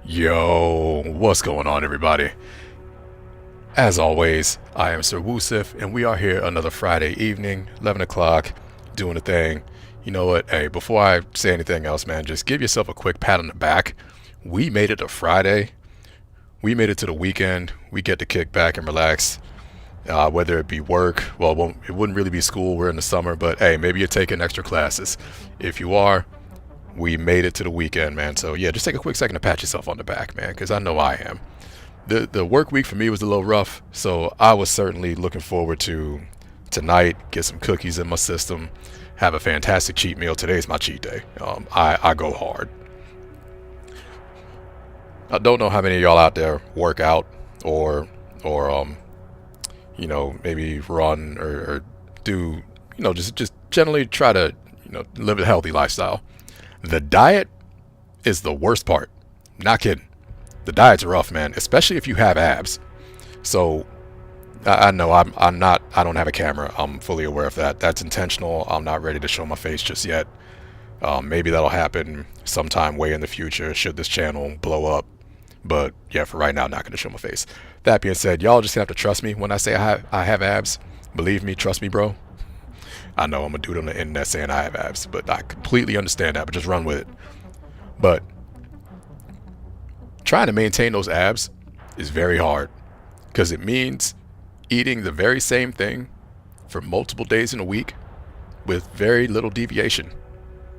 Yo, what's going on, everybody? As always, I am Sir Wusif, and we are here another Friday evening, 11 o'clock, doing a thing. You know what? Hey, before I say anything else, man, just give yourself a quick pat on the back. We made it to Friday. We made it to the weekend. We get to kick back and relax. Whether it be work, well, it wouldn't really be school. We're in the summer, but hey, maybe you're taking extra classes. If you are, we made it to the weekend, man. So yeah, just take a quick second to pat yourself on the back, man, because I know I am. The work week for me was a little rough, so I was certainly looking forward to tonight, get some cookies in my system, have a fantastic cheat meal. Today's my cheat day. I go hard. I don't know how many of y'all out there work out or maybe run or do just generally try to live a healthy lifestyle. The diet is the worst part. Not kidding. The diet's rough, man, especially if you have abs. So I know I'm not. I don't have a camera. I'm fully aware of that. That's intentional. I'm not ready to show my face just yet. Maybe that'll happen sometime way in the future should this channel blow up. But yeah, for right now, not going to show my face. That being said, y'all just have to trust me when I say I have abs. Believe me, trust me, bro. I know I'm a dude on the internet saying I have abs, but I completely understand that. But just run with it. But trying to maintain those abs is very hard because it means eating the very same thing for multiple days in a week with very little deviation.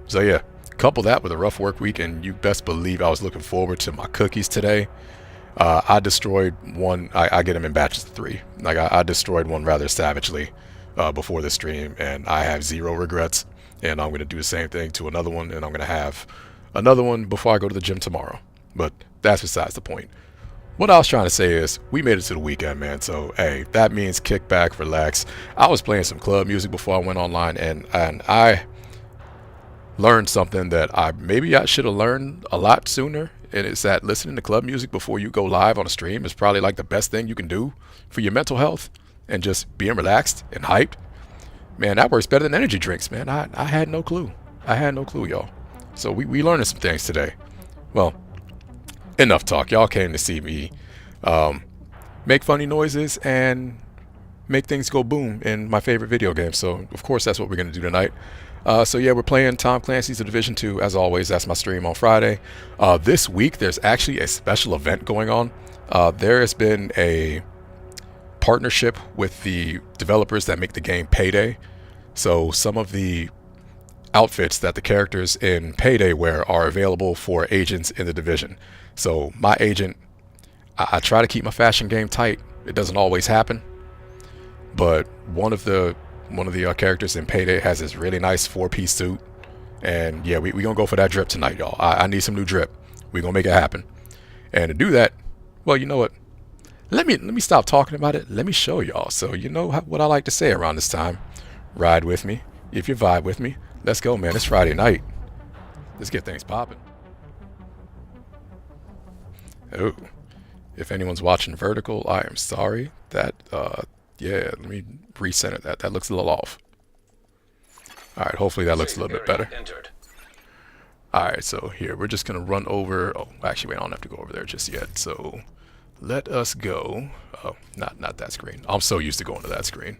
So yeah, couple that with a rough work week and you best believe I was looking forward to my cookies today. I destroyed one. I get them in batches of 3. Like I destroyed one rather savagely before the stream, and I have zero regrets. And I'm going to do the same thing to another one, and I'm going to have another one before I go to the gym tomorrow. But that's besides the point. What I was trying to say is we made it to the weekend, man. So hey, that means kick back, relax. I was playing some club music before I went online, and I learned something that I should have learned a lot sooner. And it's that listening to club music before you go live on a stream is probably like the best thing you can do for your mental health and just being relaxed and hyped. Man, that works better than energy drinks, man. I had no clue. I had no clue, y'all. So we learned some things today. Well, enough talk. Y'all came to see me make funny noises and make things go boom in my favorite video game. So of course that's what we're gonna do tonight. So yeah, we're playing Tom Clancy's The Division 2 as always. That's my stream on Friday. This week there's actually a special event going on. There has been a partnership with the developers that make the game Payday. So some of the outfits that the characters in Payday wear are available for agents in the Division. So my agent, I try to keep my fashion game tight. It doesn't always happen, but one of the characters in Payday has this really nice 4-piece suit, and yeah, we gonna go for that drip tonight, y'all. I need some new drip. We gonna make it happen. And to do that, well, you know what? Let me stop talking about it. Let me show y'all. So you know what I like to say around this time. Ride with me if you vibe with me. Let's go, man. It's Friday night. Let's get things popping. Oh, if anyone's watching vertical, I am sorry. That yeah, let me recenter that. That looks a little off. All right, hopefully that looks a little bit better. All right, so here we're just gonna run over. Oh, actually, wait, I don't have to go over there just yet. So let us go. Oh, not that screen. I'm so used to going to that screen.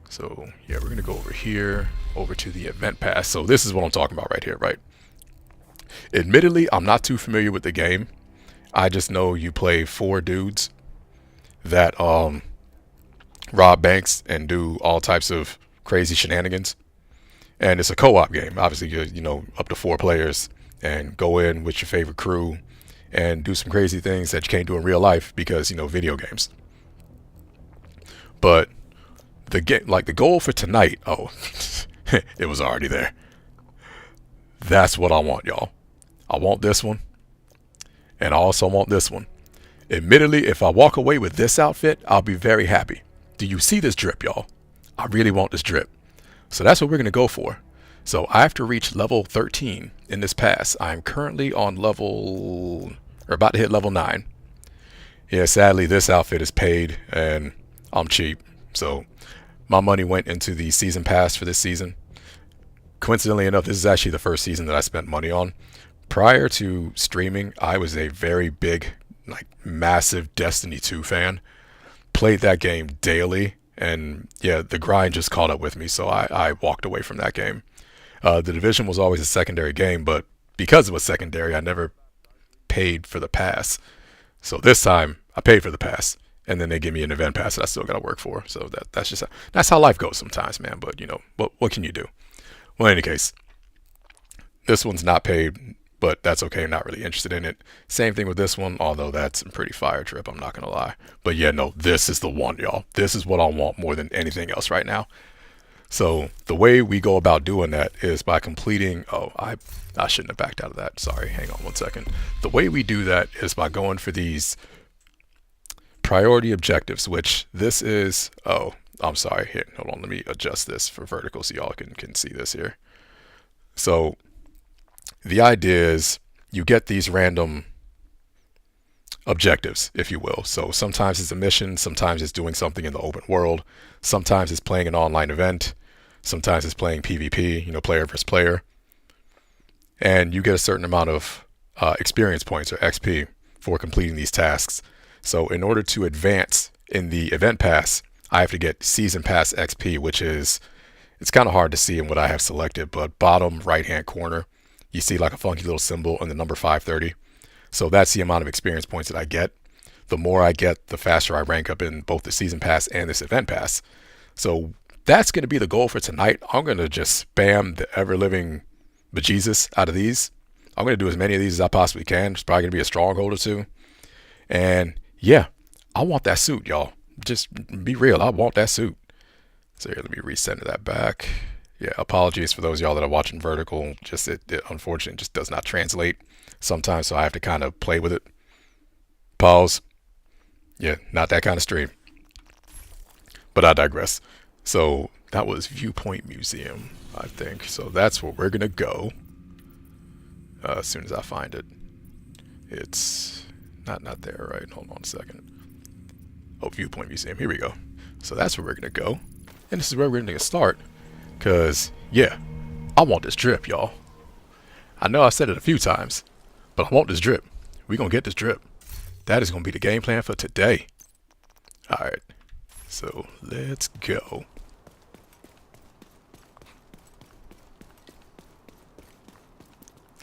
So yeah, we're gonna go over here, over to the event pass. So this is what I'm talking about right here, right? Admittedly, I'm not too familiar with the game. I just know you play 4 dudes that rob banks and do all types of crazy shenanigans. And it's a co-op game. Obviously, you're up to 4 players and go in with your favorite crew and do some crazy things that you can't do in real life because video games. But the goal for tonight, oh, it was already there. That's what I want, y'all. I want this one, and I also want this one. Admittedly, if I walk away with this outfit, I'll be very happy. Do you see this drip, y'all? I really want this drip. So that's what we're going to go for. So I have to reach level 13 in this pass. I'm currently on about to hit level 9. Yeah, sadly, this outfit is paid, and I'm cheap. So my money went into the season pass for this season. Coincidentally enough, this is actually the first season that I spent money on. Prior to streaming, I was a very big, like massive Destiny 2 fan. Played that game daily, and yeah, the grind just caught up with me, so I walked away from that game. The Division was always a secondary game, but because it was secondary, I never paid for the pass. So this time, I paid for the pass, and then they give me an event pass that I still got to work for. So that's how life goes sometimes, man. But you know, what can you do? Well, in any case, this one's not paid, but that's okay. I'm not really interested in it. Same thing with this one, although that's a pretty fire trip, I'm not gonna lie. But yeah, no, this is the one, y'all. This is what I want more than anything else right now. So the way we go about doing that is by completing, I shouldn't have backed out of that. Sorry, hang on one second. The way we do that is by going for these priority objectives, which this is, I'm sorry, here, hold on, let me adjust this for vertical so y'all can see this here. So the idea is you get these random objectives, if you will. So sometimes it's a mission, sometimes it's doing something in the open world, sometimes it's playing an online event, sometimes it's playing PvP, you know, player versus player. And you get a certain amount of experience points or XP for completing these tasks. So in order to advance in the event pass, I have to get season pass XP, which is, it's kind of hard to see in what I have selected, but bottom right hand corner, you see like a funky little symbol and the number 530. So that's the amount of experience points that I get. The more I get, the faster I rank up in both the season pass and this event pass. So that's going to be the goal for tonight. I'm going to just spam the ever-living bejesus out of these. I'm going to do as many of these as I possibly can. It's probably going to be a stronghold or two. And yeah, I want that suit, y'all. Just be real. I want that suit. So here, let me recenter that back. Yeah, apologies for those of y'all that are watching vertical. Just it unfortunately just does not translate sometimes, so I have to kind of play with it. Pause. Yeah, not that kind of stream. But I digress. So that was Viewpoint Museum, I think. So that's where we're gonna go. As soon as I find it. It's not there, right? Hold on a second. Oh, Viewpoint Museum. Here we go. So that's where we're gonna go. And this is where we're gonna start. Cause yeah, I want this drip, y'all. I know I said it a few times, but I want this drip. We're gonna get this drip. That is gonna be the game plan for today. Alright. So let's go.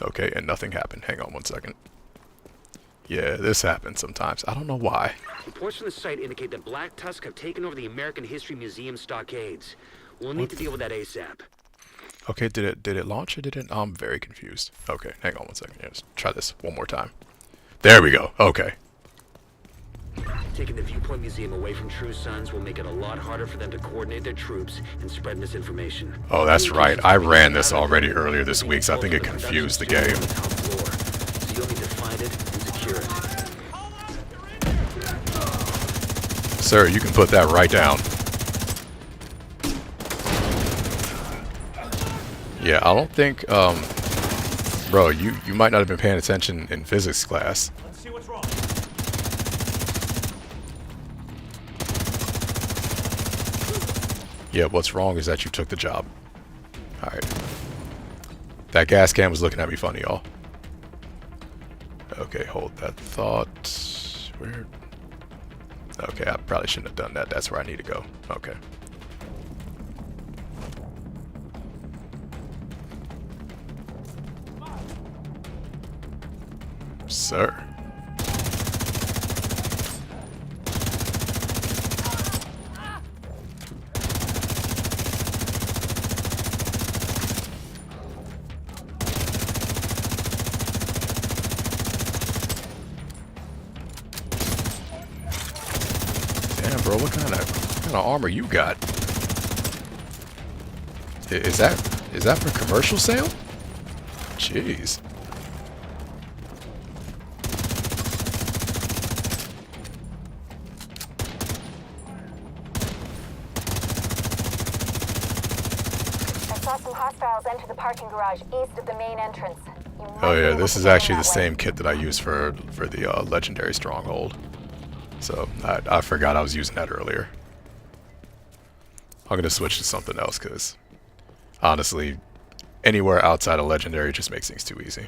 Okay, and nothing happened. Hang on one second. Yeah, this happens sometimes. I don't know why. Reports from the site indicate that Black Tusk have taken over the American History Museum stockades. We'll need to deal with that ASAP. Okay, did it launch or did it? I'm very confused. Okay, hang on one second. Yeah, let's try this one more time. There we go. Okay. Taking the Viewpoint Museum away from True Sons will make it a lot harder for them to coordinate their troops and spread misinformation. Oh, that's right. I ran this already earlier this week, so I think it confused the game. So you'll need to find it and secure it. Sir, you can put that right down. Yeah, I don't think, bro, you might not have been paying attention in physics class. Let's see what's wrong. Yeah, what's wrong is that you took the job. Alright. That gas can was looking at me funny, y'all. Okay, hold that thought. Where? Okay, I probably shouldn't have done that. That's where I need to go. Okay. Sir. Damn, bro, what kind of armor you got? Is that for commercial sale? Jeez. Some hostiles enter the parking garage east of the main entrance. Oh yeah, this is actually the same kit that I used for the legendary stronghold. So I forgot I was using that earlier. I'm gonna switch to something else because honestly, anywhere outside of legendary just makes things too easy.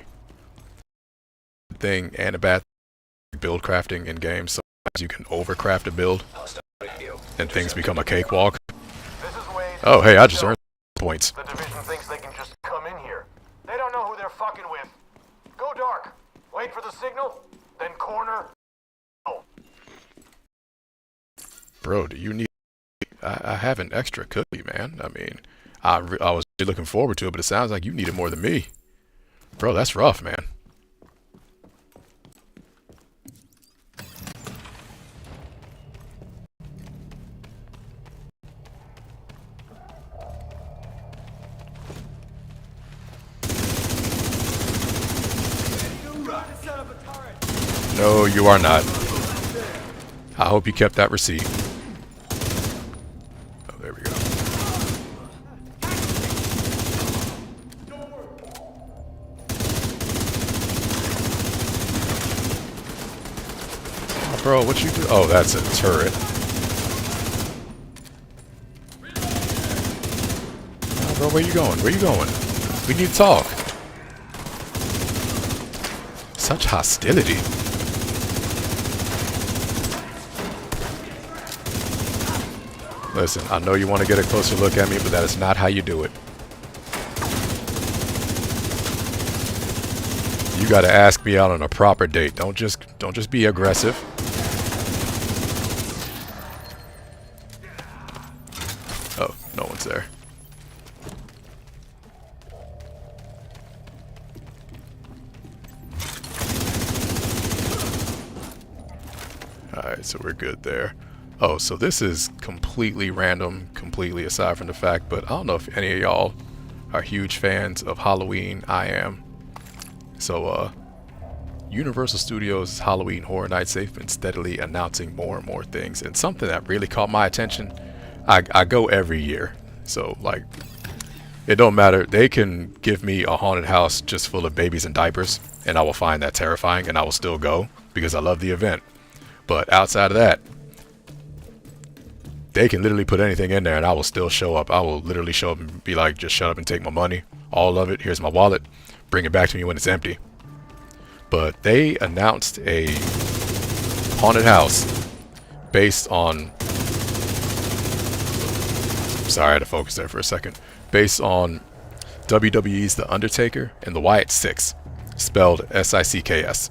thing and a bad thing. Build crafting in games. Sometimes you can overcraft a build, and things become a cakewalk. Oh, hey, I just earned points. The division thinks they can just come in here. They don't know who they're fucking with. Go dark. Wait for the signal, then corner. Bro, do you need... I have an extra cookie, man. I mean, I was really looking forward to it, but it sounds like you need it more than me. Bro, that's rough, man. No, you are not. I hope you kept that receipt. Oh, there we go. Oh, bro, what you do? Oh, that's a turret. Oh, bro, where you going? Where you going? We need to talk. Such hostility. Listen, I know you want to get a closer look at me, but that is not how you do it. You got to ask me out on a proper date. Don't just be aggressive. Oh, no one's there. Alright, so we're good there. Oh, so this is completely random, completely aside from the fact, but I don't know if any of y'all are huge fans of Halloween. I am. So, Universal Studios' Halloween Horror Nights, they've been steadily announcing more and more things, and something that really caught my attention, I go every year, so, like, it don't matter. They can give me a haunted house just full of babies in diapers, and I will find that terrifying, and I will still go, because I love the event. But outside of that, they can literally put anything in there and I will still show up. I will literally show up and be like, just shut up and take my money. All of it. Here's my wallet. Bring it back to me when it's empty. But they announced a haunted house based on... Sorry, I had to focus there for a second. Based on WWE's The Undertaker and the Wyatt Six. Spelled S-I-C-K-S.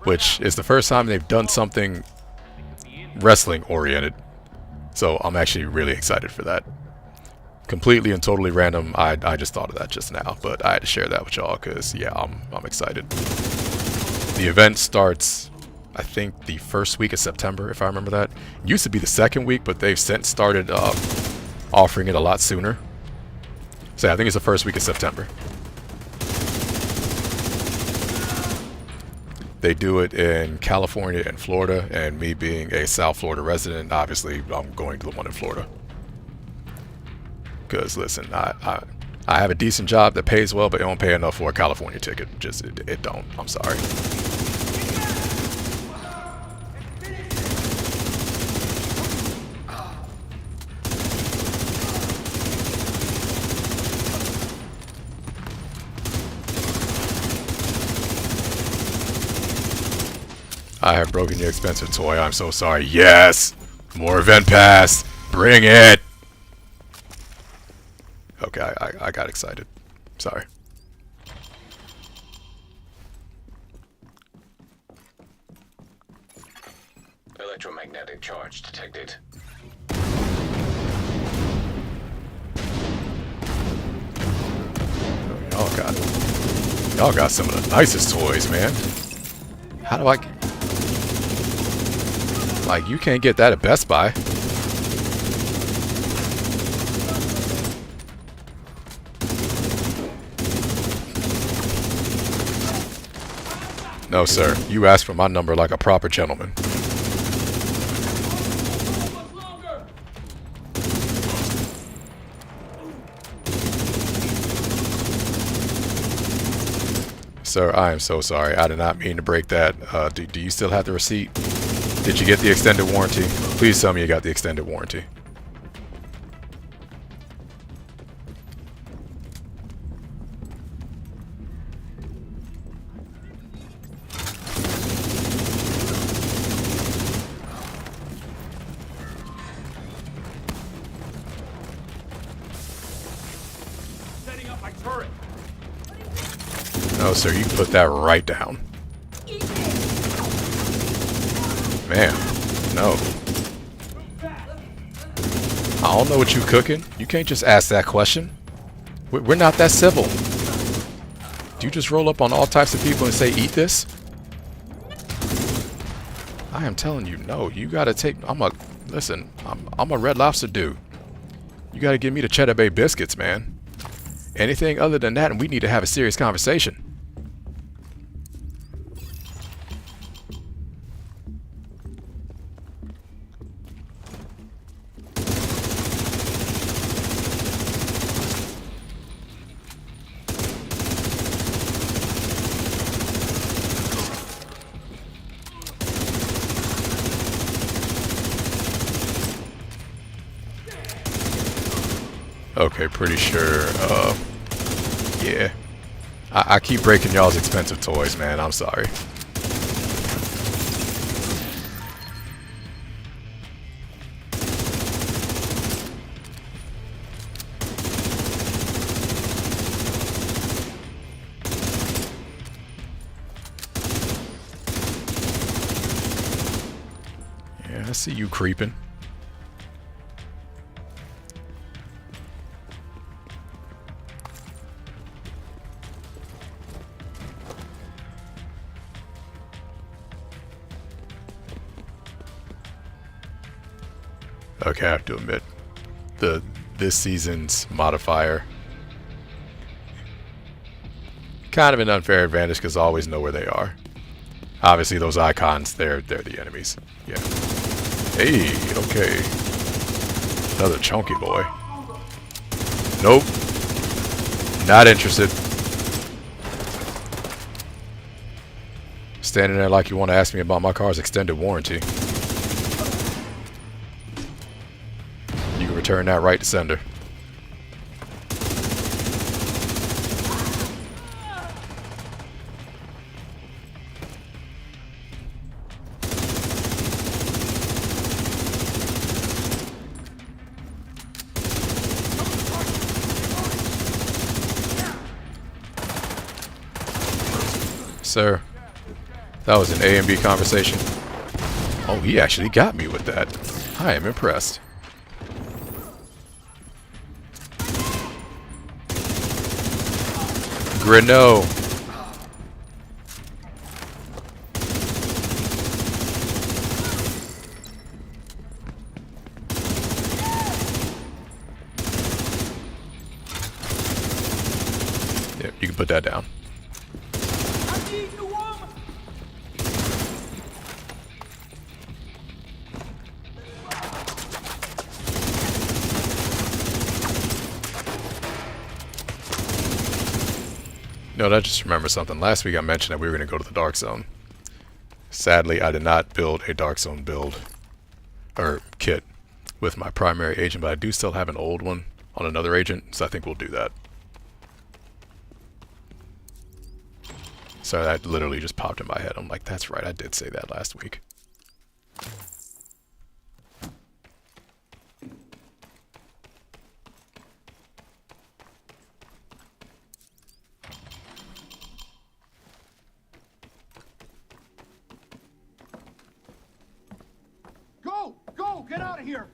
Which is the first time they've done something wrestling oriented, so I'm actually really excited for that. Completely and totally random. I just thought of that just now, but I had to share that with y'all because yeah, I'm excited. The event starts, I think, the first week of September, if I remember that. It used to be the second week, but they've since started offering it a lot sooner. So yeah, I think it's the first week of September. They do it in California and Florida, and me being a South Florida resident, obviously I'm going to the one in Florida. Because listen, I have a decent job that pays well, but it don't pay enough for a California ticket. Just it don't. I'm sorry. I have broken your expensive toy. I'm so sorry. Yes! More event pass! Bring it! Okay, I got excited. Sorry. Electromagnetic charge detected. Y'all got some of the nicest toys, man. How do I... Like, you can't get that at Best Buy. No, sir. You asked for my number like a proper gentleman. Sir, I am so sorry. I did not mean to break that. Do you still have the receipt? Did you get the extended warranty? Please tell me you got the extended warranty. turret. No, sir, you can put that right down. Man, no. I don't know what you cooking. You can't just ask that question. We're not that civil. Do you just roll up on all types of people and say, eat this? I am telling you, no. You gotta take... Listen, I'm a Red Lobster dude. You gotta give me the Cheddar Bay biscuits, man. Anything other than that, and we need to have a serious conversation. Okay, pretty sure, yeah. I keep breaking y'all's expensive toys, man. I'm sorry. Yeah, I see you creeping. Okay, I have to admit, this season's modifier, kind of an unfair advantage because I always know where they are. Obviously, those icons, they're the enemies. Yeah. Hey, okay. Another chunky boy. Nope. Not interested. Standing there like you want to ask me about my car's extended warranty. Return that right to sender. Sir, that was an A and B conversation. Oh, he actually got me with that. I am impressed. Greno. Yep, you can put that down. No, I just remember something. Last week I mentioned that we were going to go to the Dark Zone. Sadly, I did not build a Dark Zone build or kit with my primary agent, but I do still have an old one on another agent, so I think we'll do that. So that literally just popped in my head. I'm like, that's right, I did say that last week. Go! Get out of here!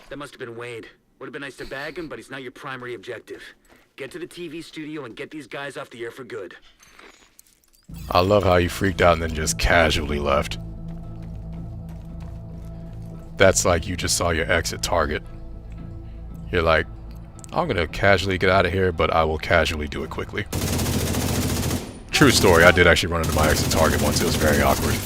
That must have been Wade. Would have been nice to bag him, but he's not your primary objective. Get to the TV studio and get these guys off the air for good. I love how you freaked out and then just casually left. That's like you just saw your exit target. You're like, I'm gonna casually get out of here, but I will casually do it quickly. True story, I did actually run into my exit target once. It was very awkward.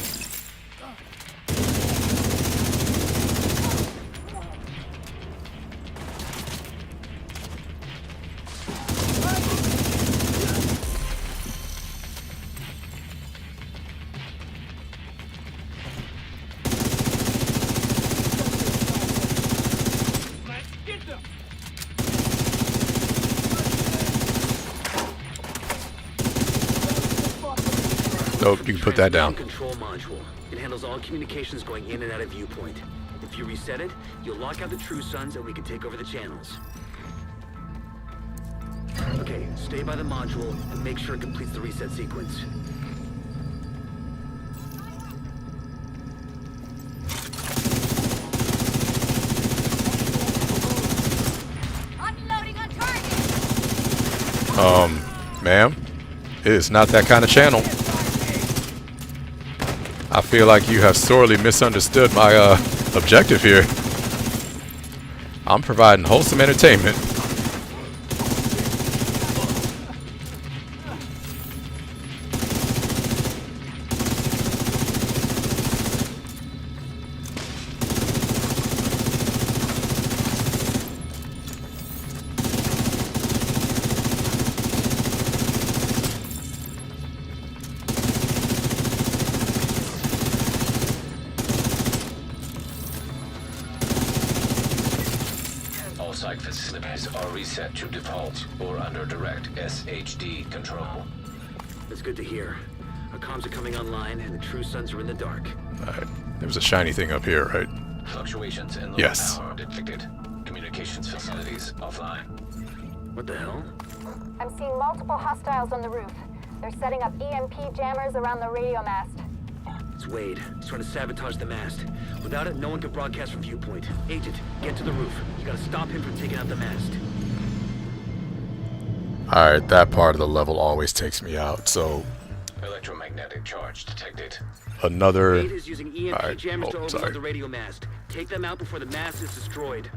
Nope, you can put that down. Control module. It handles all communications going in and out of viewpoint. If you reset it, you'll lock out the True Sons and we can take over the channels. Stay by the module and make sure it completes the reset sequence. Unloading on target. Ma'am, it is not that kind of channel. I feel like you have sorely misunderstood my objective here. I'm providing wholesome entertainment. All site facilities are reset to default or under direct SHD control. That's good to hear. Our comms are coming online and the True Sons are in the dark. Alright, there was a shiny thing up here, right? Fluctuations in low Yes. power detected. Communications facilities offline. What the hell? I'm seeing multiple hostiles on the roof. They're setting up EMP jammers around the radio mast. It's Wade. He's trying to sabotage the mast. Without it, no one can broadcast from viewpoint. Agent, get to the roof. You gotta stop him from taking out the mast. Alright, that part of the level always takes me out, so Electromagnetic charge detected. another... Wade is using EMP Alright, jammers to oh, overload sorry. the radio mast. Take them out before the mast is destroyed.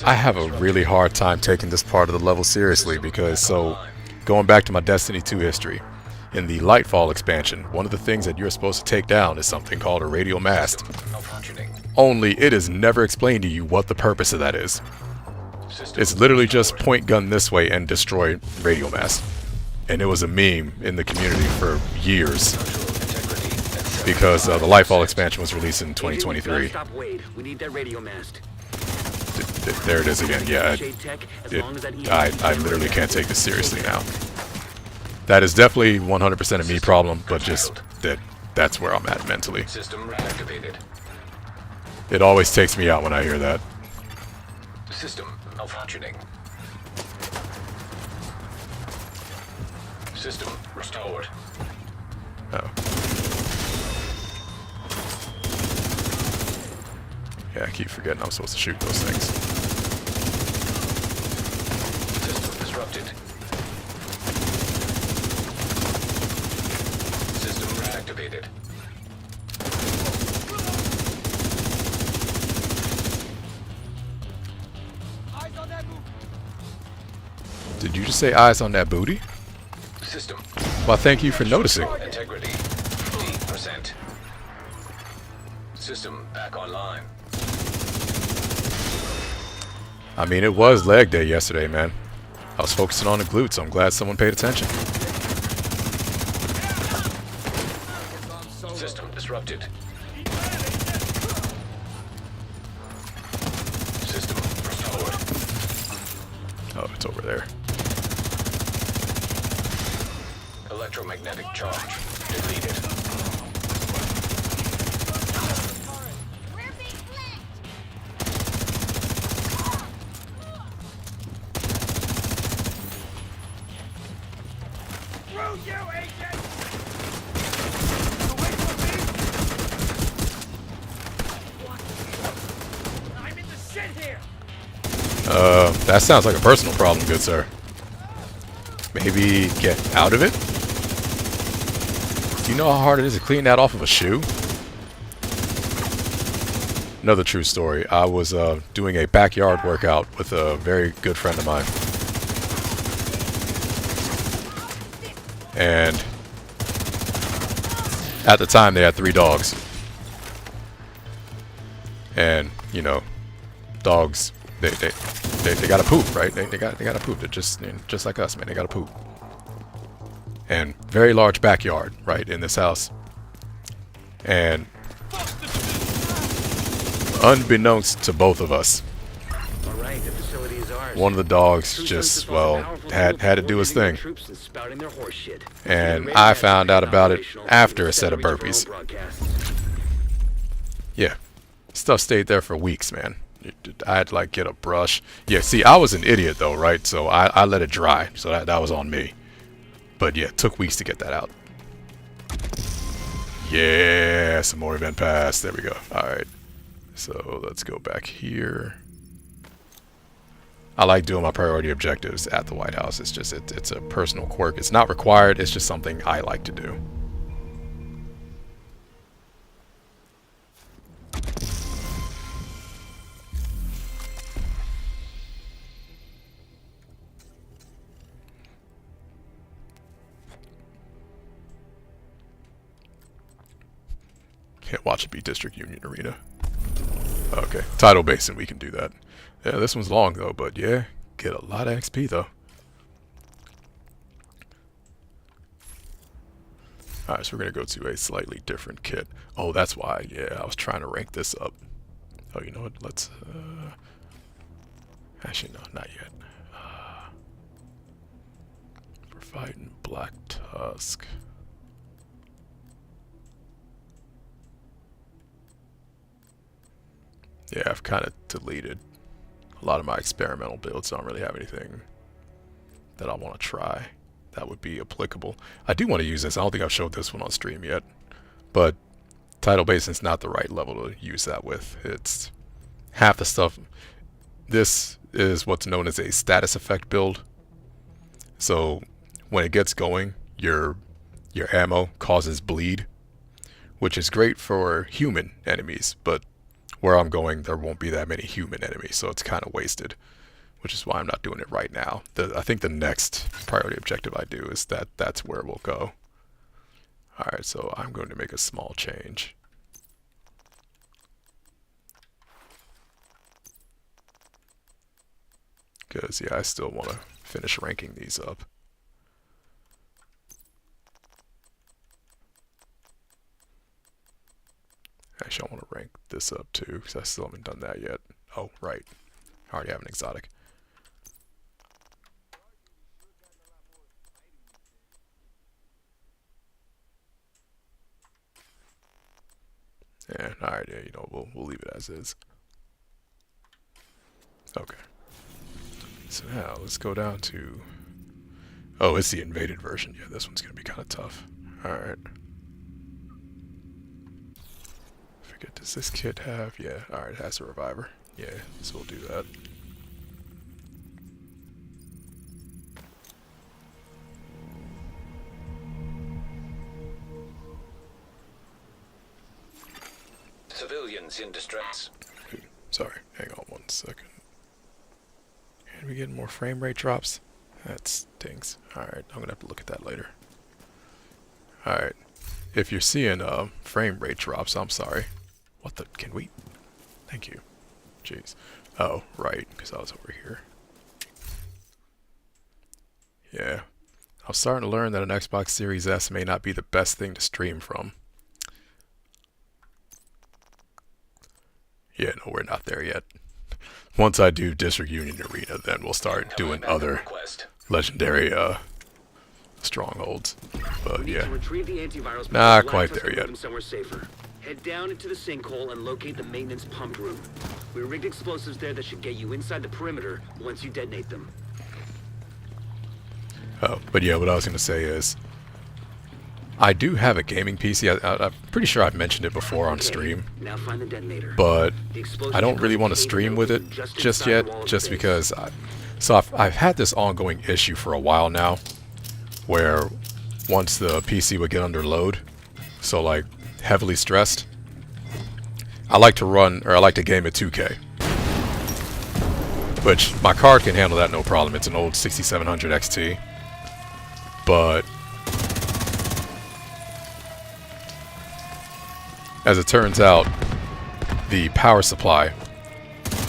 I have a really hard time taking this part of the level seriously because, so, going back to my Destiny 2 history, in the Lightfall expansion, one of the things that you're supposed to take down is something called a radio mast. Malfunctioning. Only it is never explained to you what the purpose of that is. System It's literally just point gun this way and destroy radio mast. And it was a meme in the community for years structural integrity at because the 75%. Lightfall expansion was released in Agent, you gotta 2023. stop Wade. We need that radio mast. There it is again. Yeah, Shade tech, as it, long as that EMP I jammer literally is can't active. take this seriously now. That is definitely 100% a me problem, but just that's where I'm at mentally. System reactivated. It always takes me out when I hear that. System malfunctioning. System restored. Oh. Yeah, I keep forgetting I'm supposed to shoot those things. System disrupted. System reactivated. Did you just say eyes on that booty? System Well, thank you for noticing. integrity 50%. System back online. I mean, it was leg day yesterday, man. I was focusing on the glutes, so I'm glad someone paid attention. System disrupted. System restored. Oh, it's over there. Electromagnetic charge deleted. We're being flanked. That sounds like a personal problem, good sir. Maybe get out of it? Do you know how hard it is to clean that off of a shoe? Another true story. I was doing a backyard workout with a very good friend of mine. And at the time they had 3 dogs. And, you know, dogs, they gotta poop, right? They gotta poop. They're just like us, man. They gotta poop. And very large backyard, right, in this house. And unbeknownst to both of us, All right, the facility is ours. one of the dogs True Sons just, is also well, powerful had tool to do his for coordinating thing. their troops and spouting their horse shit. And The I radio found mast out is about it operational after a and set of set to reach burpees. our own broadcasts. Yeah. Stuff stayed there for weeks, man. I had to like get a brush. Yeah, see, I was an idiot though, right? So I let it dry. So that was on me. But yeah, it took weeks to get that out. Yeah, some more event pass. There we go. Alright. So let's go back here. I like doing my priority objectives at the White House. It's just, it's a personal quirk. It's not required. It's just something I like to do. Can't watch it be District Union Arena. Okay, Tidal Basin, we can do that. Yeah, this one's long though, but yeah, get a lot of XP though. Alright, so we're gonna go to a slightly different kit. Oh, that's why, yeah, I was trying to rank this up. Oh, you know what, let's, actually, no, not yet. We're fighting Black Tusk. Yeah, I've kind of deleted a lot of my experimental builds. I don't really have anything that I want to try that would be applicable. I do want to use this. I don't think I've showed this one on stream yet, but Tidal Basin's not the right level to use that with. It's half the stuff. This is what's known as a status effect build. So when it gets going, your ammo causes bleed, which is great for human enemies, but where I'm going, there won't be that many human enemies, so it's kind of wasted, which is why I'm not doing it right now. I think the next priority objective I do is that's where we'll go. Alright, so I'm going to make a small change. Because, yeah, I still want to finish ranking these up. Actually, I want to rank this up too, because I still haven't done that yet. Oh, right. I already have an exotic. Yeah, alright, yeah, you know, we'll leave it as is. Okay. So now, let's go down to... Oh, it's the invaded version. Yeah, this one's going to be kind of tough. Alright. Forget, does this kit have... Yeah, alright, it has a reviver. Yeah, so we'll do that. Civilians in distress. Sorry, hang on one second. Can we get more frame rate drops? That stinks. Alright, I'm gonna have to look at that later. Alright. If you're seeing frame rate drops, I'm sorry. What the? Can we? Thank you. Jeez. Oh, right, because I was over here. Yeah. I'm starting to learn that an Xbox Series S may not be the best thing to stream from. Yeah, no, we're not there yet. Once I do District Union Arena, then we'll start doing other legendary strongholds. But yeah, not quite there yet. Somewhere safer. Head down into the sinkhole and locate the maintenance pump room. We rigged explosives there that should get you inside the perimeter once you detonate them. Oh, but yeah, what I was going to say is, I do have a gaming PC. I'm pretty sure I've mentioned it before on stream, Find the detonator. but I don't really want to stream with it just yet, just because I've had this ongoing issue for a while now, where once the PC would get under load, so like heavily stressed, I like to run, or I like to game at 2K, which my card can handle that no problem. It's an old 6700 XT, but as it turns out, the power supply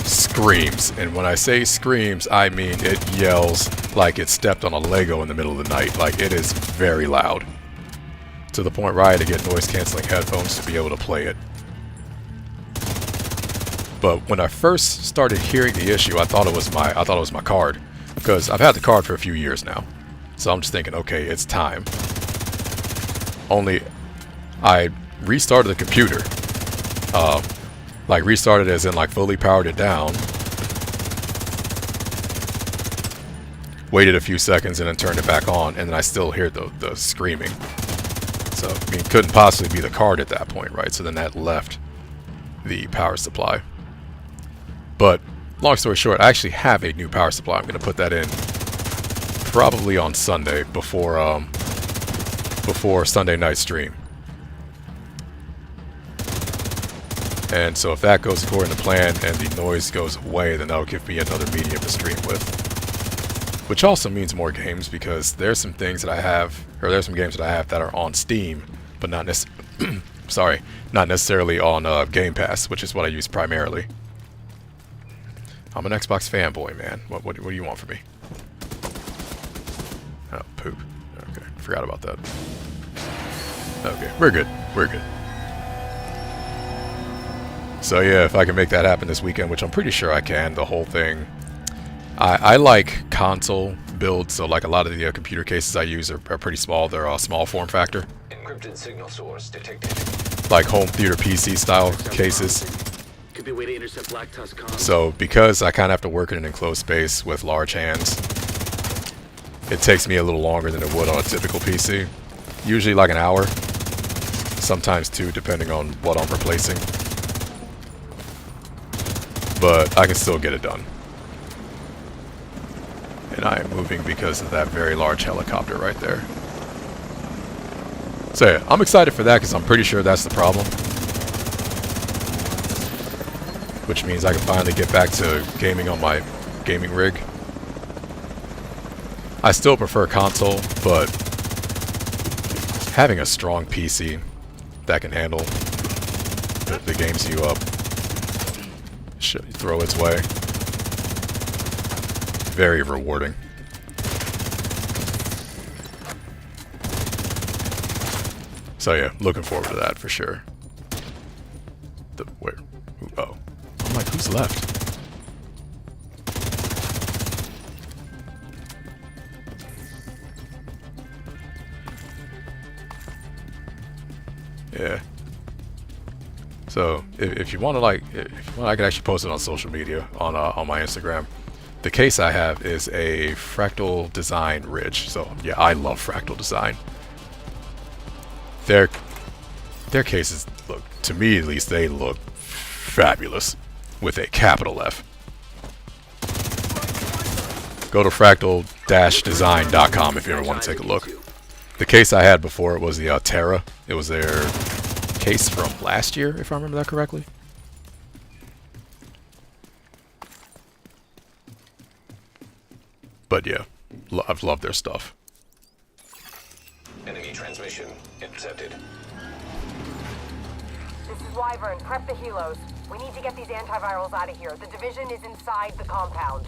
screams. And when I say screams, I mean it yells like it stepped on a Lego in the middle of the night. Like, it is very loud. To the point where I had to get noise-canceling headphones to be able to play it. But when I first started hearing the issue, I thought it was my card. Because I've had the card for a few years now. So I'm just thinking, okay, it's time. Only I restarted the computer Like restarted as in like fully powered it down. Waited a few seconds and then turned it back on, and then I still hear the screaming. So, I mean, couldn't possibly be the card at that point, right? So then that left the power supply. But, long story short, I actually have a new power supply. I'm going to put that in probably on Sunday before Sunday night stream. And so if that goes according to plan and the noise goes away, then that'll give me another medium to stream with. Which also means more games, because there's some things that I have, or there's some games that I have that are on Steam, but not not necessarily on Game Pass, which is what I use primarily. I'm an Xbox fanboy, man. What do you want from me? Oh, poop. Okay, forgot about that. Okay, we're good. We're good. So yeah, if I can make that happen this weekend, which I'm pretty sure I can, the whole thing. I like console builds, so like a lot of the computer cases I use are pretty small. They're a small form factor. Encrypted signal source detected. Like home theater PC style cases. Could be a way to intercept Black Tusk comms. So because I kind of have to work in an enclosed space with large hands, it takes me a little longer than it would on a typical PC. Usually like an hour, sometimes two, depending on what I'm replacing. But I can still get it done. And I am moving because of that very large helicopter right there. So yeah, I'm excited for that because I'm pretty sure that's the problem. Which means I can finally get back to gaming on my gaming rig. I still prefer console, but having a strong PC that can handle the games you throw its way, very rewarding. So yeah, looking forward to that for sure. Oh. I'm like, who's left? Yeah. So if you want to I could actually post it on social media on my Instagram. The case I have is a Fractal Design Ridge. So yeah, I love Fractal Design. Their cases look, to me at least, they look fabulous with a capital F. Go to fractal-design.com if you ever want to take a look. The case I had before, it was the Terra. It was their case from last year, if I remember that correctly. But yeah, I've loved their stuff. Enemy transmission intercepted. This is Wyvern. Prep the helos. We need to get these antivirals out of here. The division is inside the compound.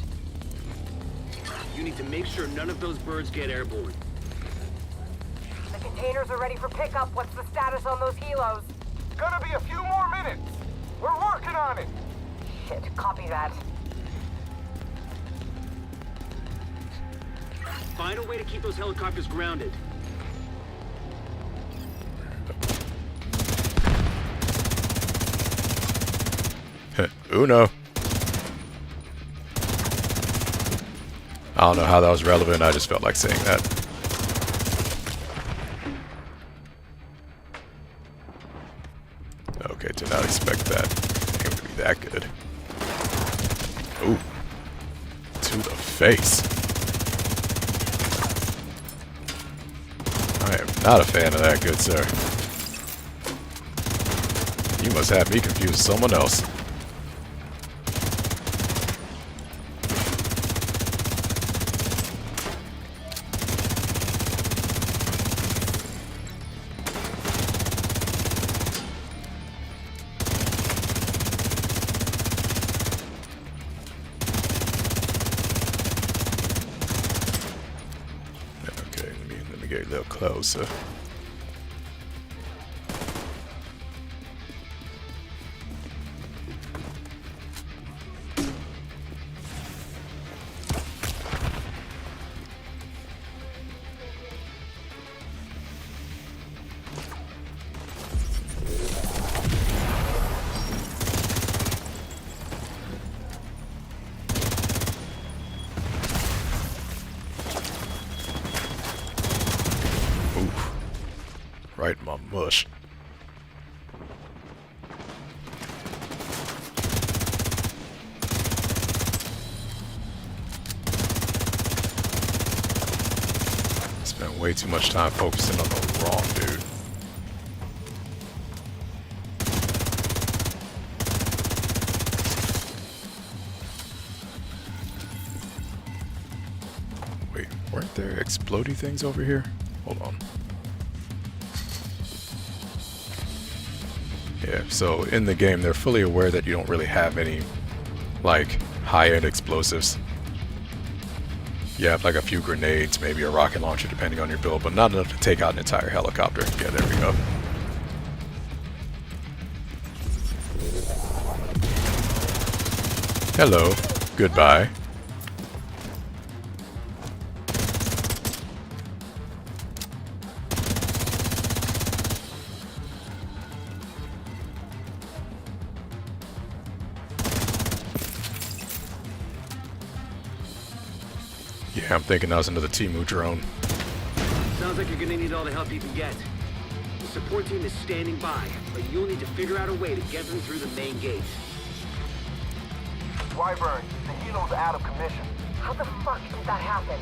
You need to make sure none of those birds get airborne. The containers are ready for pickup. What's the status on those helos? Gonna be a few more minutes. We're working on it. Shit, copy that. Find a way to keep those helicopters grounded. Uno. I don't know how that was relevant, I just felt like saying that. Okay, did not expect that game to be that good. Ooh. To the face. I am not a fan of that, good sir. You must have me confused with someone else. Let me get a little closer. right in my mush. Spent way too much time focusing on the wrong dude. Wait, weren't there explodey things over here? Hold on. Yeah, so in the game, they're fully aware that you don't really have any, like, high-end explosives. You have, like, a few grenades, maybe a rocket launcher, depending on your build, but not enough to take out an entire helicopter. Yeah, there we go. Hello. Goodbye. Yeah, I'm thinking that was another Timu drone. Sounds like you're gonna need all the help you can get. The support team is standing by, but you'll need to figure out a way to get them through the main gate. Wyvern, the helo's out of commission. How the fuck did that happen?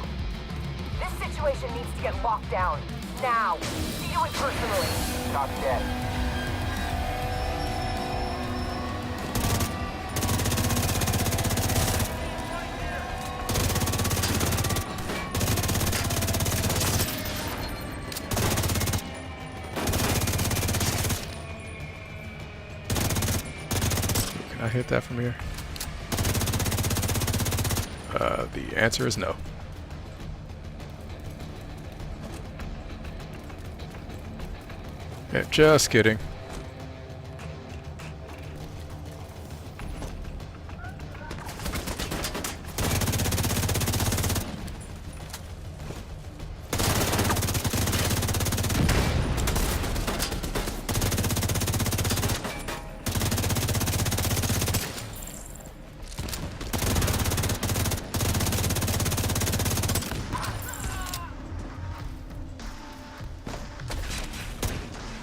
This situation needs to get locked down. Now. See you in personally. Copy that. Can I hit that from here? The answer is no. Yeah, just kidding.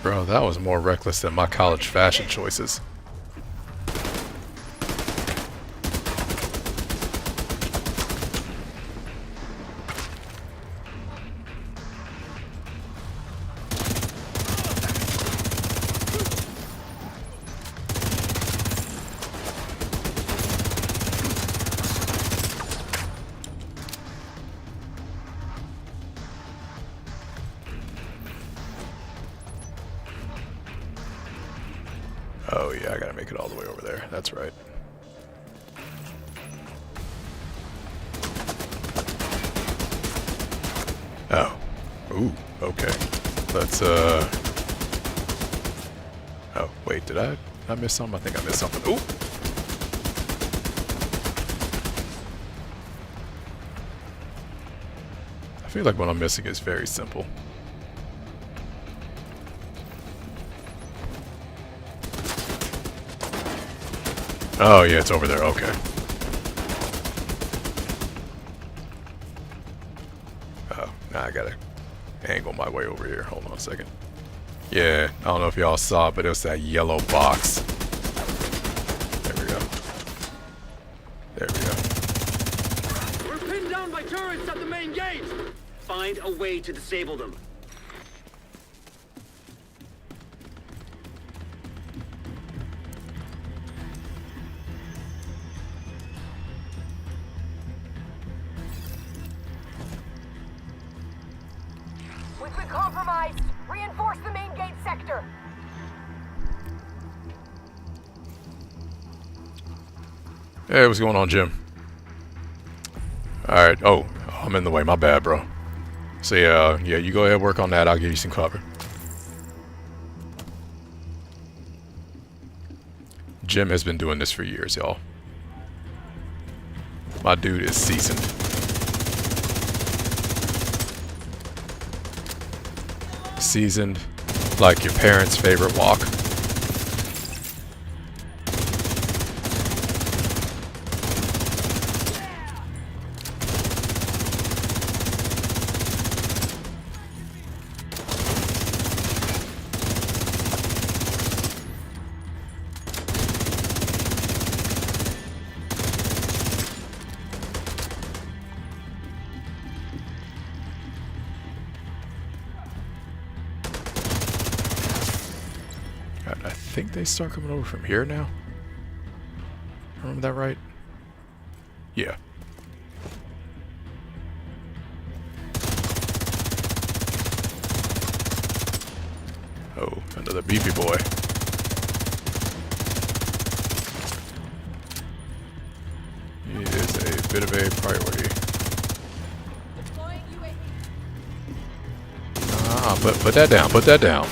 Bro, that was more reckless than my college fashion choices. Oh yeah, I gotta make it all the way over there. That's right. Oh. Ooh, okay. Let's, Oh, wait, did I miss something? I think I missed something. Ooh! I feel like what I'm missing is very simple. Oh, yeah, it's over there. Okay. Oh, now I gotta angle my way over here. Hold on a second. Yeah, I don't know if y'all saw it, but it was that yellow box. There we go. There we go. We're pinned down by turrets at the main gate! Find a way to disable them. We've been compromised. Reinforce the main gate sector. Hey, what's going on, Jim? Alright. Oh, I'm in the way. My bad, bro. So, yeah, you go ahead, work on that. I'll give you some cover. Jim has been doing this for years, y'all. My dude is seasoned. Seasoned like your parents' favorite walk. think they start coming over from here now. Remember that right? Yeah. Oh, another beefy boy. He is a bit of a priority. Ah, put that down, put that down.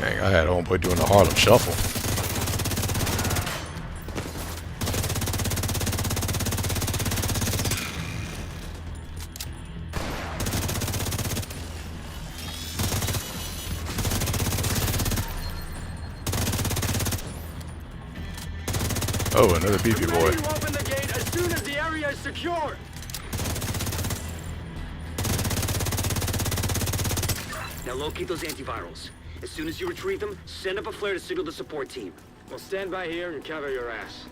Dang, I had homeboy doing the Harlem Shuffle. Oh, another beefy boy. Open the gate as soon as the area is secure. Now locate those antivirals. As soon as you retrieve them, send up a flare to signal the support team. We'll stand by here and cover your ass.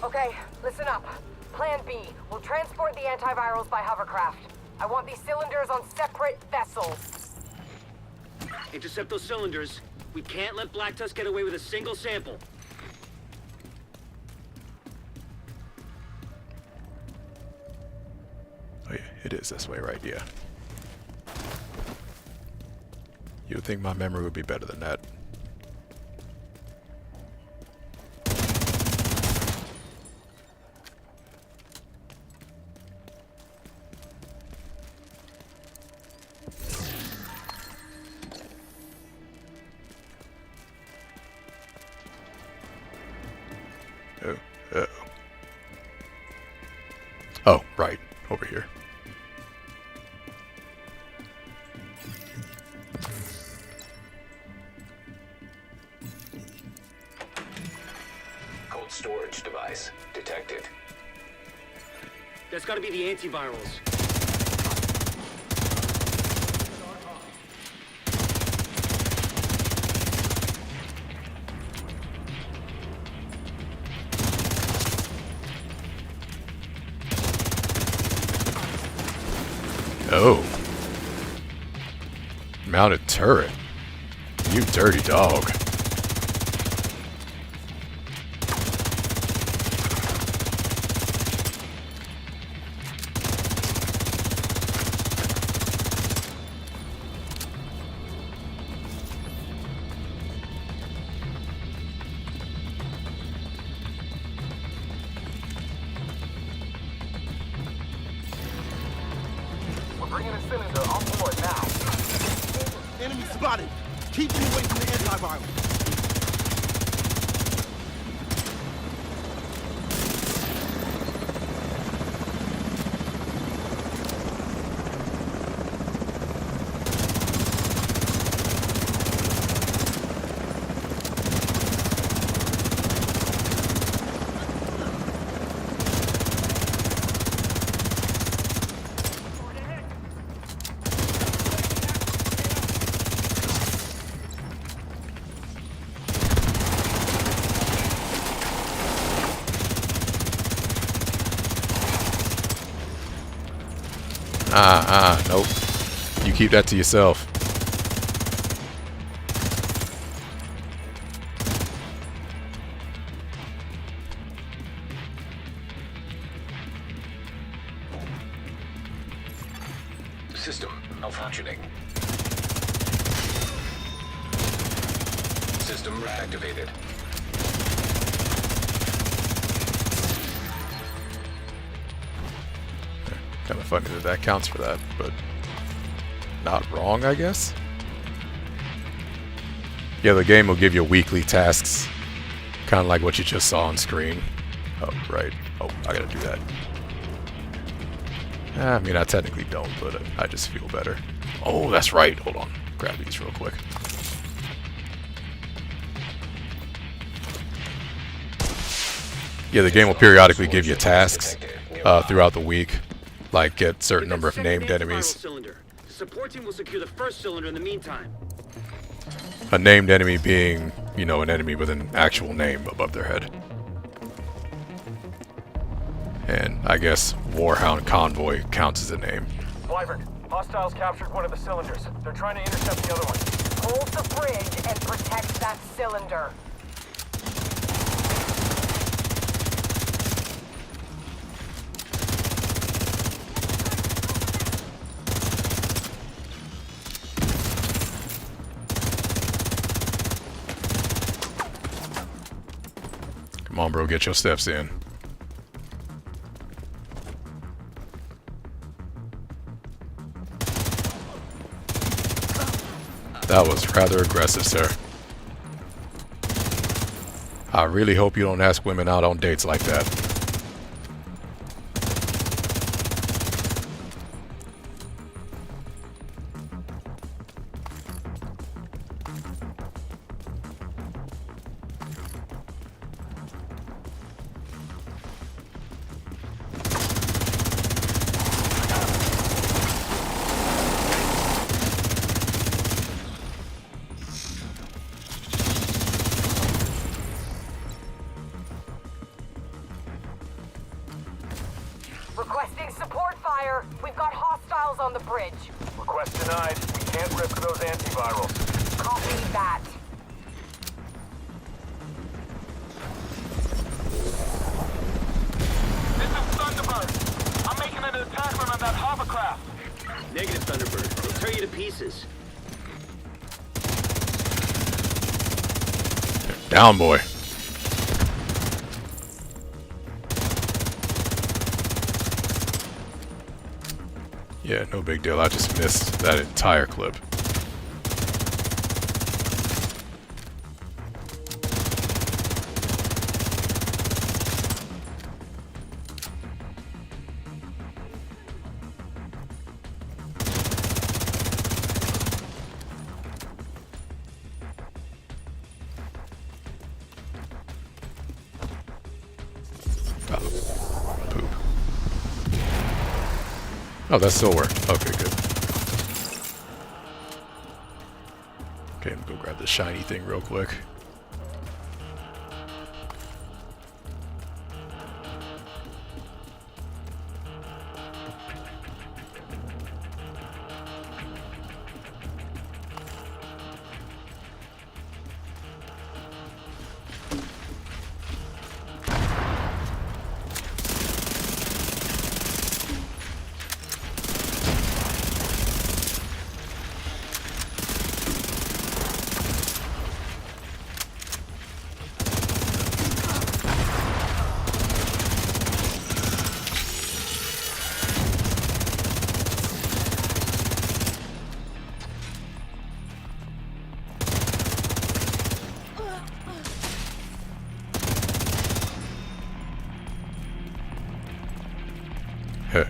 Okay, listen up. Plan B. We'll transport the antivirals by hovercraft. I want these cylinders on separate vessels. Intercept those cylinders. We can't let Black Tusk get away with a single sample. Oh yeah, it is this way, right? Yeah. You would think my memory would be better than that. Oh, uh-oh. Oh, right. Over here. Cold storage device detected. That's gotta be the antivirals. Oh. Mounted turret. You dirty dog. We're bringing a cylinder on board now. Enemy spotted. Keep them away from the antiviral. Nope. You keep that to yourself. System malfunctioning. System reactivated. Kind of funny that that counts for that, but not wrong, I guess. Yeah, the game will give you weekly tasks, kind of like what you just saw on screen. Oh, right. Oh, I gotta do that. I mean, I technically don't, but I just feel better. Oh, that's right. Hold on. Grab these real quick. Yeah, the game will periodically give you tasks throughout the week, like get certain number of named enemies. Cylinder. The support team will secure the first cylinder in the meantime. A named enemy being, you know, an enemy with an actual name above their head. And I guess Warhound Convoy counts as a name. Wyvern, hostiles captured one of the cylinders. They're trying to intercept the other one. Hold the bridge and protect that cylinder. Come on, bro, get your steps in. That was rather aggressive, sir. I really hope you don't ask women out on dates like that. Requesting support fire. We've got hostiles on the bridge. Request denied. We can't risk those antivirals. Copy that. This is Thunderbird. I'm making an attack on that hovercraft. Negative, Thunderbird. They'll tear you to pieces. Down, boy. Yeah, no big deal. I just missed that entire clip. Oh, poop. Oh, that still worked. Okay, good. Okay, I'm gonna go grab the shiny thing real quick.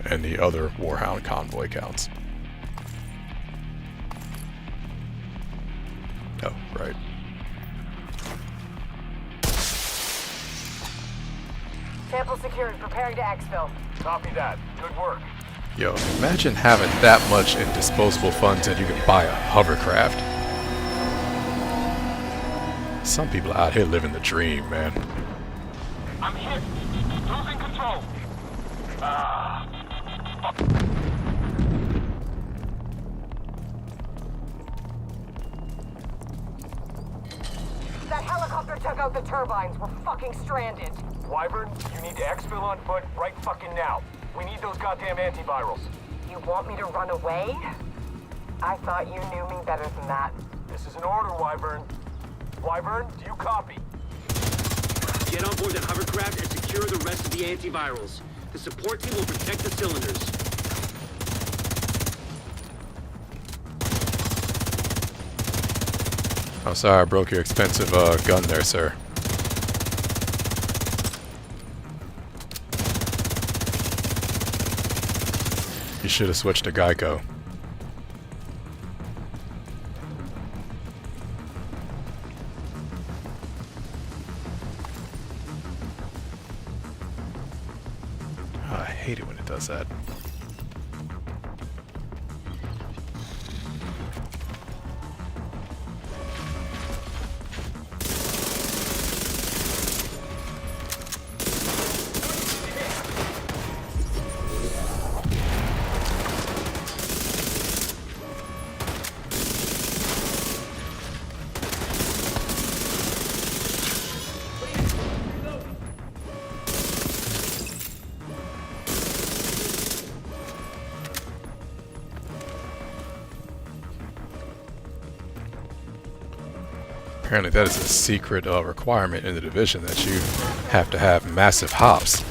And the other Warhound convoy counts. Oh, right. Sample secured. Preparing to exfil. Copy that. Good work. Yo, imagine having that much in disposable funds and you can buy a hovercraft. Some people out here living the dream, man. I'm hit. Losing control. That helicopter took out the turbines. We're fucking stranded. Wyvern, you need to exfil on foot right fucking now. We need those goddamn antivirals. You want me to run away? I thought you knew me better than that. This is an order, Wyvern. Wyvern, do you copy? Get on board the hovercraft and secure the rest of the antivirals. The support team will protect the cylinders. I'm sorry I broke your expensive gun there, sir. You should have switched to Geico. does that. Apparently that is a secret requirement in the Division that you have to have massive hops.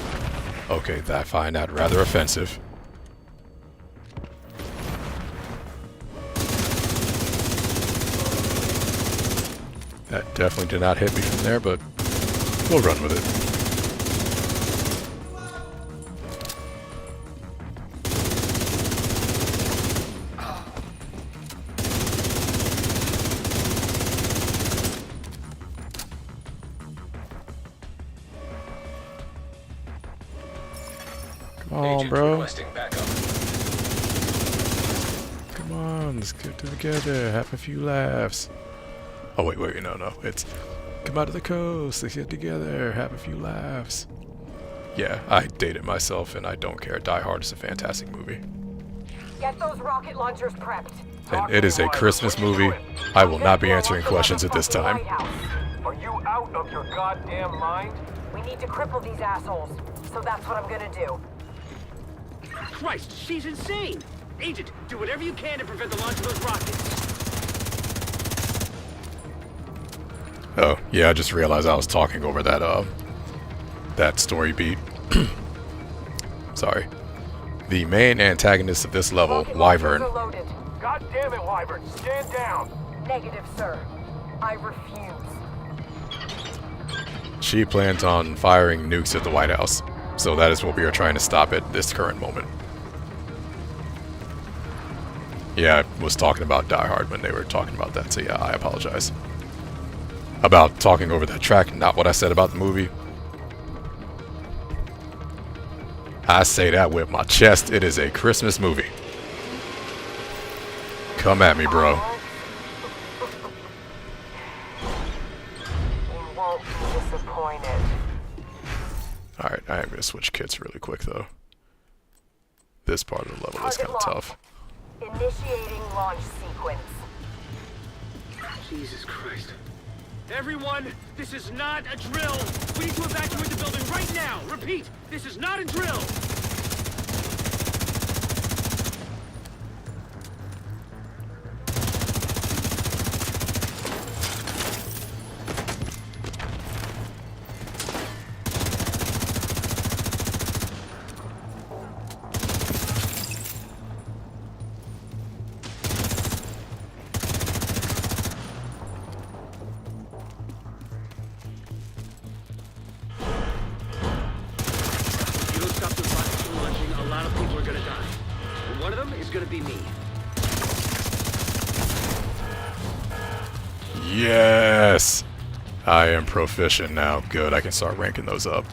Okay, I find that rather offensive. That definitely did not hit me from there, but we'll run with it. Come on, Agent bro. requesting backup. Come on, let's get together, have a few laughs. Oh, wait, no. It's come out to the coast, let's get together, have a few laughs. Yeah, I dated myself and I don't care. Die Hard is a fantastic movie. Get those rocket launchers prepped. And it is a Christmas movie. I will not be answering questions at this time. Are you out of your goddamn mind? We need to cripple these assholes, so that's what I'm gonna do. Christ, she's insane! Agent, do whatever you can to prevent the launch of those rockets. Oh, yeah, I just realized I was talking over that story beat. Sorry. The main antagonist of this level, Rocket Wyvern. launchers are loaded. God damn it, Wyvern, stand down! Negative, sir. I refuse. She plans on firing nukes at the White House. So that is what we are trying to stop at this current moment. Yeah, I was talking about Die Hard when they were talking about that, so yeah, I apologize. About talking over that track, not what I said about the movie. I say that with my chest, it is a Christmas movie. Come at me, bro. You won't be disappointed. Alright, I am going to switch kits really quick, though. This part of the level is kind of tough. Initiating launch sequence. Jesus Christ. Everyone, this is not a drill! We need to evacuate the building right now! Repeat, this is not a drill! If you don't stop those rockets from launching, a lot of people are gonna die. And one of them is gonna be me. Yes! I am proficient now. Good, I can start ranking those up.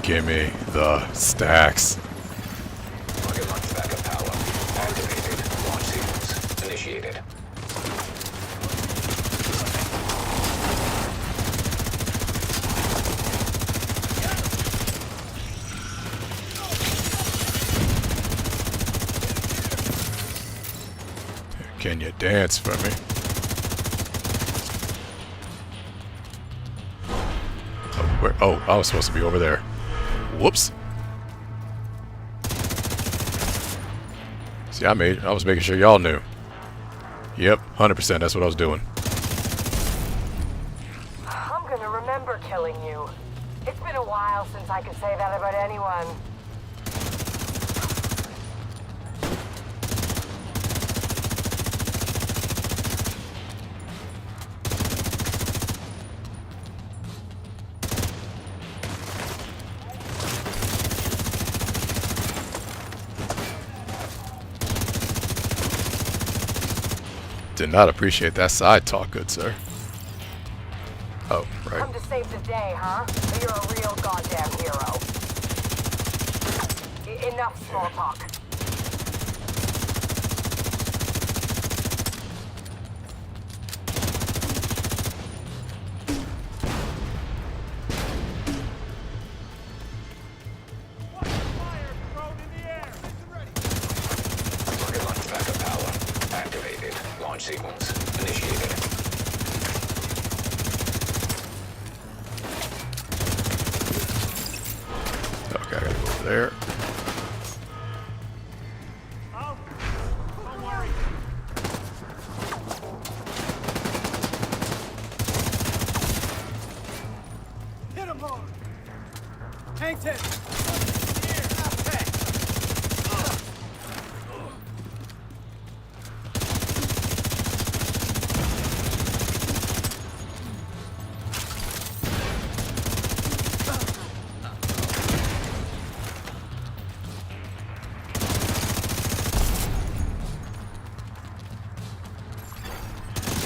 Gimme the stacks. Rocket launch backup power activated. Launch sequence initiated. Can you dance for me? Oh, where? Oh, I was supposed to be over there. Whoops. See, I was making sure y'all knew. Yep, 100%, that's what I was doing. I'm gonna remember killing you. It's been a while since I could say that about anyone. Did not appreciate that side talk, good sir. Oh, right. Come to save the day, huh? You're a real goddamn hero. Enough small talk. Rocket launch backup power activated. Launch sequence initiated. Okay, I gotta go over there. Hit him hard. Hang ten.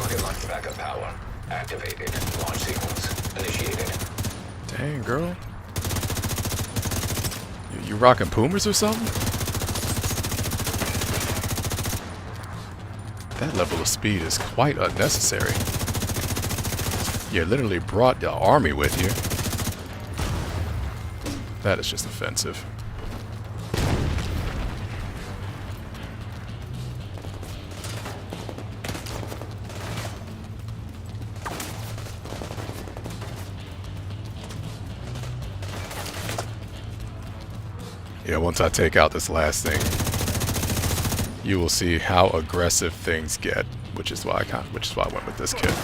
Rocket launch backup power activated. Launch sequence initiated. Dang, girl. You rocking Pumas or something? That level of speed is quite unnecessary. You literally brought the army with you. That is just offensive. Yeah, once I take out this last thing, you will see how aggressive things get, which is why I went with this kit.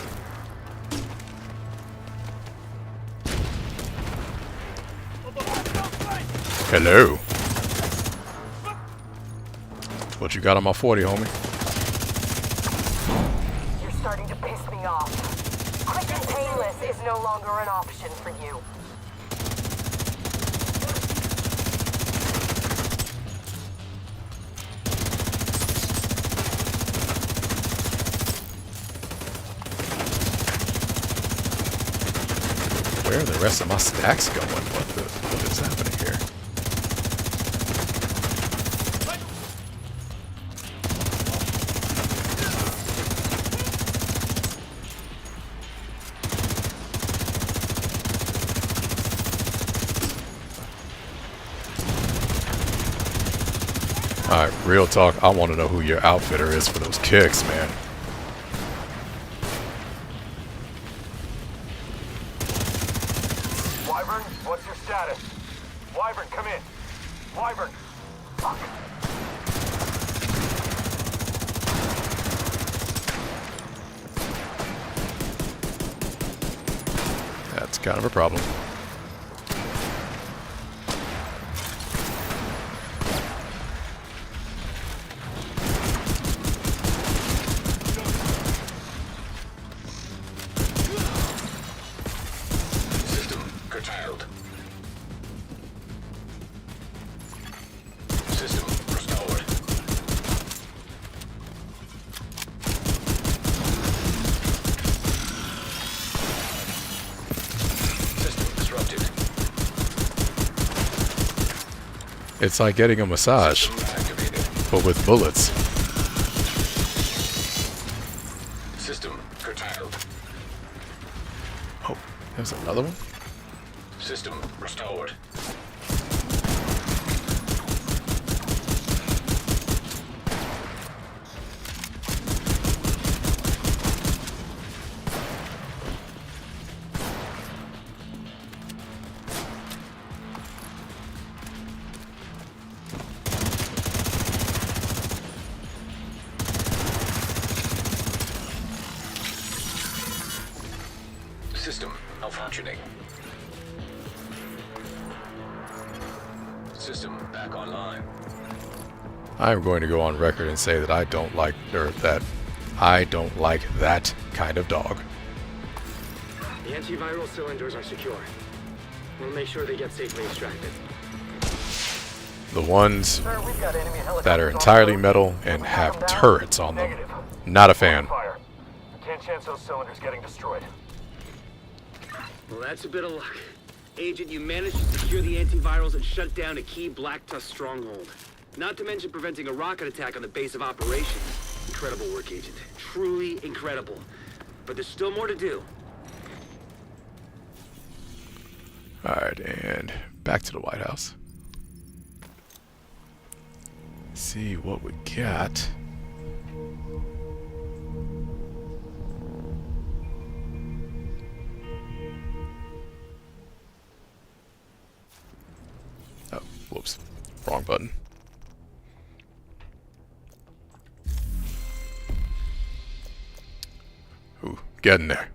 Hello. What you got on my 40, homie? You're starting to piss me off. Quick and painless is no longer an option for you. Where are the rest of my stacks going? What is happening here? Alright, real talk, I want to know who your outfitter is for those kicks, man. Wyvern, what's your status? Wyvern, come in. Wyvern. Fuck. That's kind of a problem. System curtailed. System restored. System disrupted. It's like getting a massage, System activated. but with bullets. System curtailed. Oh, there's another one? System restored. System malfunctioning. System back online. I'm going to go on record and say that I don't like that kind of dog. The antiviral cylinders are secure. We'll make sure they get safely extracted. The ones Sir, we've got enemy helicopters that are on entirely the road. metal and We have knock 'em down? turrets on them. Negative. Not a fan. Fire. Can't chance those cylinders getting destroyed. Well, that's a bit of luck. Agent, you managed to secure the antivirals and shut down a key Black Tusk stronghold. Not to mention preventing a rocket attack on the base of operations. Incredible work, Agent. Truly incredible. But there's still more to do. Alright, and back to the White House. See what we got. Oh, whoops. Wrong button. Ooh, get in there.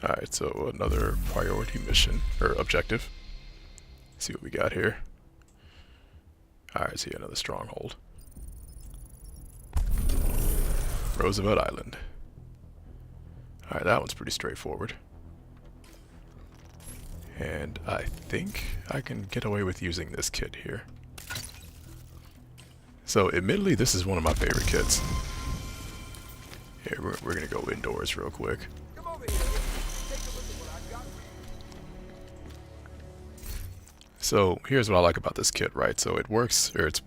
Alright, so another priority mission, or objective. Let's see what we got here. Alright, see another stronghold. Roosevelt Island. Alright, that one's pretty straightforward. And I think I can get away with using this kit here. So, admittedly, this is one of my favorite kits. Here, we're gonna go indoors real quick. So here's what I like about this kit, right? So it works, or it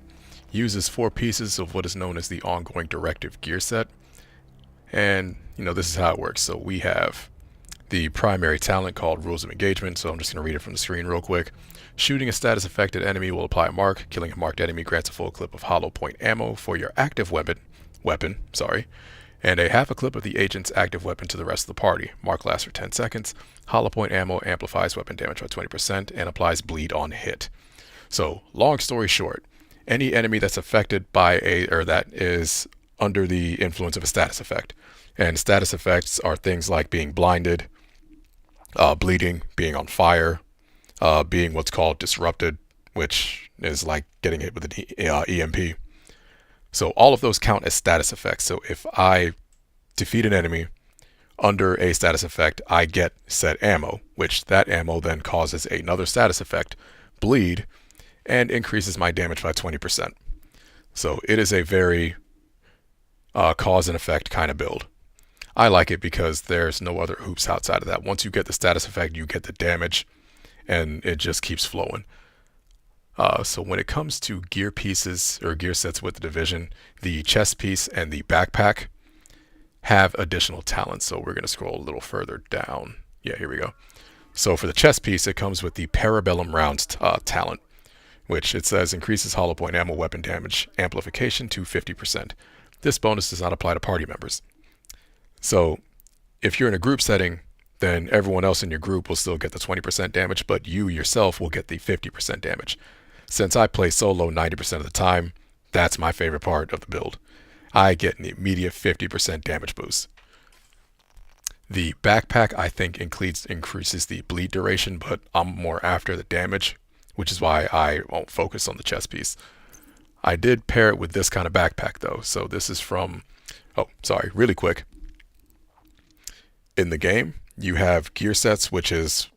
uses 4 pieces of what is known as the ongoing directive gear set. And, you know, this is how it works. So we have the primary talent called Rules of Engagement. So I'm just going to read it from the screen real quick. Shooting a status affected enemy will apply a mark. Killing a marked enemy grants a full clip of hollow point ammo for your active weapon, and a half a clip of the agent's active weapon to the rest of the party. Mark lasts for 10 seconds. Hollow point ammo amplifies weapon damage by 20% and applies bleed on hit. So, long story short, any enemy that's affected by that is under the influence of a status effect. And status effects are things like being blinded, bleeding, being on fire, being what's called disrupted, which is like getting hit with an EMP. So all of those count as status effects. So if I defeat an enemy under a status effect, I get said ammo, which that ammo then causes another status effect, bleed, and increases my damage by 20%. So it is a very cause and effect kind of build. I like it because there's no other hoops outside of that. Once you get the status effect, you get the damage, and it just keeps flowing. So when it comes to gear pieces or gear sets with the Division, the chest piece and the backpack have additional talents. So we're going to scroll a little further down. Yeah, here we go. So for the chest piece, it comes with the Parabellum Rounds talent, which it says increases hollow point ammo weapon damage amplification to 50%. This bonus does not apply to party members. So if you're in a group setting, then everyone else in your group will still get the 20% damage, but you yourself will get the 50% damage. Since I play solo 90% of the time, that's my favorite part of the build. I get an immediate 50% damage boost. The backpack, I think, increases the bleed duration, but I'm more after the damage, which is why I won't focus on the chest piece. I did pair it with this kind of backpack, though. So this is from... Oh, sorry, really quick. In the game, you have gear sets, which is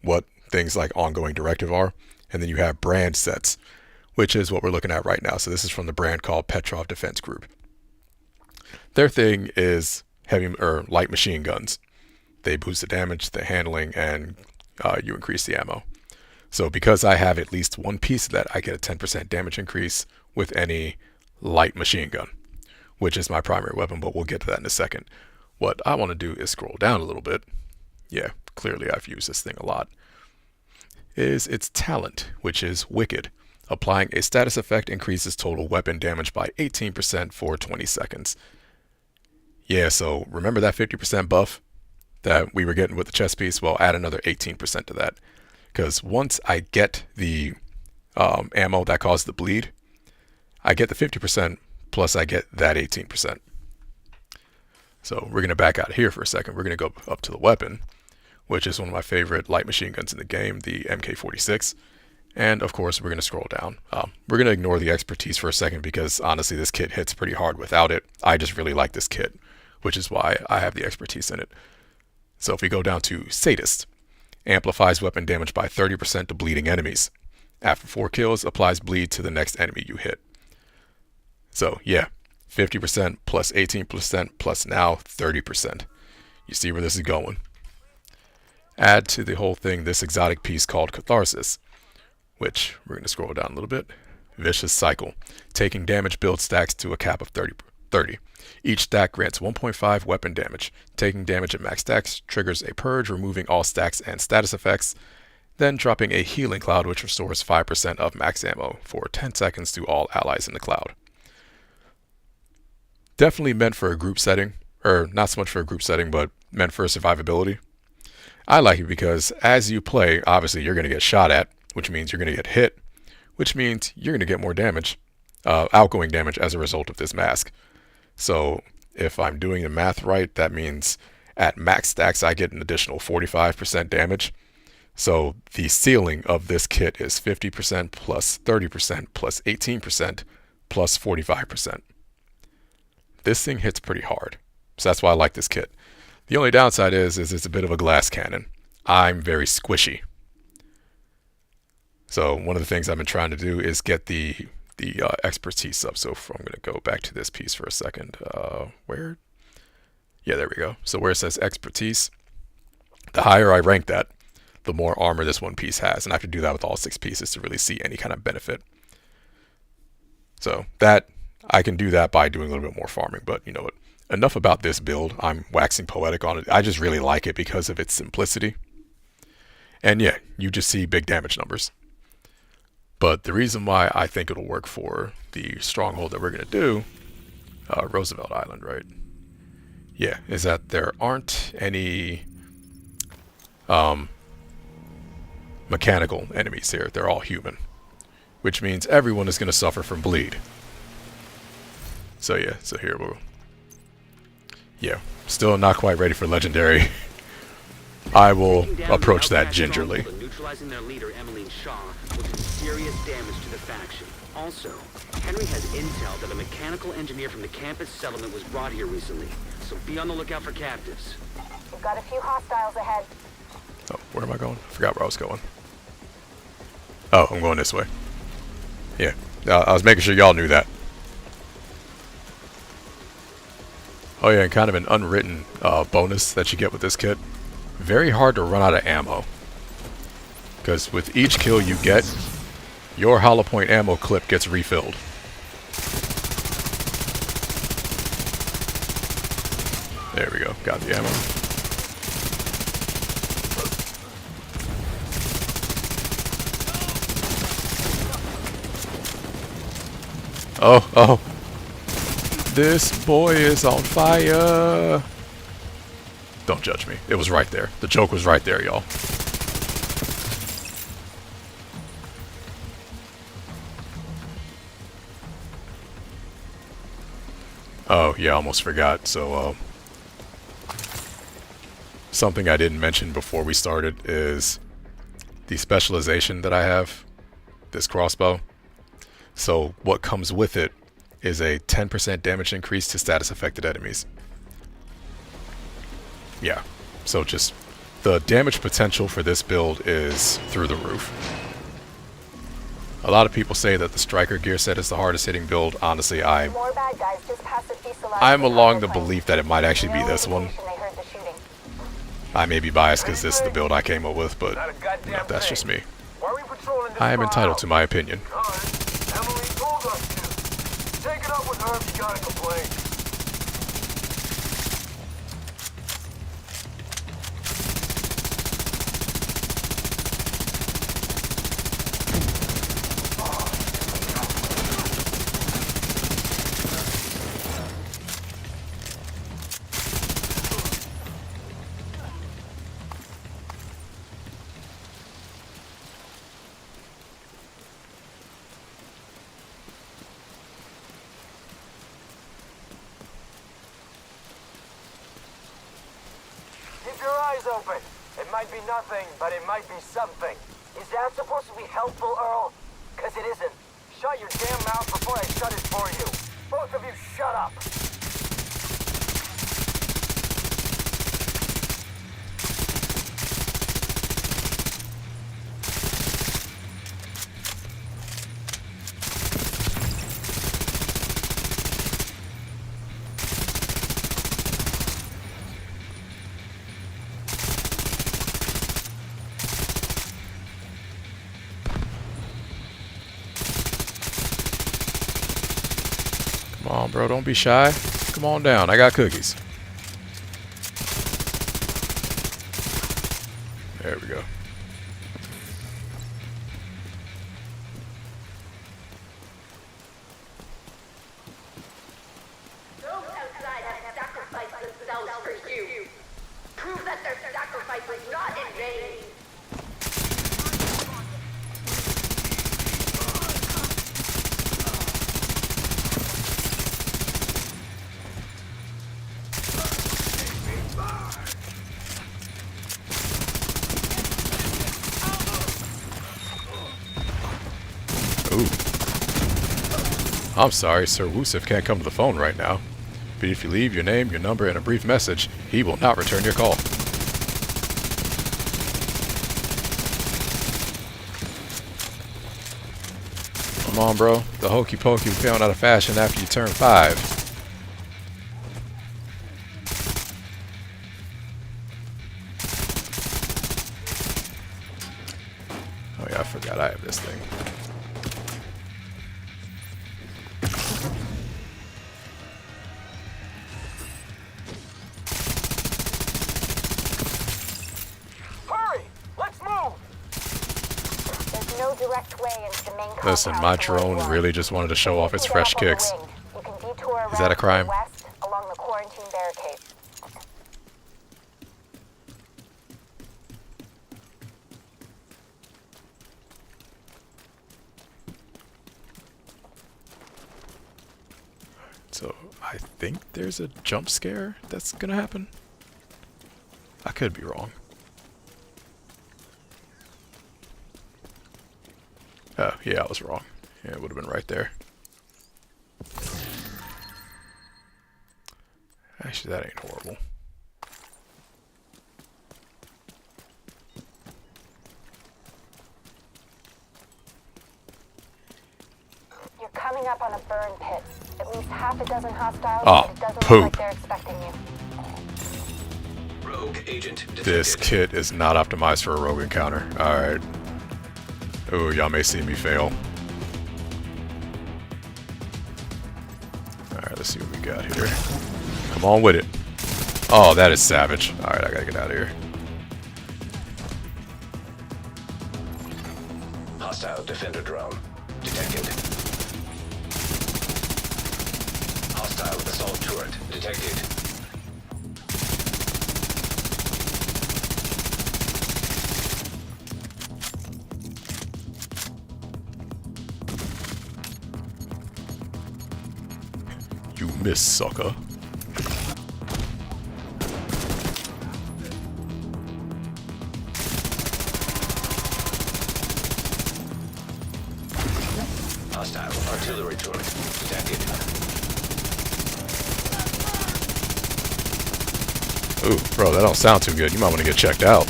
what things like ongoing directive are. And then you have brand sets, which is what we're looking at right now. So this is from the brand called Petrov Defense Group. Their thing is heavy or light machine guns. They boost the damage, the handling, and you increase the ammo. So because I have at least one piece of that, I get a 10% damage increase with any light machine gun, which is my primary weapon, but we'll get to that in a second. What I want to do is scroll down a little bit. Yeah, clearly I've used this thing a lot. Is its talent, which is Wicked. Applying a status effect increases total weapon damage by 18% for 20 seconds. Yeah, so remember that 50% buff that we were getting with the chest piece? Well, add another 18% to that. Because once I get the ammo that caused the bleed, I get the 50% plus I get that 18%. So we're going to back out here for a second. We're going to go up to the weapon, which is one of my favorite light machine guns in the game, the MK46. And of course, we're going to scroll down. We're going to ignore the expertise for a second because honestly, this kit hits pretty hard without it. I just really like this kit, which is why I have the expertise in it. So if we go down to Sadist, Amplifies weapon damage by 30% to bleeding enemies. After 4 kills, applies bleed to the next enemy you hit. So yeah, 50% plus 18% plus now 30%. You see where this is going. Add to the whole thing this exotic piece called Catharsis, which we're going to scroll down a little bit. Vicious Cycle. Taking damage build stacks to a cap of 30. Each stack grants 1.5 weapon damage. Taking damage at max stacks triggers a purge, removing all stacks and status effects, then dropping a healing cloud which restores 5% of max ammo for 10 seconds to all allies in the cloud. Definitely meant for a group setting, or not so much for a group setting, but meant for survivability. I like it because as you play, obviously you're going to get shot at, which means you're going to get hit, which means you're going to get more damage, outgoing damage as a result of this mask. So if I'm doing the math right, that means at max stacks I get an additional 45% damage. So the ceiling of this kit is 50% plus 30% plus 18% plus 45%. This thing hits pretty hard. So that's why I like this kit. The only downside is it's a bit of a glass cannon. I'm very squishy. So one of the things I've been trying to do is get the expertise up. So I'm going to go back to this piece for a second. Where? Yeah, there we go. So where it says expertise, the higher I rank that, the more armor this one piece has. And I have to do that with all 6 pieces to really see any kind of benefit. So that I can do that by doing a little bit more farming. But you know what? Enough about this build. I'm waxing poetic on it. I just really like it because of its simplicity. And yeah, you just see big damage numbers. But the reason why I think it'll work for the stronghold that we're going to do, Roosevelt Island, right? Yeah, is that there aren't any mechanical enemies here. They're all human, which means everyone is going to suffer from bleed. So yeah, so here we'll... Yeah, still not quite ready for legendary. I will approach that gingerly. Neutralizing their leader, Emmeline Shaw, will do serious damage to the faction. Also, Henry has intel that a mechanical engineer from the campus settlement was brought here recently, so be on the lookout for captives. We've got a few hostiles ahead. Oh, where am I going? I forgot where I was going. Oh, I'm going this way. Yeah, I was making sure y'all knew that. Oh yeah, and kind of an unwritten bonus that you get with this kit. Very hard to run out of ammo. Because with each kill you get, your hollow point ammo clip gets refilled. There we go, got the ammo. Oh. This boy is on fire. Don't judge me. It was right there. The joke was right there, y'all. Oh, yeah, I almost forgot. So, something I didn't mention before we started is the specialization that I have, this crossbow. So, what comes with it is a 10% damage increase to status affected enemies. Yeah, so just the damage potential for this build is through the roof. A lot of people say that the striker gear set is the hardest hitting build. Honestly, I'm along the belief that it might actually be this one. I may be biased because this is the build I came up with, but you know, that's just me. I am entitled to my opinion. Emily told us to. Take it up with her if you got a complaint. Open. It might be nothing, but it might be something. Is that supposed to be helpful, Earl? Because it isn't. Shut your damn mouth before I shut it for you. Both of you shut up. Bro, don't be shy. Come on down. I got cookies. There we go. Those outside have sacrificed themselves for you. Prove that their sacrifice was not in vain. Ooh. I'm sorry, Sir Wusif can't come to the phone right now. But if you leave your name, your number, and a brief message, he will not return your call. Come on, bro. The hokey pokey will be out of fashion after you turn 5. Oh yeah, I forgot I have this thing. Hurry! Let's move! There's no direct way into the main Listen, compound my from where you drone are. really just wanted to show off its You can fresh get up on the kicks. wing. You can detour Is that a around to the crime? west along the quarantine barricade. So, I think there's a jump scare that's gonna happen. I could be wrong. Oh, yeah, I was wrong. Yeah, it would have been right there. Actually, that ain't horrible. You're coming up on a burn pit. At least half a dozen hostiles, Oh, and it doesn't poop. look like they're expecting you. Rogue agent detected. This kit is not optimized for a rogue encounter. Alright. Ooh, y'all may see me fail. Alright, let's see what we got here. Come on with it. Oh, that is savage. Alright, I gotta get out of here. Hostile defender drone detected. Hostile assault turret detected. You miss, sucker. Hostile artillery turret detected. Ooh, bro, that don't sound too good. You might want to get checked out.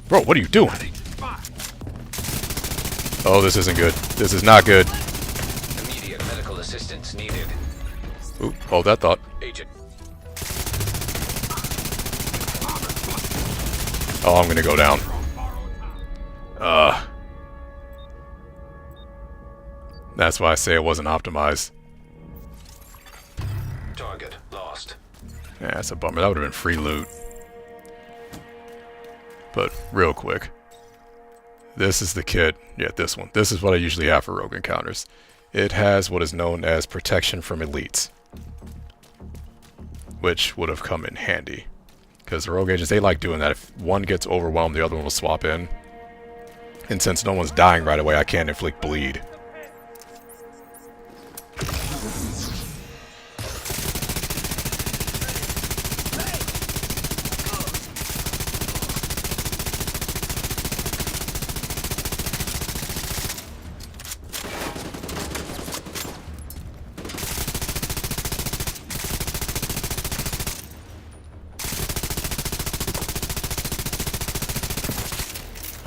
Bro, what are you doing? Oh, this isn't good. This is not good. Immediate medical assistance needed. Ooh, hold that thought. Agent. Oh, I'm gonna go down. That's why I say it wasn't optimized. Target lost. Yeah, that's a bummer. That would have been free loot. But, real quick. This is the kit. Yeah, this one. This is what I usually have for rogue encounters. It has what is known as protection from elites. Which would have come in handy. Because the rogue agents, they like doing that. If one gets overwhelmed, the other one will swap in. And since no one's dying right away, I can't inflict bleed.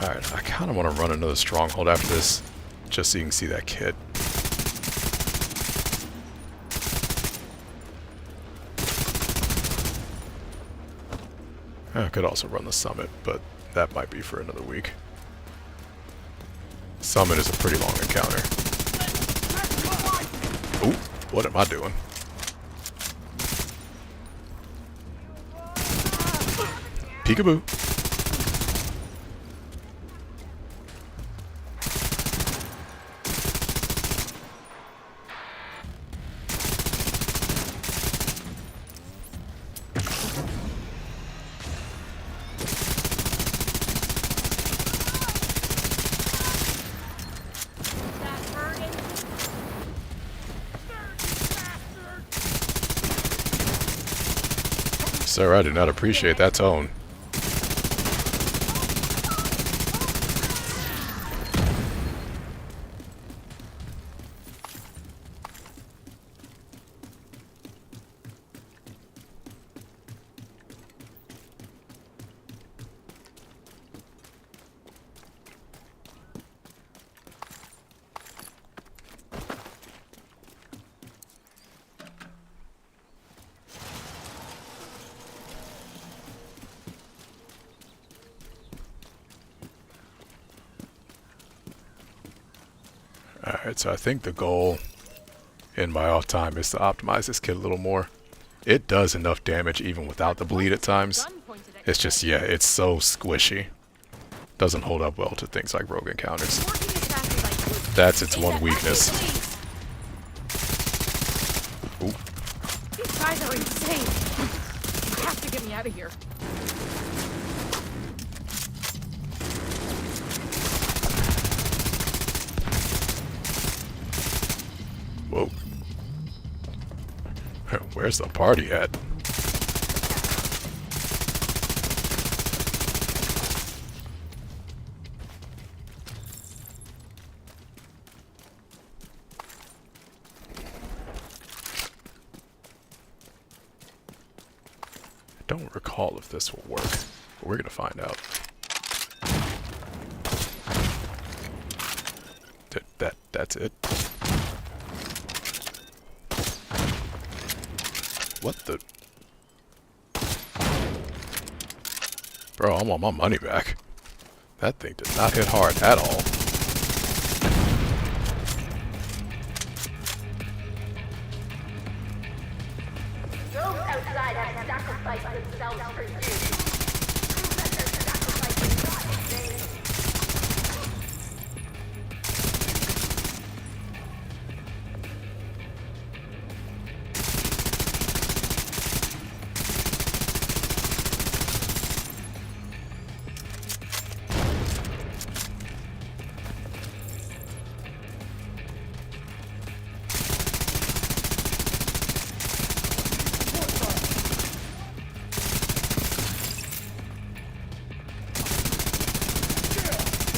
Alright, I kind of want to run another stronghold after this, just so you can see that kit. I could also run the summit, but that might be for another week. Summit is a pretty long encounter. Ooh, what am I doing? Peekaboo. Sir, I do not appreciate that tone. Alright, so I think the goal in my off time is to optimize this kit a little more. It does enough damage even without the bleed at times. It's just, yeah, it's so squishy. Doesn't hold up well to things like rogue encounters. That's its one weakness. Ooh. These guys are insane. You have to get me out of here. Whoa. Where's the party at? I don't recall if this will work, but we're gonna find out. That's it. What the? Bro, I want my money back. That thing did not hit hard at all. Those outside have sacrificed themselves for you. Let their sacrifice is not in vain.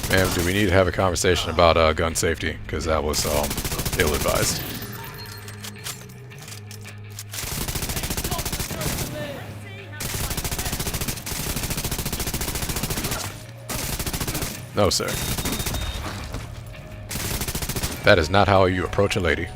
Ma'am, do we need to have a conversation about gun safety? Because that was ill-advised. No, sir. That is not how you approach a lady.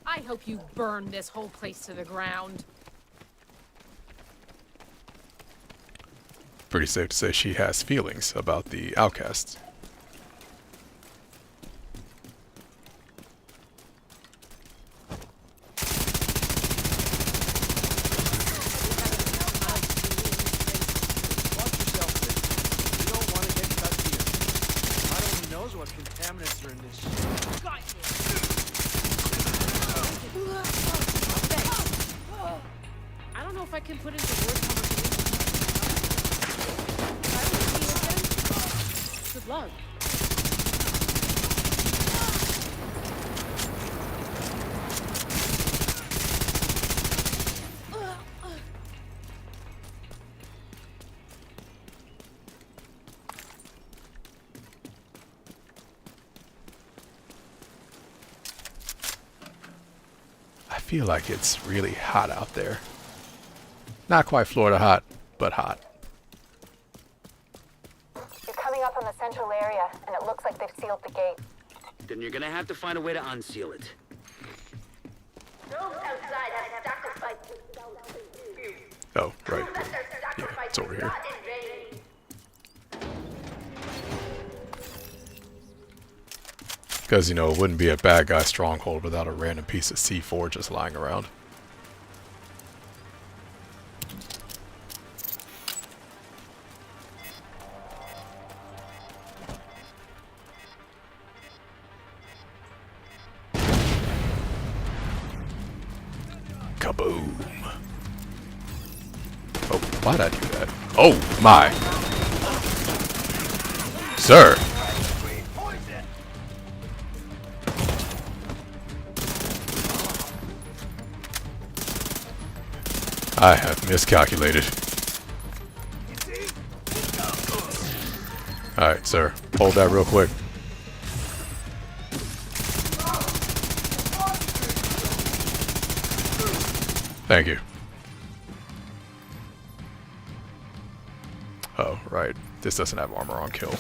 I hope you burn this whole place to the ground. Pretty safe to say she has feelings about the outcasts. Watch yourself, bitch. You don't want to get cut here. God only knows what contaminants are in this shit. Got you. I don't know if I can put into words how much it is. If I don't see you again, good luck. I feel like it's really hot out there. Not quite Florida hot, but hot. You're coming up on the central area, and it looks like they've sealed the gate. Then you're gonna have to find a way to unseal it. Those outside have sacrificed themselves to you. Oh, right. Prove that their sacrifice it's over was here. not in vain. Because, you know, it wouldn't be a bad guy stronghold without a random piece of C4 just lying around. Kaboom. Oh, why'd I do that? Oh, my. Sir. I have miscalculated. Alright, sir. Hold that real quick. Thank you. Oh, right. This doesn't have armor on kill.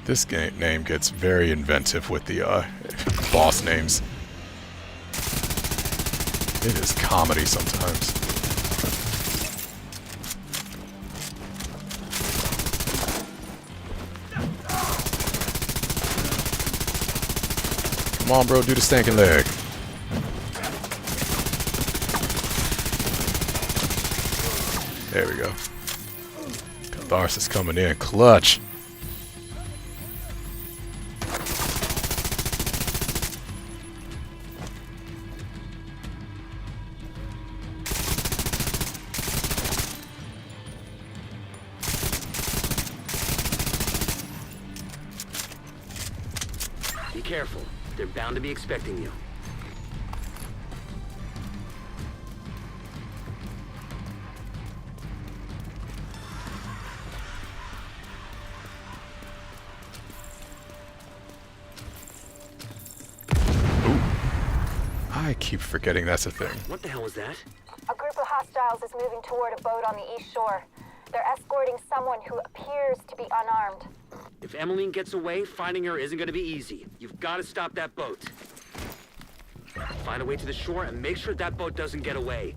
This name gets very inventive with the boss names. It is comedy sometimes. Come on, bro, do the stankin' leg. There we go. Catharsis coming in clutch. Be careful. They're bound to be expecting you. I keep forgetting that's a thing. What the hell was that? A group of hostiles is moving toward a boat on the east shore. They're escorting someone who appears to be unarmed. If Emmeline gets away, finding her isn't gonna be easy. You've got to stop that boat. Find a way to the shore and make sure that boat doesn't get away.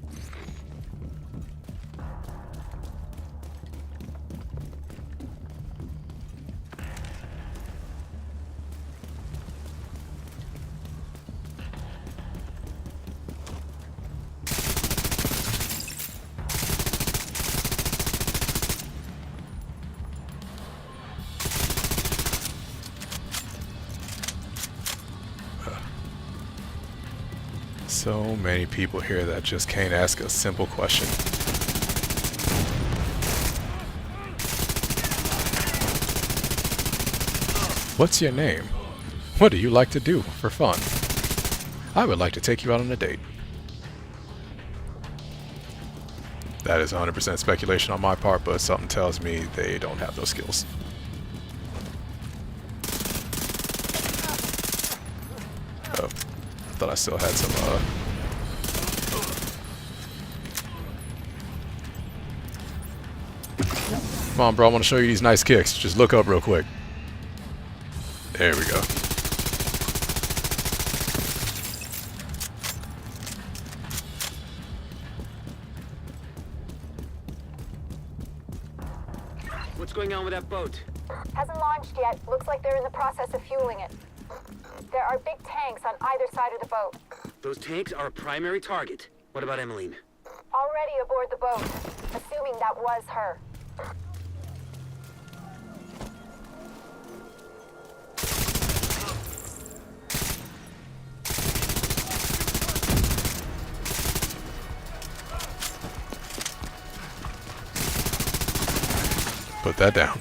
So many people here that just can't ask a simple question. What's your name? What do you like to do for fun? I would like to take you out on a date. That is 100% speculation on my part, but something tells me they don't have those skills. Oh, I thought I still had some, Come on, bro, I want to show you these nice kicks. Just look up real quick. There we go. What's going on with that boat? Hasn't launched yet. Looks like they're in the process of fueling it. There are big tanks on either side of the boat. Those tanks are a primary target. What about Emmeline? Already aboard the boat, assuming that was her. Put that down.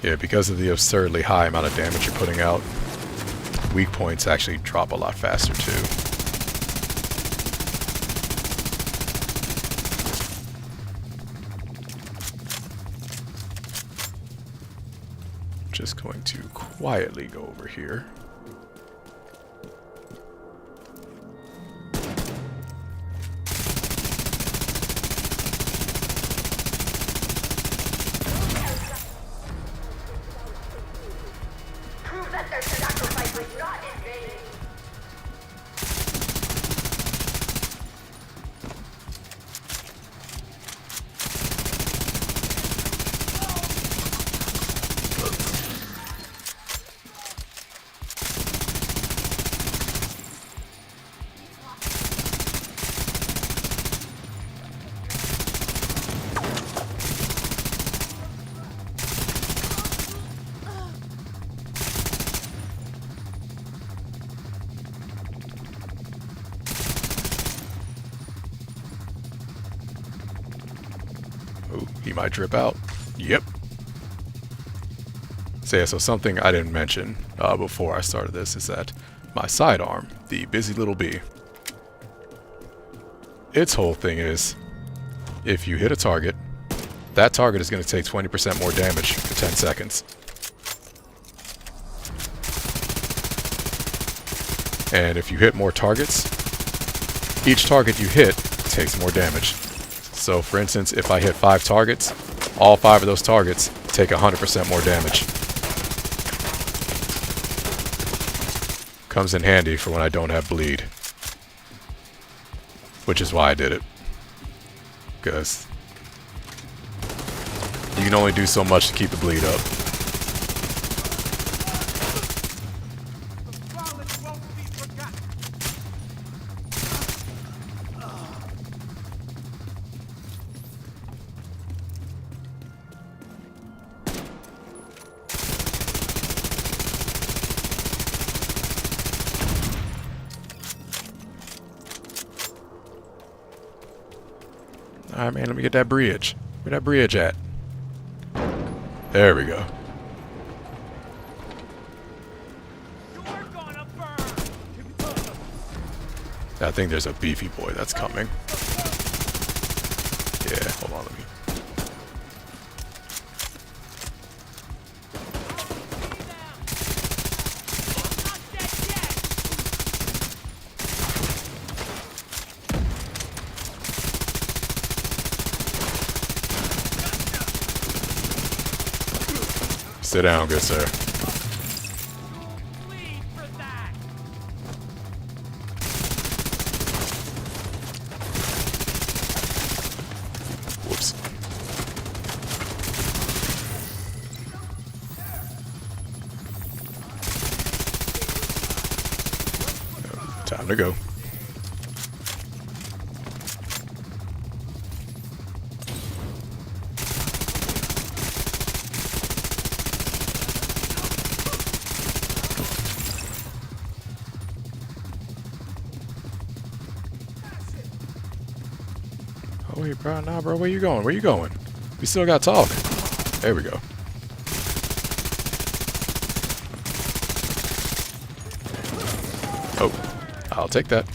Yeah, because of the absurdly high amount of damage you're putting out, weak points actually drop a lot faster too. Just going to quietly go over here. Prove that their sacrifice was not in vain. Oh, he might drip out. Yep. So yeah, so something I didn't mention before I started this is that my sidearm, the Busy Little Bee, its whole thing is, if you hit a target, that target is going to take 20% more damage for 10 seconds. And if you hit more targets, each target you hit takes more damage. So for instance, if I hit 5 targets, all 5 of those targets take 100% more damage. Comes in handy for when I don't have bleed. Which is why I did it. Because you can only do so much to keep the bleed up. Alright, man, let me get that bridge. Where that bridge at? There we go. I think there's a beefy boy that's coming. Yeah, hold on, let me... Sit down, good sir. Whoops. Time to go. Oh wait, bro, nah, bro, where you going? Where you going? We still got talk. There we go. Oh, I'll take that.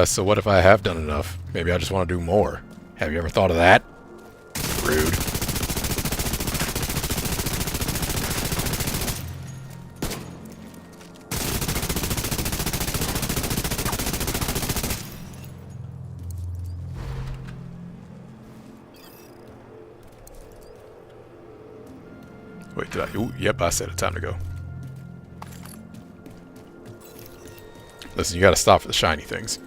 So what if I have done enough? Maybe I just want to do more. Have you ever thought of that? Rude. Wait, did I? Ooh, yep, I said it. Time to go. Listen, you gotta stop for the shiny things.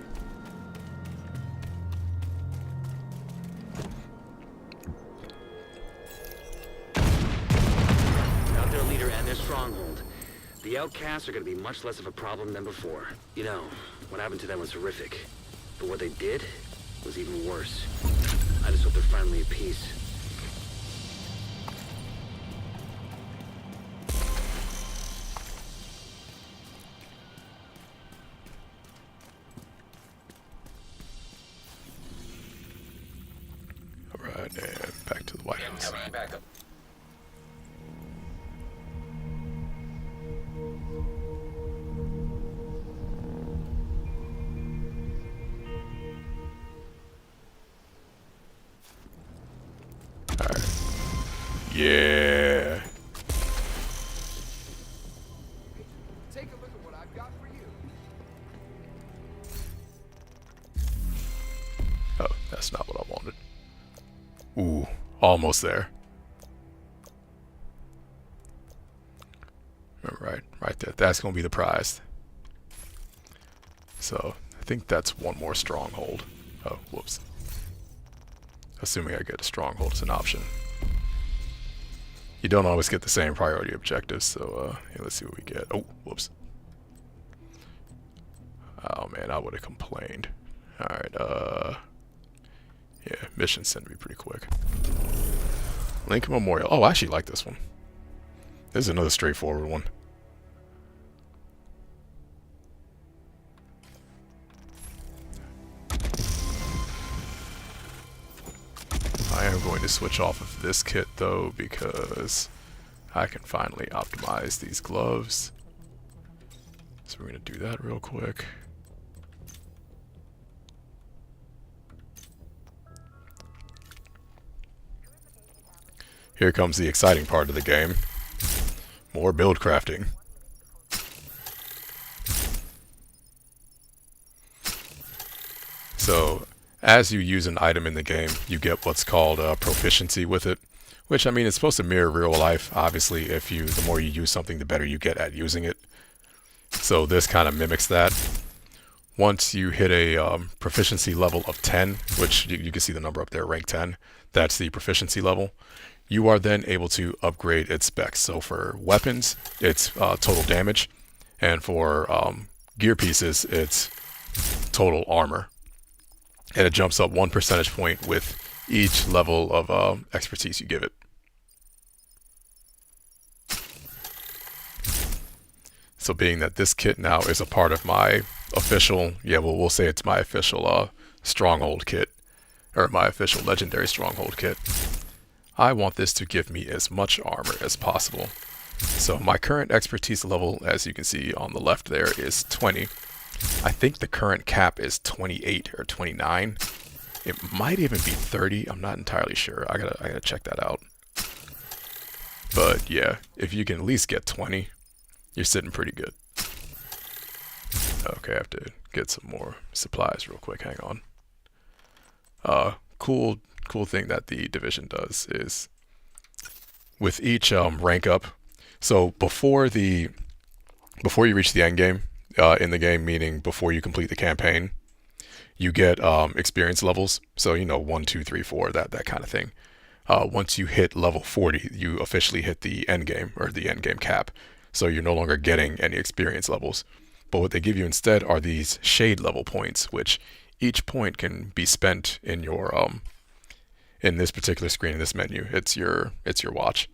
stronghold, the outcasts are gonna be much less of a problem than before. You know, what happened to them was horrific. But what they did was even worse. I just hope they're finally at peace. Alright, and back to the White House. Incoming backup. Alright. Yeah. Take a look at what I've got for you. Oh, that's not what I wanted. Ooh, almost there. Right there. That's going to be the prize. So, I think that's one more stronghold. Oh, whoops. Assuming I get a stronghold as an option. You don't always get the same priority objectives, so yeah, let's see what we get. Oh, whoops. Oh man, I would have complained. Alright, yeah, missions tend to be pretty quick. Lincoln Memorial. Oh, I actually like this one. This is another straightforward one. I am going to switch off of this kit though because I can finally optimize these gloves. So we're going to do that real quick. Here comes the exciting part of the game. More build crafting. So, as you use an item in the game, you get what's called proficiency with it. Which, I mean, it's supposed to mirror real life. Obviously, the more you use something, the better you get at using it. So this kind of mimics that. Once you hit a proficiency level of 10, which you can see the number up there, rank 10, that's the proficiency level. You are then able to upgrade its specs. So for weapons, it's total damage, and for gear pieces, it's total armor. And it jumps up 1 percentage point with each level of expertise you give it. So being that this kit now is a part of my official, yeah, well, we'll say it's my official stronghold kit, or my official legendary stronghold kit, I want this to give me as much armor as possible. So my current expertise level, as you can see on the left there, is 20. I think the current cap is 28 or 29. It might even be 30. I'm not entirely sure. I gotta check that out. But yeah, if you can at least get 20, you're sitting pretty good. Okay, I have to get some more supplies real quick. Hang on. Cool thing that the division does is with each rank up. So before you reach the end game in the game, meaning before you complete the campaign, you get experience levels. So 1, 2, 3, 4, that kind of thing. Once you hit level 40, you officially hit the end game or the end game cap. So you're no longer getting any experience levels. But what they give you instead are these shade level points, which each point can be spent in your in this particular screen in this menu. It's your watch.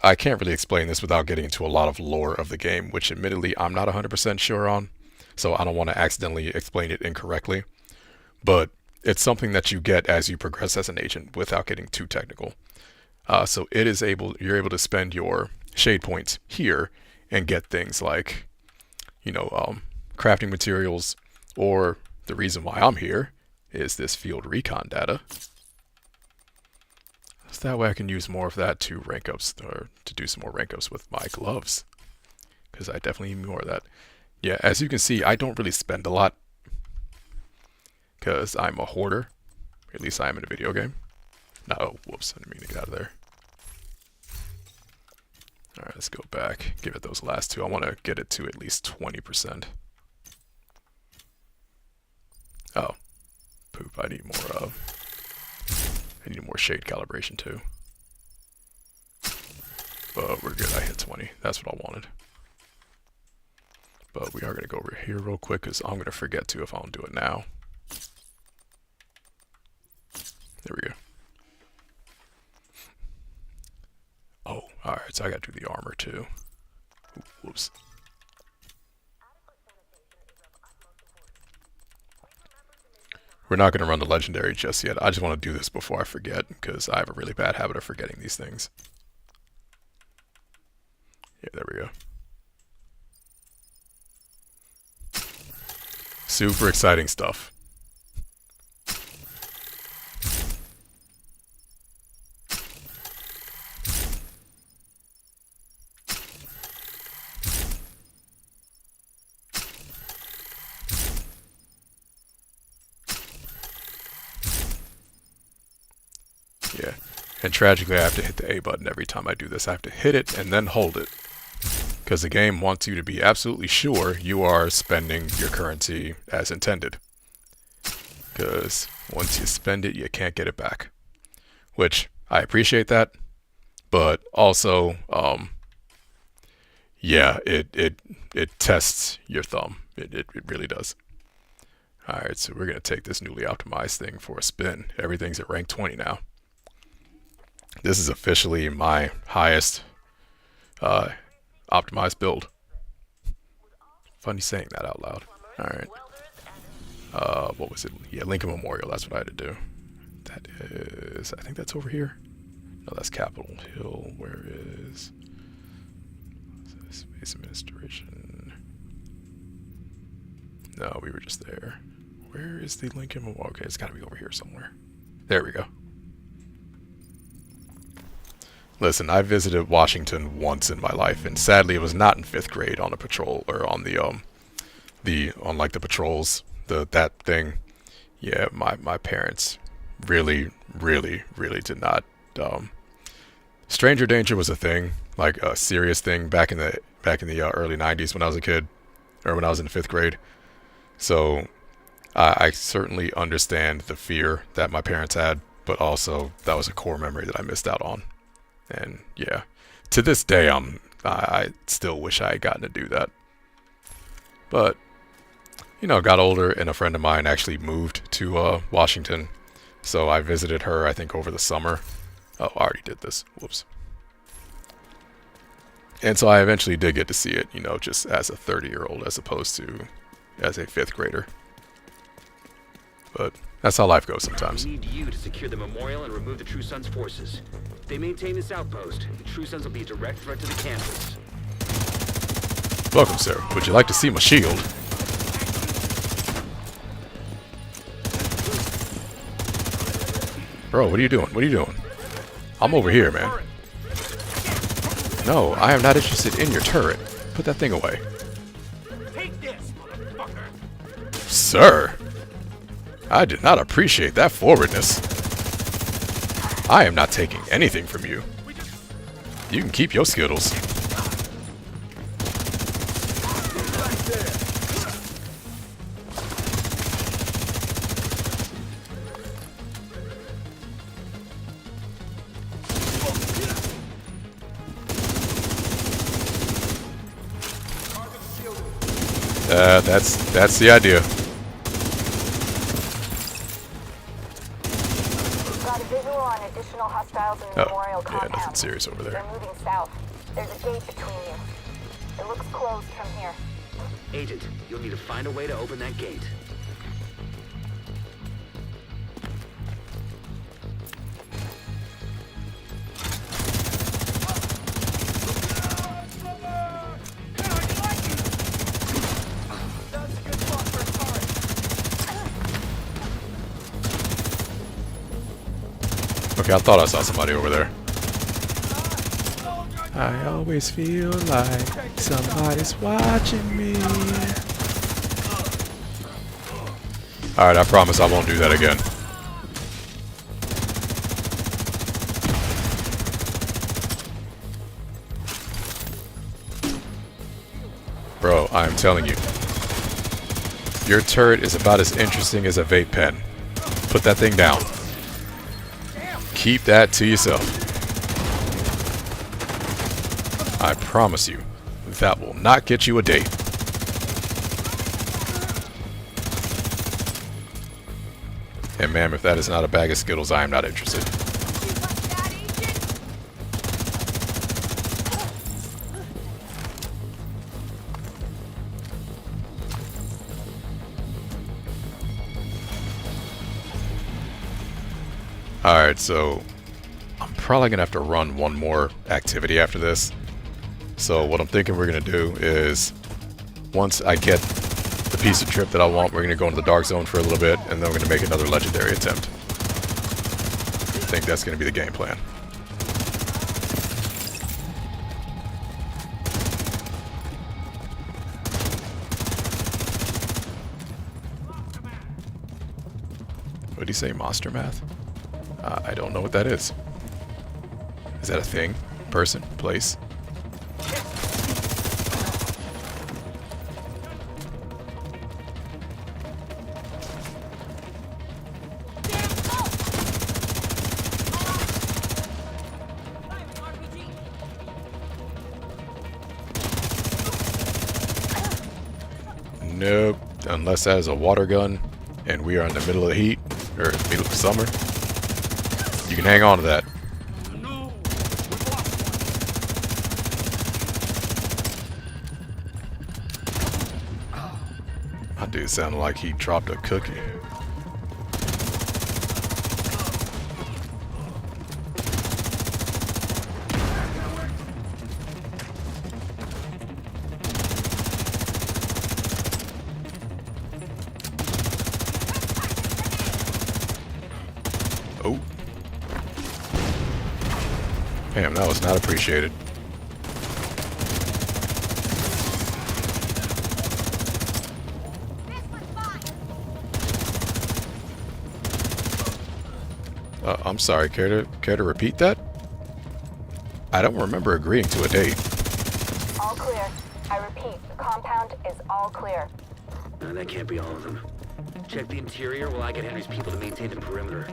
I can't really explain this without getting into a lot of lore of the game, which admittedly I'm not 100% sure on, so I don't want to accidentally explain it incorrectly. But it's something that you get as you progress as an agent without getting too technical. So you're able to spend your shade points here and get things like, crafting materials, or the reason why I'm here is this field recon data. So that way I can use more of that to rank ups, or to do some more rank ups with my gloves, because I definitely need more of that. Yeah, as you can see, I don't really spend a lot because I'm a hoarder. At least I am in a video game. No, whoops, I didn't mean to get out of there. Alright, let's go back, give it those last two. I want to get it to at least 20%. Oh, poop, I need more shade calibration too. but we're good. I hit 20. That's what I wanted. But we are going to go over here real quick because I'm going to forget to if I don't do it now. There we go. Oh, alright, so I got to do the armor too. Ooh, whoops. We're not going to run the legendary just yet. I just want to do this before I forget because I have a really bad habit of forgetting these things. Yeah, there we go. Super exciting stuff. Yeah, and tragically I have to hit the A button every time I do this. I have to hit it and then hold it. Because the game wants you to be absolutely sure you are spending your currency as intended. Because once you spend it, you can't get it back. Which, I appreciate that. But also, yeah, it tests your thumb. It really does. Alright, so we're going to take this newly optimized thing for a spin. Everything's at rank 20 now. This is officially my highest optimized build. Funny saying that out loud. Alright. What was it? Yeah, Lincoln Memorial, that's what I had to do. That is, I think that's over here. No, that's Capitol Hill. Where is Space Administration? No, we were just there. Where is the Lincoln Memorial? Okay, it's got to be over here somewhere. There we go. Listen, I visited Washington once in my life, and sadly, it was not in 5th grade on a patrol or on the on the patrols, that thing. Yeah, my parents really did not. Stranger danger was a thing, like a serious thing back in the early 90s when I was a kid, or when I was in 5th grade. So I certainly understand the fear that my parents had, but also that was a core memory that I missed out on. And yeah, to this day, I still wish I had gotten to do that. But, you know, got older, and a friend of mine actually moved to Washington. So I visited her, I think, over the summer. Oh, I already did this. Whoops. And so I eventually did get to see it, you know, just as a 30-year-old as opposed to as a 5th grader. But that's how life goes sometimes. We need you to secure the memorial and remove the True Sons forces. If they maintain this outpost, the True Sons will be a direct threat to the campus. Welcome, sir. Would you like to see my shield? Bro, what are you doing? What are you doing? I'm over here, man. No, I am not interested in your turret. Put that thing away. Take this, motherfucker! Sir! I did not appreciate that forwardness. I am not taking anything from you. You can keep your Skittles. That's the idea. Got a visual on additional hostiles in the memorial compound. Yeah, nothing serious over there. They're moving south. There's a gate between you. It looks closed from here. Agent, you'll need to find a way to open that gate. Okay, I thought I saw somebody over there. I always feel like somebody's watching me. Alright, I promise I won't do that again. Bro, I'm telling you. Your turret is about as interesting as a vape pen. Put that thing down. Keep that to yourself. I promise you, that will not get you a date. And ma'am, if that is not a bag of Skittles, I am not interested. Alright, so I'm probably going to have to run one more activity after this. So what I'm thinking we're going to do is, once I get the piece of trip that I want, we're going to go into the dark zone for a little bit, and then we're going to make another legendary attempt. I think that's going to be the game plan. What did he say, monster math? I don't know what that is. Is that a thing? Person? Place? Nope. Unless that is a water gun and we are in the middle of the heat, or middle of summer. You can hang on to that. That dude sounded like he dropped a cookie. Oh. Damn, that was not appreciated. I'm sorry, care to repeat that? I don't remember agreeing to a date. All clear. I repeat, the compound is all clear. No, that can't be all of them. Check the interior while I get Henry's people to maintain the perimeter.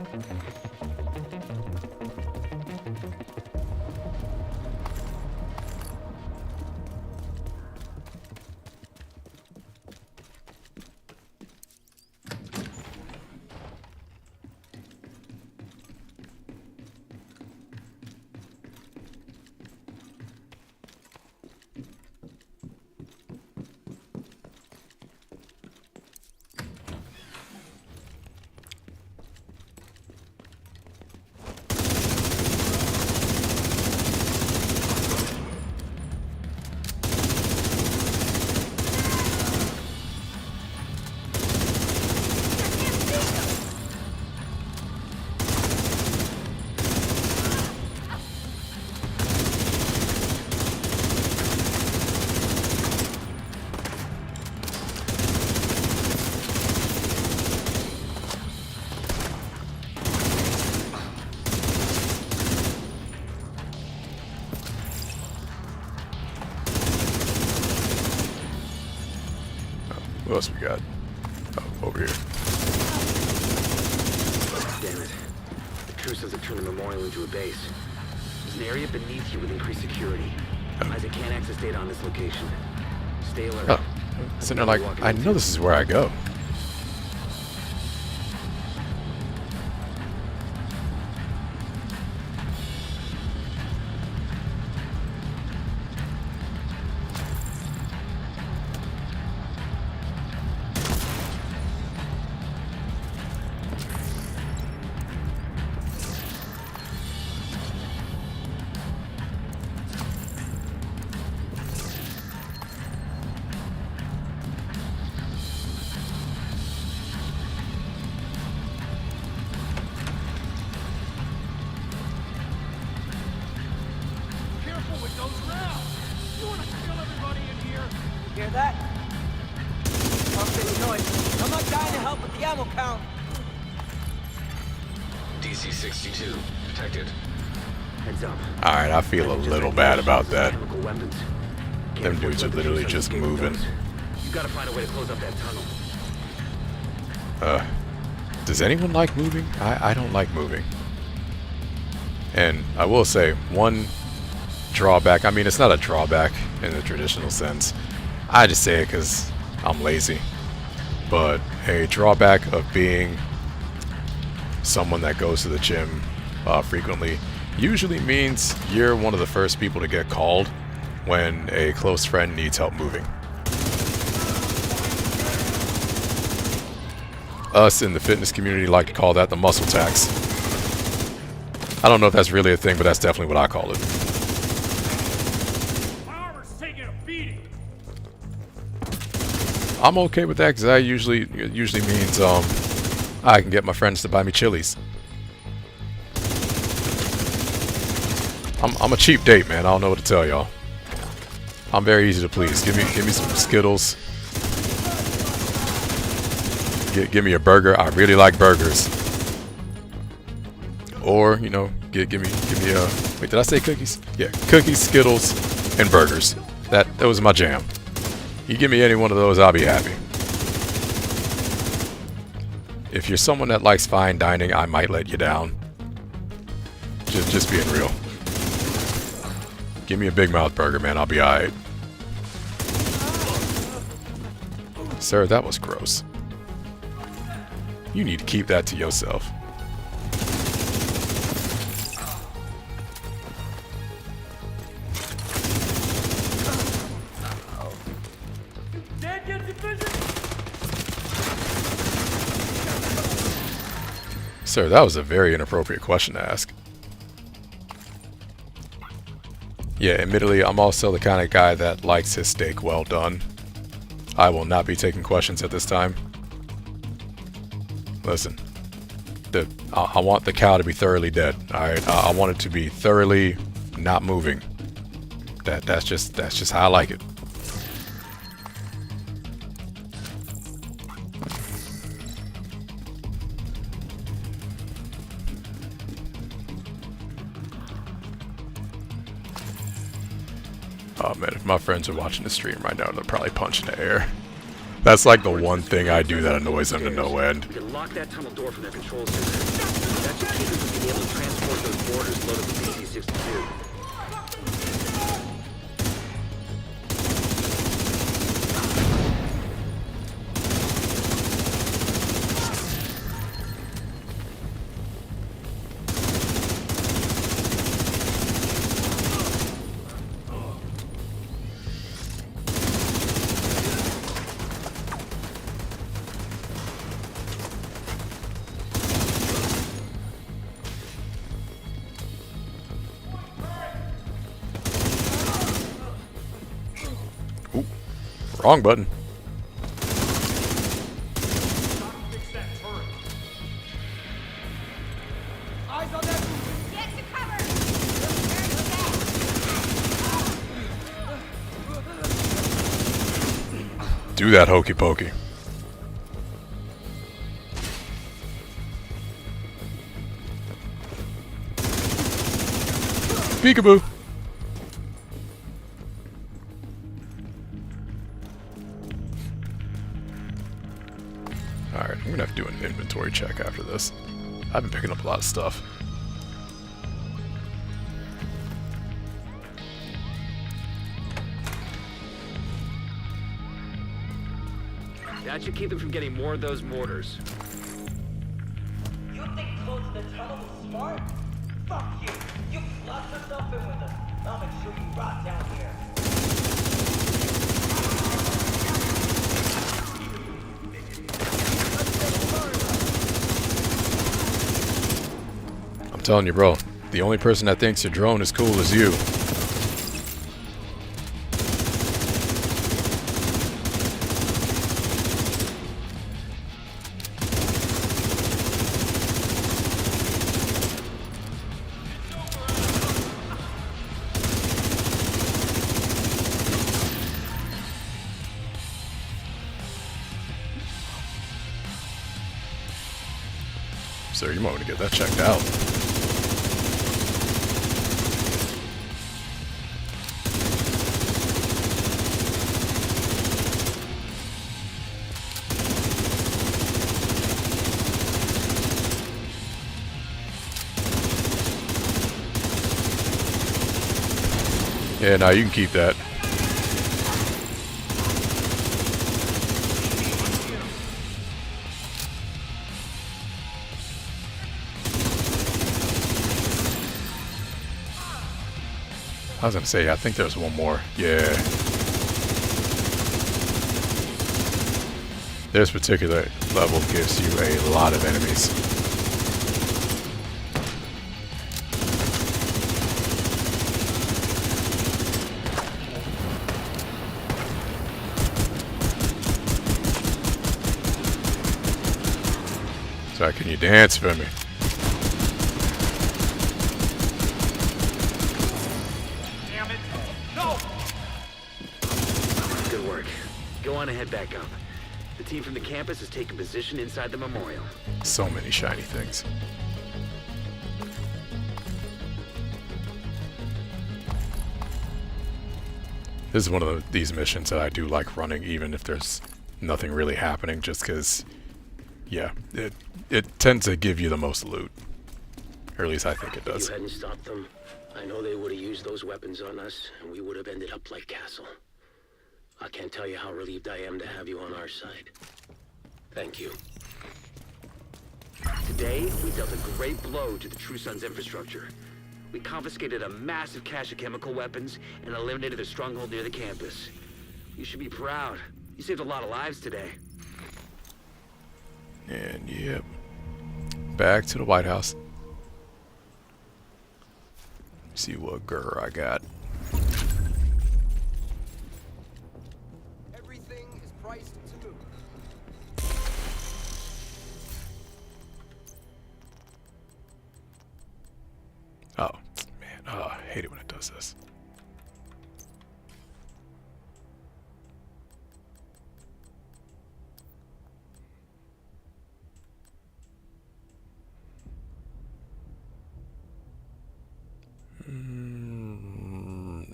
What else we got? Oh, over here. Damn it. The truce doesn't turn the memorial into a base. There's an area beneath you with increased security. Isaac can't access data on this location. Stay alert. Oh, sitting there like, I know this is where I go. Hear that? Something noise. I'm not dying to help with the ammo count. DC-62 detected. Heads up. Alright, I feel a little bad about that. Chemical weapons. Them dudes are literally just moving. You gotta find a way to close up that tunnel. Does anyone like moving? I don't like moving. And I will say, one drawback. I mean, it's not a drawback in the traditional sense. I just say it because I'm lazy. But a drawback of being someone that goes to the gym frequently usually means you're one of the first people to get called when a close friend needs help moving. Us in the fitness community like to call that the muscle tax. I don't know if that's really a thing, but that's definitely what I call it. I'm okay with that because that usually means I can get my friends to buy me Chili's. I'm a cheap date, man. I don't know what to tell y'all. I'm very easy to please. Give me some Skittles. Give me a burger. I really like burgers. Or, you know, give me wait, did I say cookies? Yeah, cookies, Skittles, and burgers. That was my jam. You give me any one of those, I'll be happy. If you're someone that likes fine dining, I might let you down. Just being real. Give me a Big Mouth burger, man. I'll be alright. Sir, that was gross. You need to keep that to yourself. Sir, that was a very inappropriate question to ask. Yeah, admittedly, I'm also the kind of guy that likes his steak well done. I will not be taking questions at this time. Listen, I want the cow to be thoroughly dead. Alright, I want it to be thoroughly not moving. That's just how I like it. Oh man, if my friends are watching the stream right now, they're probably punching the air. That's like the one thing I do that annoys them to no end. We can lock that tunnel door from their control center. That should keep them from being able to transport those boarders loaded with PC-62. Wrong button. Do that, hokey pokey. Peekaboo. Alright, I'm gonna have to do an inventory check after this. I've been picking up a lot of stuff. That should keep them from getting more of those mortars. You think closing the tunnel was smart? Fuck you! You locked yourself in with us. I'll make sure you rot down here. I'm telling you, bro, the only person that thinks your drone is cool is you. Sir, you might want to get that checked out. Yeah, now you can keep that. I was gonna say, I think there's one more. Yeah. This particular level gives you a lot of enemies. Sorry, can you dance for me? Damn it! No! Good work. Go on and head back up. The team from the campus has taken position inside the memorial. So many shiny things. This is one of these missions that I do like running, even if there's nothing really happening, just because, yeah, it tends to give you the most loot. Or at least I think it If does. you hadn't stopped them, I know they would have used those weapons on us, and we would have ended up like Castle. I can't tell you how relieved I am to have you on our side. Thank you. Today, we dealt a great blow to the True Sun's infrastructure. We confiscated a massive cache of chemical weapons and eliminated the stronghold near the campus. You should be proud. You saved a lot of lives today. And yep, back to the White House. See what grr I got. Everything is priced to move. Oh, man. Oh, I hate it when it does this.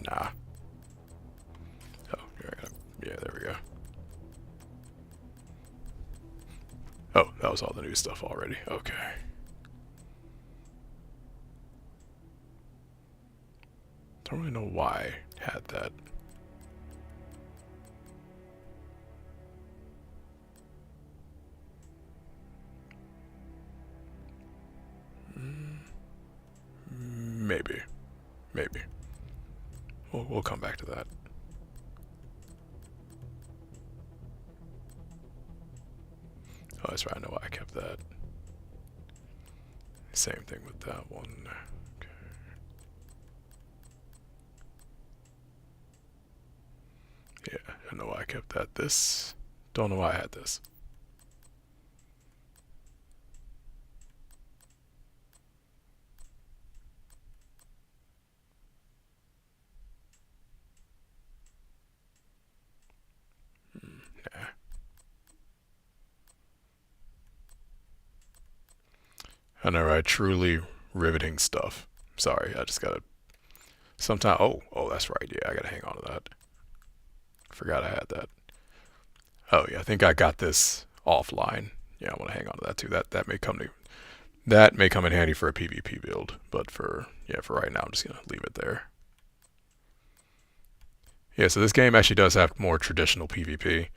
Nah. Oh, yeah, there we go. Oh, that was all the new stuff already. Okay. Don't really know why I had that. Maybe. Maybe. We'll come back to that. Oh, that's right. I know why I kept that. Same thing with that one. Okay. Yeah, I know why I kept that. This. Don't know why I had this. Nah. I know, right? Truly riveting stuff. Sorry, I just gotta. Sometime. Oh, that's right. Yeah, I gotta hang on to that. Forgot I had that. Oh yeah, I think I got this offline. Yeah, I want to hang on to that too. That may come in handy for a PvP build, but for right now, I'm just gonna leave it there. Yeah, so this game actually does have more traditional PvP.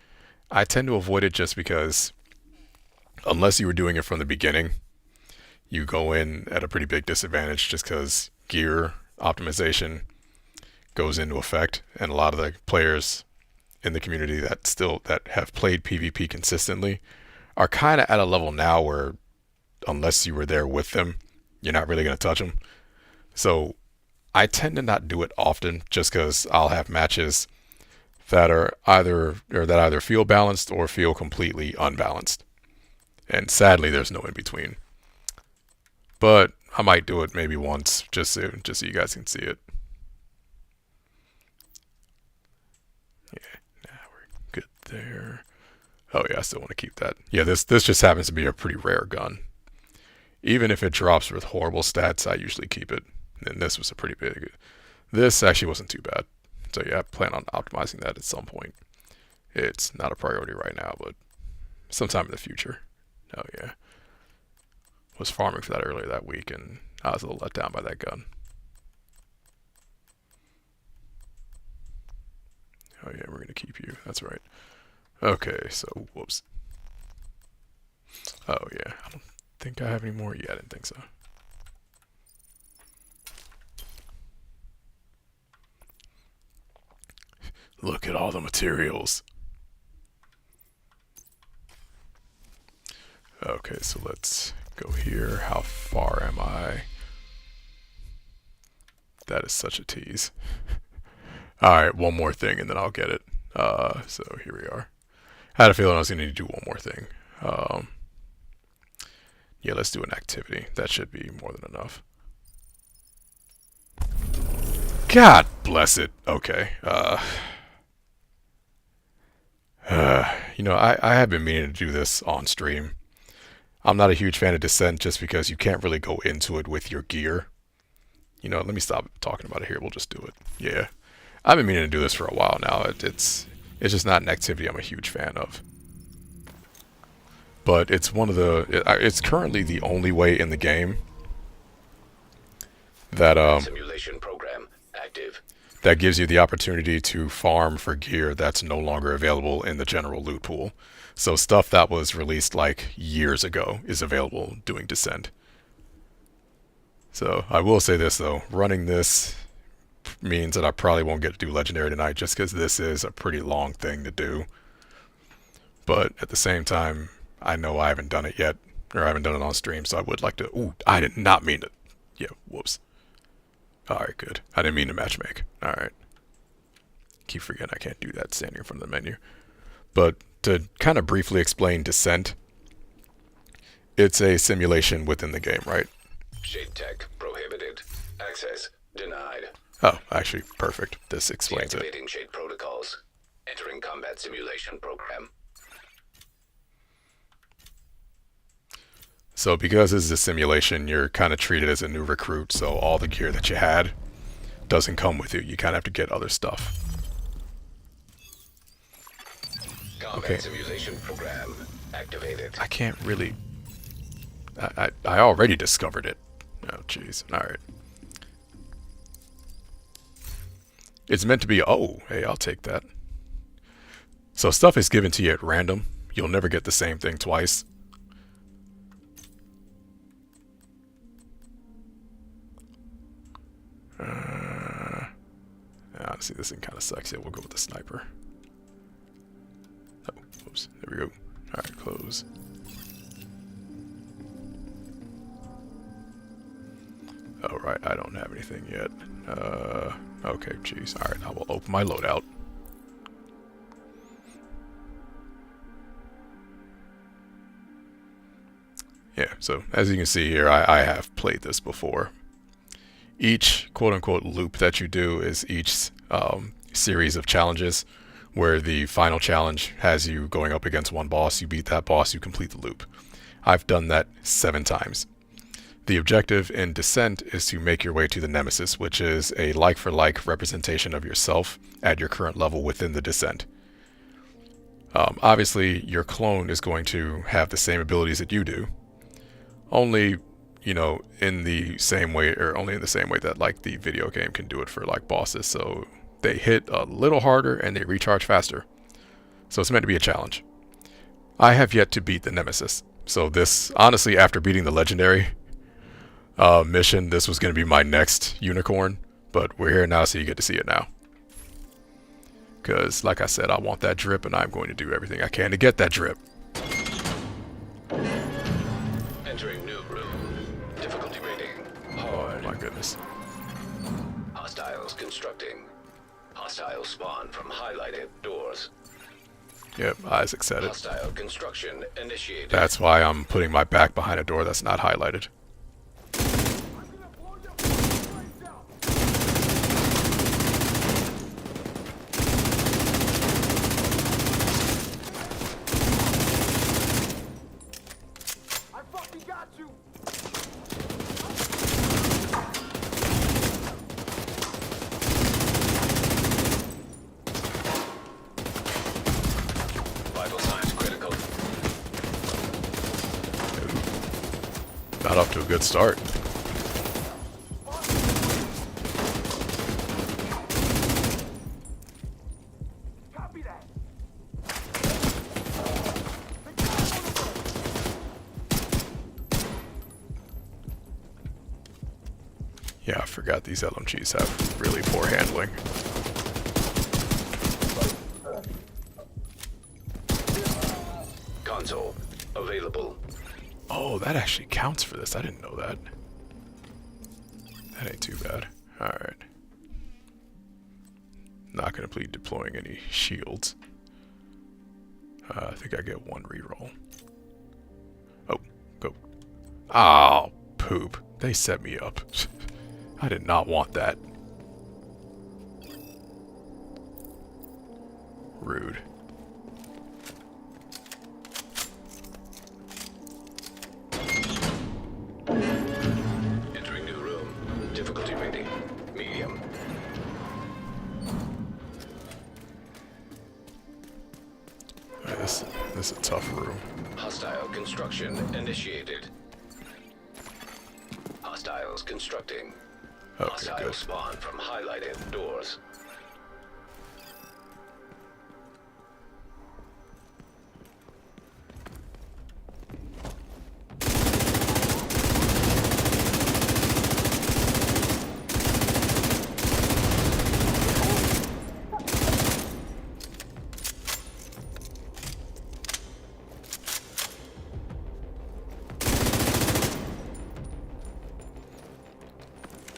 I tend to avoid it just because, unless you were doing it from the beginning, you go in at a pretty big disadvantage just because gear optimization goes into effect, and a lot of the players in the community that have played PvP consistently are kind of at a level now where, unless you were there with them, you're not really going to touch them. So I tend to not do it often just because I'll have matches that either feel balanced or feel completely unbalanced. And sadly, there's no in between. But I might do it maybe once just so you guys can see it. Yeah, now we're good there. Oh yeah, I still want to keep that. Yeah, this just happens to be a pretty rare gun. Even if it drops with horrible stats, I usually keep it. And this was a pretty big. This actually wasn't too bad. So yeah, I plan on optimizing that at some point. It's not a priority right now, but sometime in the future. Oh yeah. Was farming for that earlier that week, and I was a little let down by that gun. Oh yeah, we're gonna keep you. That's right. Okay, so whoops. Oh yeah, I don't think I have any more. Yeah, I didn't think so. Look at all the materials. Okay, so let's go here. How far am I? That is such a tease. Alright, one more thing and then I'll get it. So here we are. I had a feeling I was going to need to do one more thing. Yeah, let's do an activity. That should be more than enough. God bless it. Okay. You know, I have been meaning to do this on stream. I'm not a huge fan of Descent just because you can't really go into it with your gear. You know, let me stop talking about it here. We'll just do it. Yeah. I've been meaning to do this for a while now. It's just not an activity I'm a huge fan of. But it's one of the... It's currently the only way in the game that... Simulation program active. That gives you the opportunity to farm for gear that's no longer available in the general loot pool. So stuff that was released like years ago is available doing Descent. So I will say this though, running this means that I probably won't get to do Legendary tonight just because this is a pretty long thing to do. But at the same time, I know I haven't done it yet, or I haven't done it on stream, so I would like to... Ooh, I did not mean to... Yeah, whoops. Alright, good. I didn't mean to matchmake. Alright. Keep forgetting I can't do that standing in front of the menu. But to kind of briefly explain Descent, it's a simulation within the game, right? Shade tech prohibited. Access denied. Oh, actually, perfect. This explains it. Deactivating shade protocols. Entering combat simulation program. So because this is a simulation, you're kind of treated as a new recruit, so all the gear that you had doesn't come with you. You kind of have to get other stuff. Combat simulation program activated. I can't really... I already discovered it. Oh, jeez. Alright. It's meant to be... Oh, hey, I'll take that. So stuff is given to you at random. You'll never get the same thing twice. Honestly, this thing kind of sucks. Yeah, we'll go with the sniper. Oh, whoops. There we go. Alright, close. Oh, right. I don't have anything yet. Okay, jeez. Alright, I will open my loadout. Yeah, so as you can see here, I have played this before. Each quote-unquote loop that you do is each series of challenges where the final challenge has you going up against one boss. You beat that boss, you complete the loop. I've done that 7 times. The objective in Descent is to make your way to the Nemesis, which is a like-for-like representation of yourself at your current level within the Descent. Obviously, your clone is going to have the same abilities that you do, only, you know, in the same way, or only in the same way that like the video game can do it for like bosses. So they hit a little harder and they recharge faster. So it's meant to be a challenge. I have yet to beat the Nemesis. So this, honestly, after beating the Legendary mission, this was going to be my next unicorn. But we're here now, so you get to see it now. Because, like I said, I want that drip, and I'm going to do everything I can to get that drip. Entering new room. Difficulty rating. Oh my goodness. Hostiles constructing. Hostiles spawn from highlighted doors. Yep, Isaac said it. Hostile construction initiated. That's why I'm putting my back behind a door that's not highlighted. Vital signs critical. Got off to a good start. Yeah, I forgot these LMGs have really poor handling. Console available. Oh, that actually counts for this. I didn't know that. That ain't too bad. Alright. Not gonna be deploying any shields. I think I get one reroll. Oh, go. Oh, poop. They set me up. I did not want that. Rude. Entering new room. Difficulty rating medium. Alright, this is a tough room. Hostile construction initiated. Hostiles constructing. Okay, Hostile good. spawn from highlighted doors.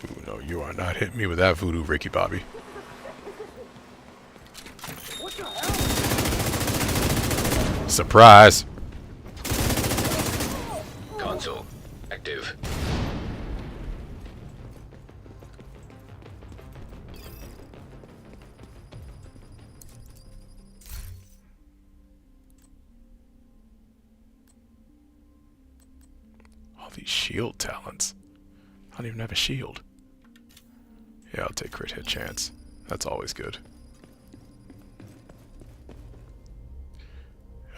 Ooh, no, you are not hitting me with that voodoo, Ricky Bobby. Surprise! Console active. All these shield talents. I don't even have a shield. Yeah, I'll take crit hit chance. That's always good.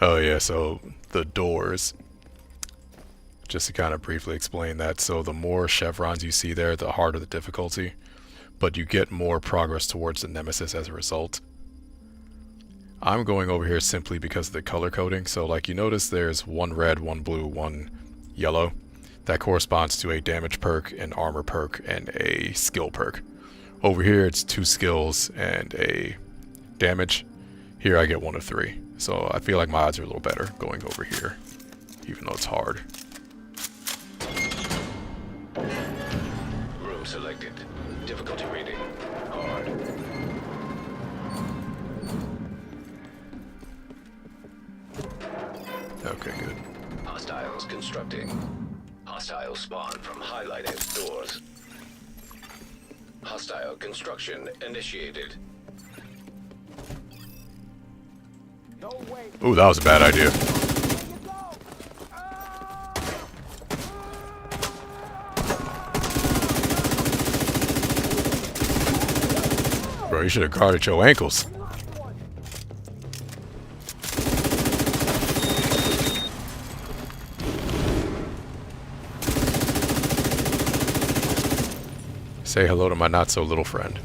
Oh yeah, so the doors. Just to kind of briefly explain that, so the more chevrons you see there, the harder the difficulty. But you get more progress towards the nemesis as a result. I'm going over here simply because of the color coding. So like you notice there's one red, one blue, one yellow. That corresponds to a damage perk, an armor perk, and a skill perk. Over here it's 2 skills and a damage. Here I get 1 of 3. So I feel like my odds are a little better going over here, even though it's hard. Room selected. Difficulty rating hard. Okay, good. Hostiles constructing. Hostiles spawn from highlighted doors. Hostile construction initiated. Ooh, that was a bad idea. Bro, you should have guarded your ankles. Say hello to my not-so-little friend.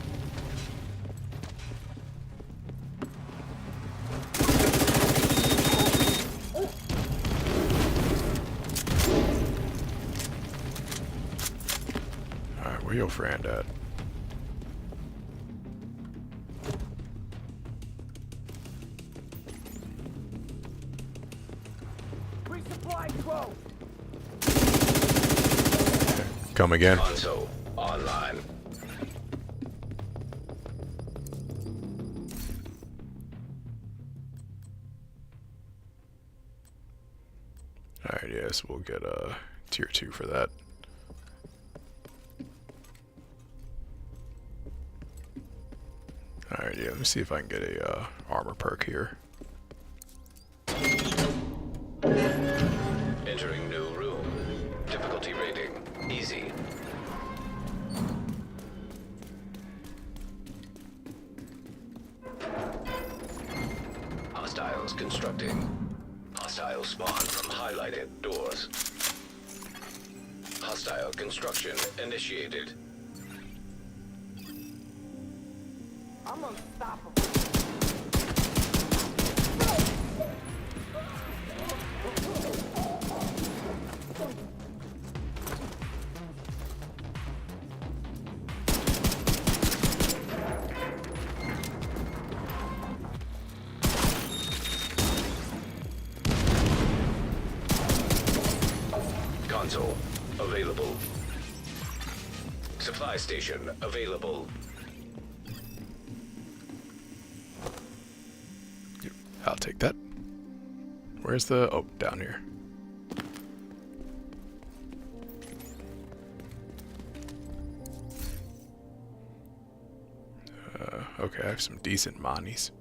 Alright, where your friend at? Come again. Console online. Alright, yes, we'll get a tier 2 for that. Alright, yeah, let me see if I can get a armor perk here. Entering new room. Difficulty rating easy. Hostiles constructing. Hostile spawn from highlighted doors. Hostile construction initiated. I'm unstoppable. Supply station available. I'll take that. Where's the... oh, down here. Okay, I have some decent monies.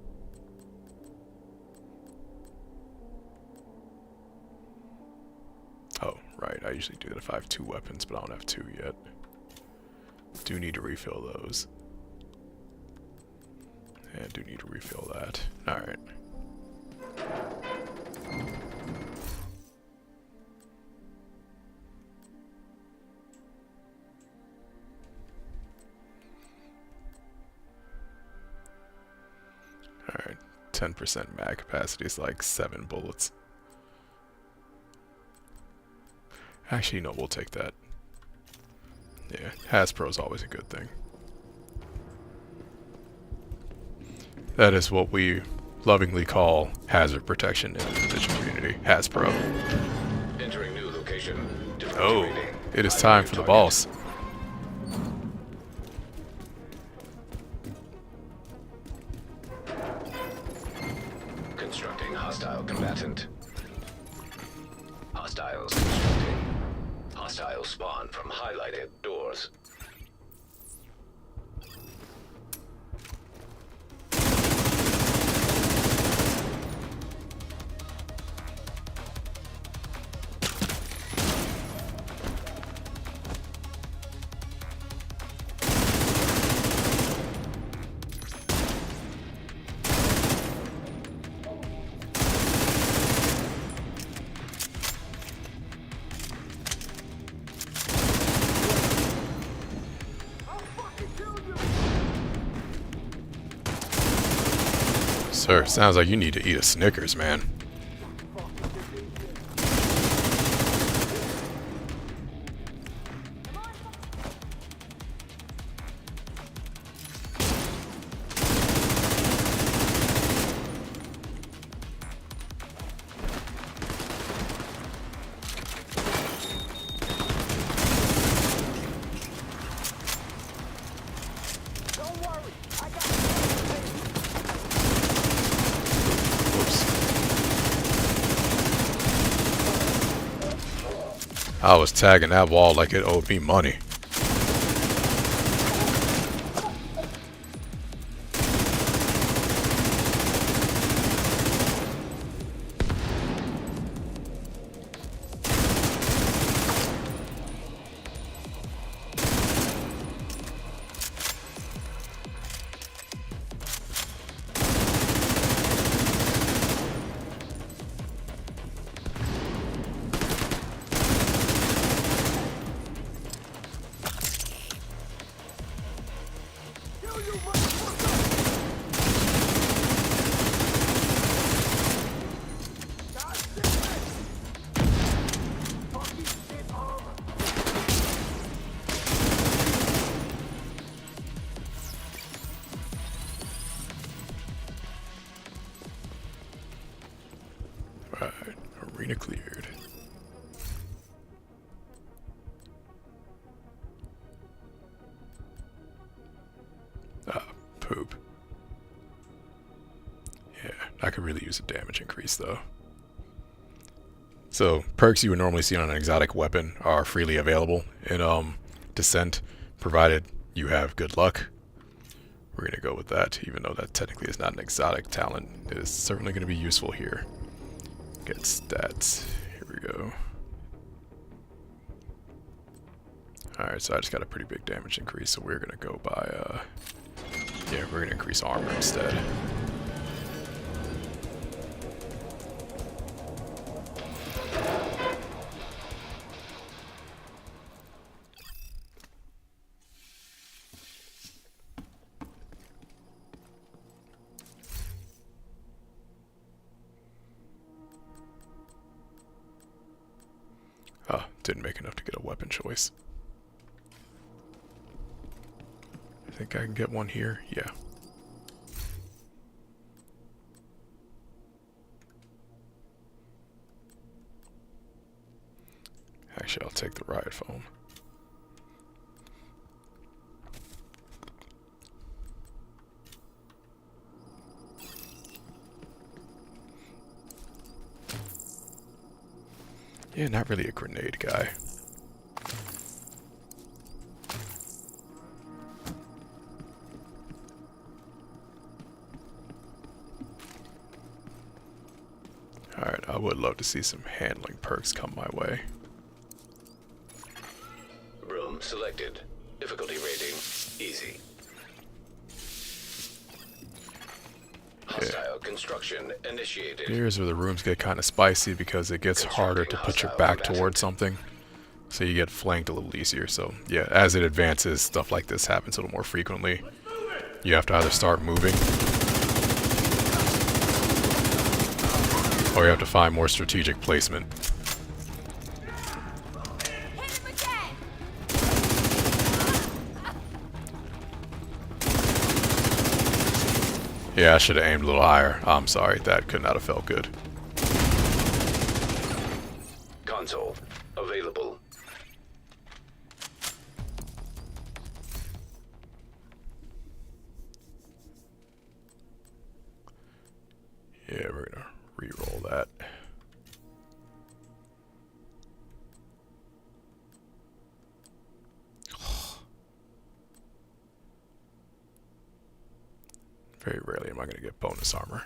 Oh, right, I usually do that if I have 2 weapons, but I don't have 2 yet. Do need to refill those. And do need to refill that. Alright. Alright, 10% mag capacity is like 7 bullets. Actually, no, we'll take that. Yeah, Hasbro is always a good thing. That is what we lovingly call hazard protection in the division community. Hasbro. Entering new location. Oh, it is time for the boss. Constructing hostile combatant. Hostiles constructing. Hostile spawn from highlighted doors. Sir, sounds like you need to eat a Snickers, man. I was tagging that wall like it owed me money. Right, arena cleared. Ah, poop. Yeah, I could really use a damage increase though. So, perks you would normally see on an exotic weapon are freely available in Descent, provided you have good luck. We're going to go with that, even though that technically is not an exotic talent. It is certainly going to be useful here. Get stats. Here we go. Alright, so I just got a pretty big damage increase, so we're going to go by, yeah, we're going to increase armor instead. Didn't make enough to get a weapon choice. I think I can get one here. Yeah. Actually, I'll take the riot foam. Yeah, not really a grenade guy. Alright, I would love to see some handling perks come my way. Room selected. Difficulty rating, easy. Hostile construction initiated. Here's where the rooms get kind of spicy because it gets harder to put your back towards something. So you get flanked a little easier. So yeah, as it advances, stuff like this happens a little more frequently. You have to either start moving, or you have to find more strategic placement. Yeah, I should have aimed a little higher. I'm sorry, that could not have felt good. Console available. Yeah, we're gonna re-roll that. Very rarely am I gonna get bonus armor.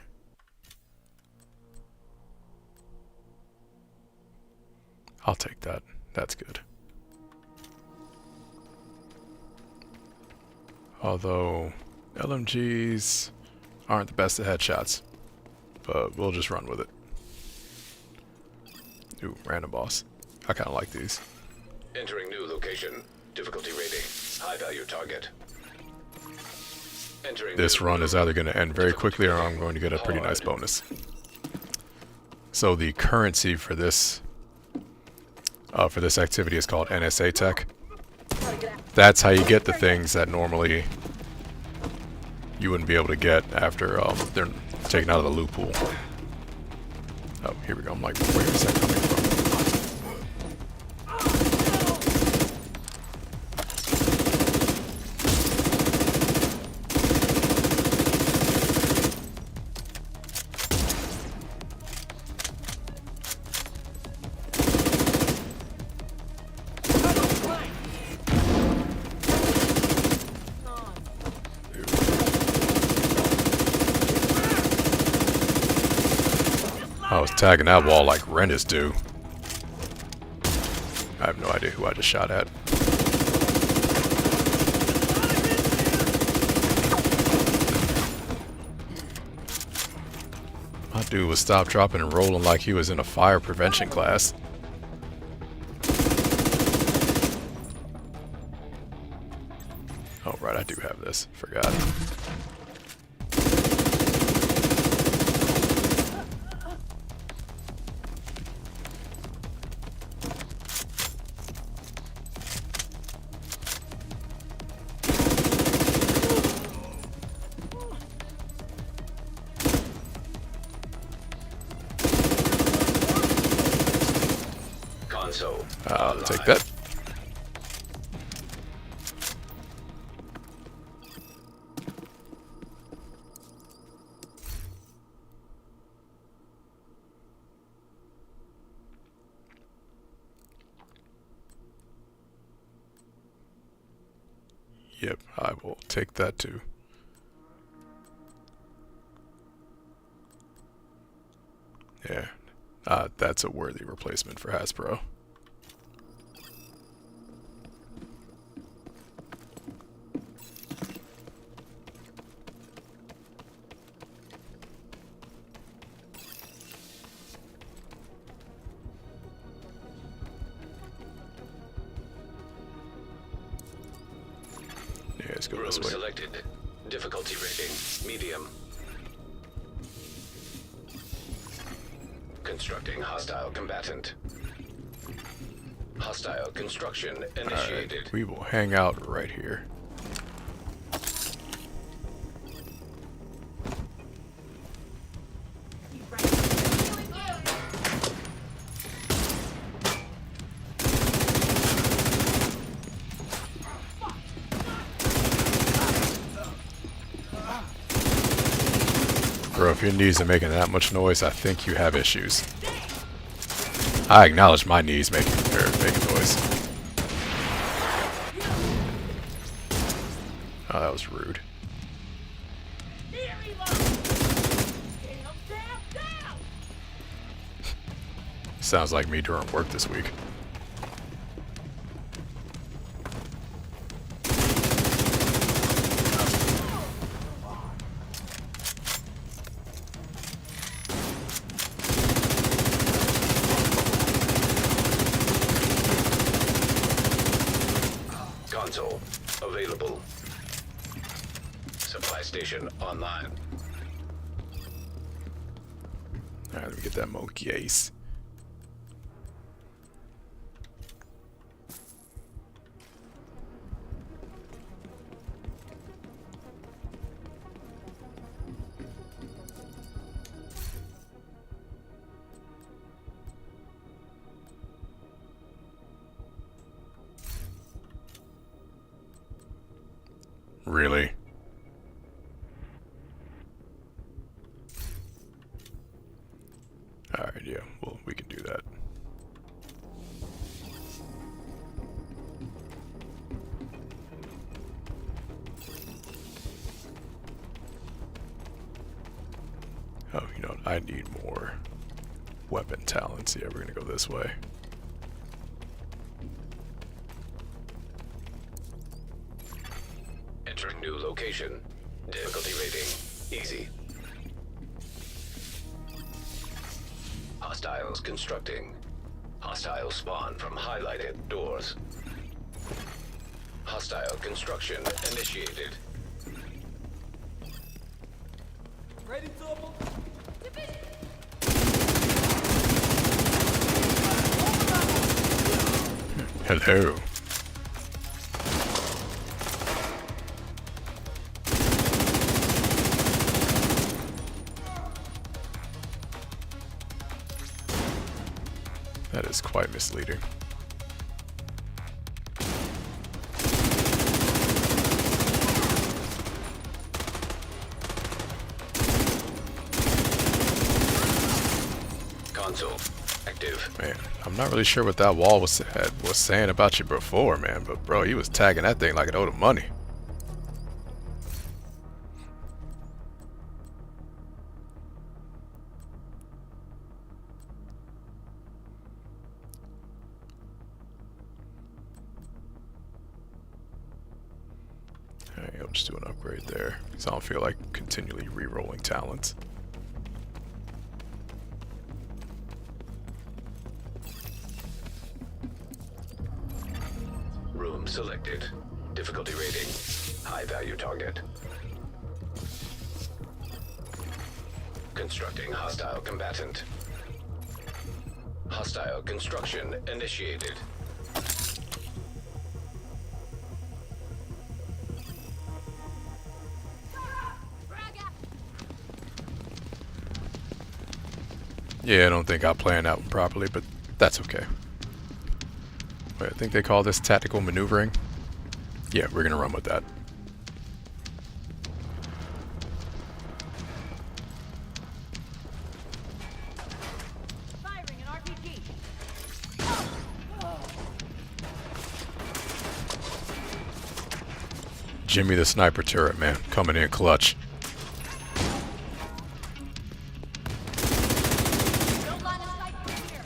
I'll take that. That's good. Although LMGs aren't the best at headshots, but we'll just run with it. Ooh, random boss. I kind of like these. Entering new location. Difficulty rating, high value target. Entering This run is either going to end very quickly or I'm going to get a pretty nice bonus. So the currency for this activity is called NSA Tech. That's how you get the things that normally you wouldn't be able to get after they're taken out of the loot pool. Oh, here we go. I'm like, where is that coming from? I was tagging that wall like rent is due. I have no idea who I just shot at. My dude was stop, dropping, and rolling like he was in a fire prevention class. Oh, right, I do have this. Forgot. I'll take that. Yep, I will take that too. Yeah, that's a worthy replacement for Hasbro. Yeah, let's go this way. Selected. Difficulty rating, medium. Constructing hostile combatant. Hostile construction initiated. Alright, we will hang out right here. Bro, if your knees are making that much noise, I think you have issues. I acknowledge my knees making noise. Oh, that was rude. Sounds like me during work this week. Console available. Supply station online. Alright, let me get that monkey ace. Really? Alright, yeah, well, we can do that. Oh, you know what? I need more weapon talents. Yeah, we're gonna go this way. Entering new location. Difficulty rating easy. Hostiles constructing. Hostile spawn from highlighted doors. Hostile construction initiated. Ready, Double? Hello. That is quite misleading. Console active. Man, I'm not really sure what that wall was saying about you before, man, but bro, he was tagging that thing like it owed him money. Alright, I'll just do an upgrade there, because I don't feel like continually re-rolling talents. Room selected. Difficulty rating high value target. Constructing hostile combatant. Hostile construction initiated. Yeah, I don't think I'll plan that one properly, but that's okay. Wait, I think they call this tactical maneuvering. Yeah, we're gonna run with that. Firing an RPG. Jimmy the sniper turret, man, coming in clutch. Don't line of sight from here.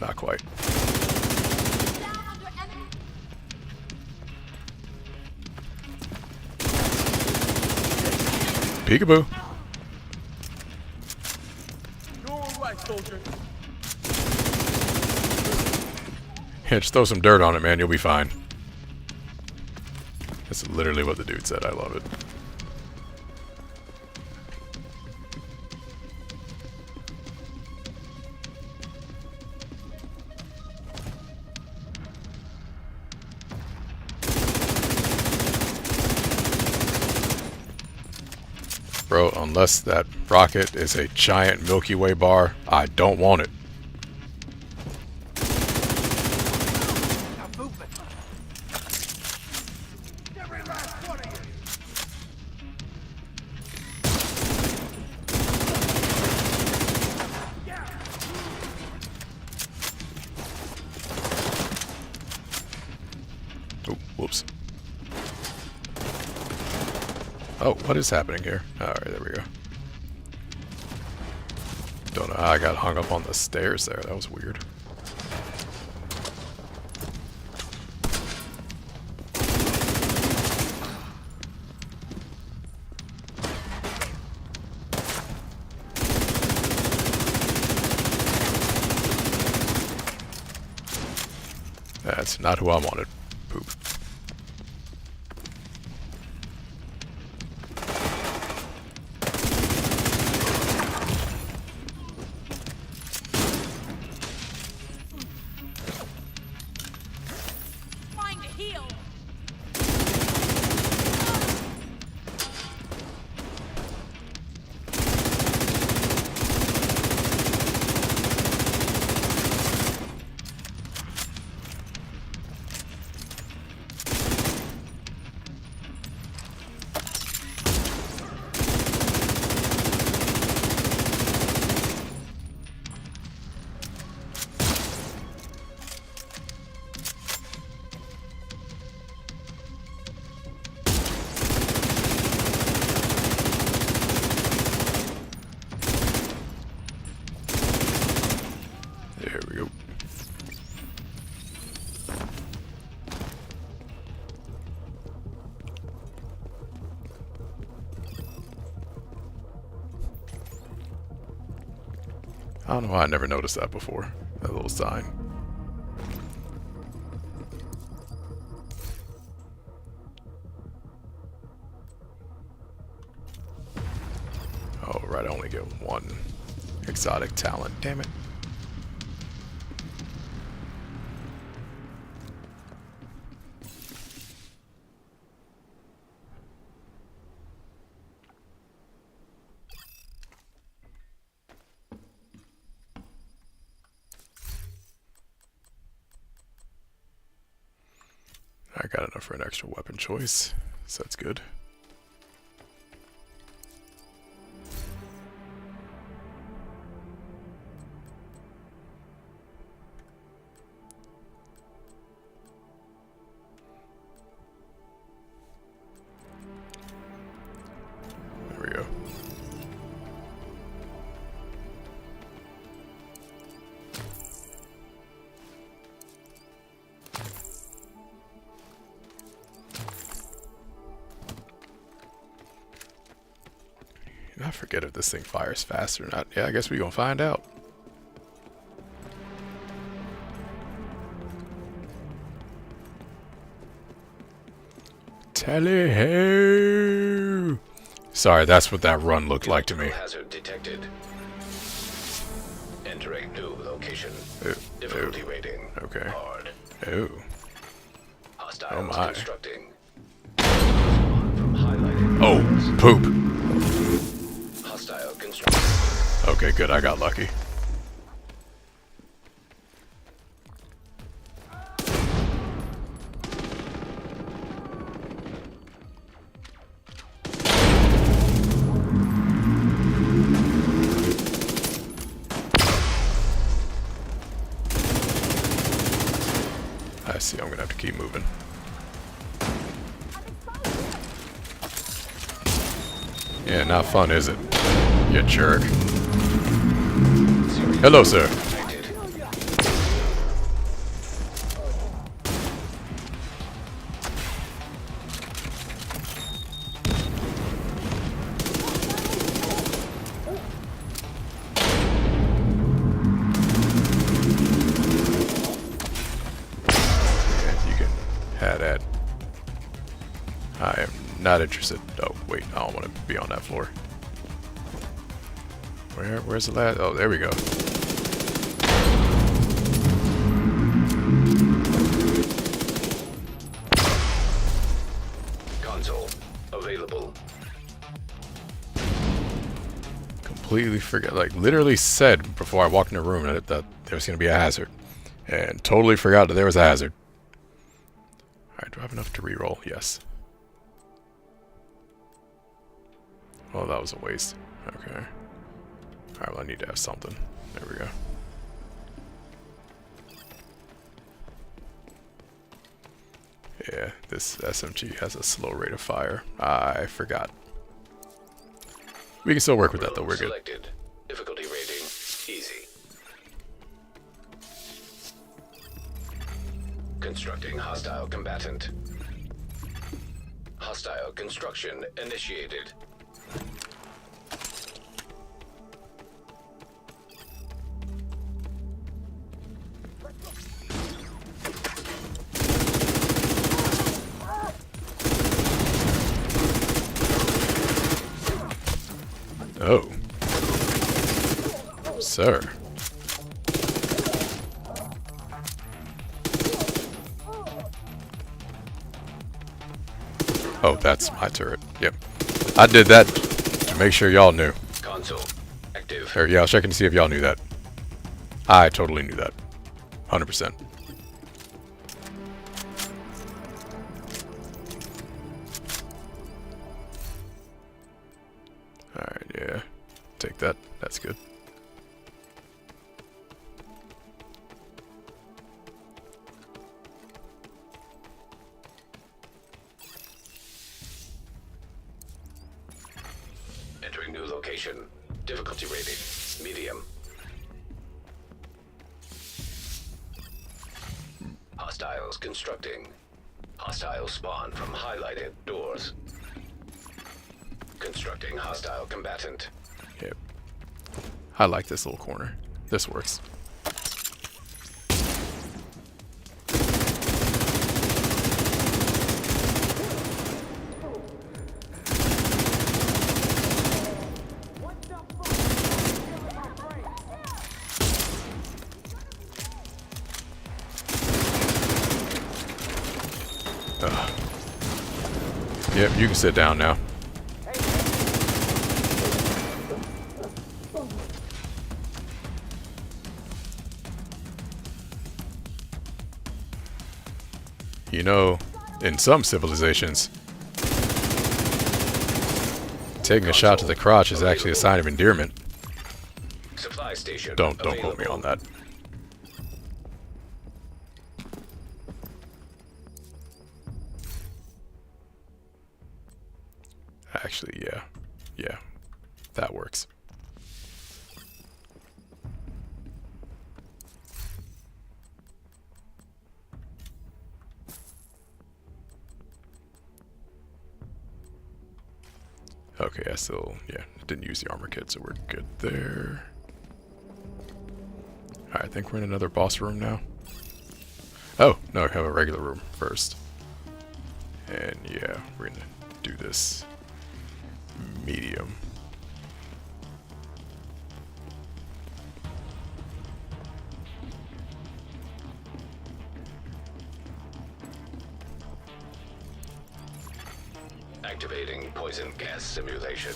Not quite. Down under enemy. Peekaboo. You're all right, soldier. Yeah, just throw some dirt on it, man. You'll be fine. That's literally what the dude said. I love it. Bro, unless that rocket is a giant Milky Way bar, I don't want it. Now movement. Every last one of you. Yeah. Oh, whoops. Oh, what is happening here? Alright, there we go. Don't know how I got hung up on the stairs there. That was weird. That's not who I wanted. Poop. Trying to heal. There we go. I don't know why I never noticed that before. That little sign. Oh, right, I only get one exotic talent. Damn it. I got enough for an extra weapon choice, so that's good. There we go. I forget if this thing fires fast or not. Yeah, I guess we're gonna find out. Tally ho! Sorry, that's what that run looked like to me. Hazard detected. Entering new location. Ooh, Difficulty ooh. rating. Okay. Hard. Ooh. Hostiles Oh my. constructing. From highlighted. Oh, poop. Hostile constructing. Okay, good. I got lucky. I see. I'm gonna have to keep moving. Yeah, not fun, is it? You jerk. Hello, sir. Detected. Yeah, you can have that. I am not interested. Oh, wait. I don't want to be on that floor. Where's the last? Oh, there we go. Console available. Completely forgot. Like, literally said before I walked in the room that there was going to be a hazard. And totally forgot that there was a hazard. Alright, do I have enough to reroll? Yes. Oh, that was a waste. Okay. Alright, well, I need to have something. There we go. Yeah, this SMG has a slow rate of fire. I forgot. We can still work with that though, we're good. Selected. Difficulty rating, easy. Constructing hostile combatant. Hostile construction initiated. Oh. Sir. Oh, that's my turret. Yep. I did that to make sure y'all knew. Console active. Or, yeah, I was checking to see if y'all knew that. I totally knew that. 100%. Alright, yeah. Take that. That's good. Entering new location. Difficulty rating, medium. Hostiles constructing. Hostiles spawn from highlighted doors. Constructing hostile combatant. Yep. I like this little corner. This works. Ugh. Yep, you can sit down now. You know, in some civilizations, taking a shot to the crotch is actually a sign of endearment. Supply station. Don't quote me on that. Actually, yeah, that works. Okay, I still, didn't use the armor kit, so we're good there. Alright, I think we're in another boss room now. Oh, no, we have a regular room first. And yeah, we're gonna do this medium. Activating poison gas simulation.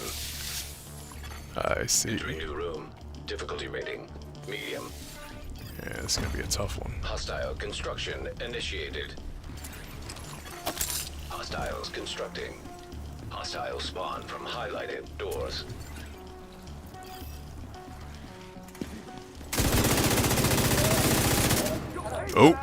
I see. Entering new room. Difficulty rating, medium. Yeah, this is gonna be a tough one. Hostile construction initiated. Hostiles constructing. Hostiles spawn from highlighted doors. Oh!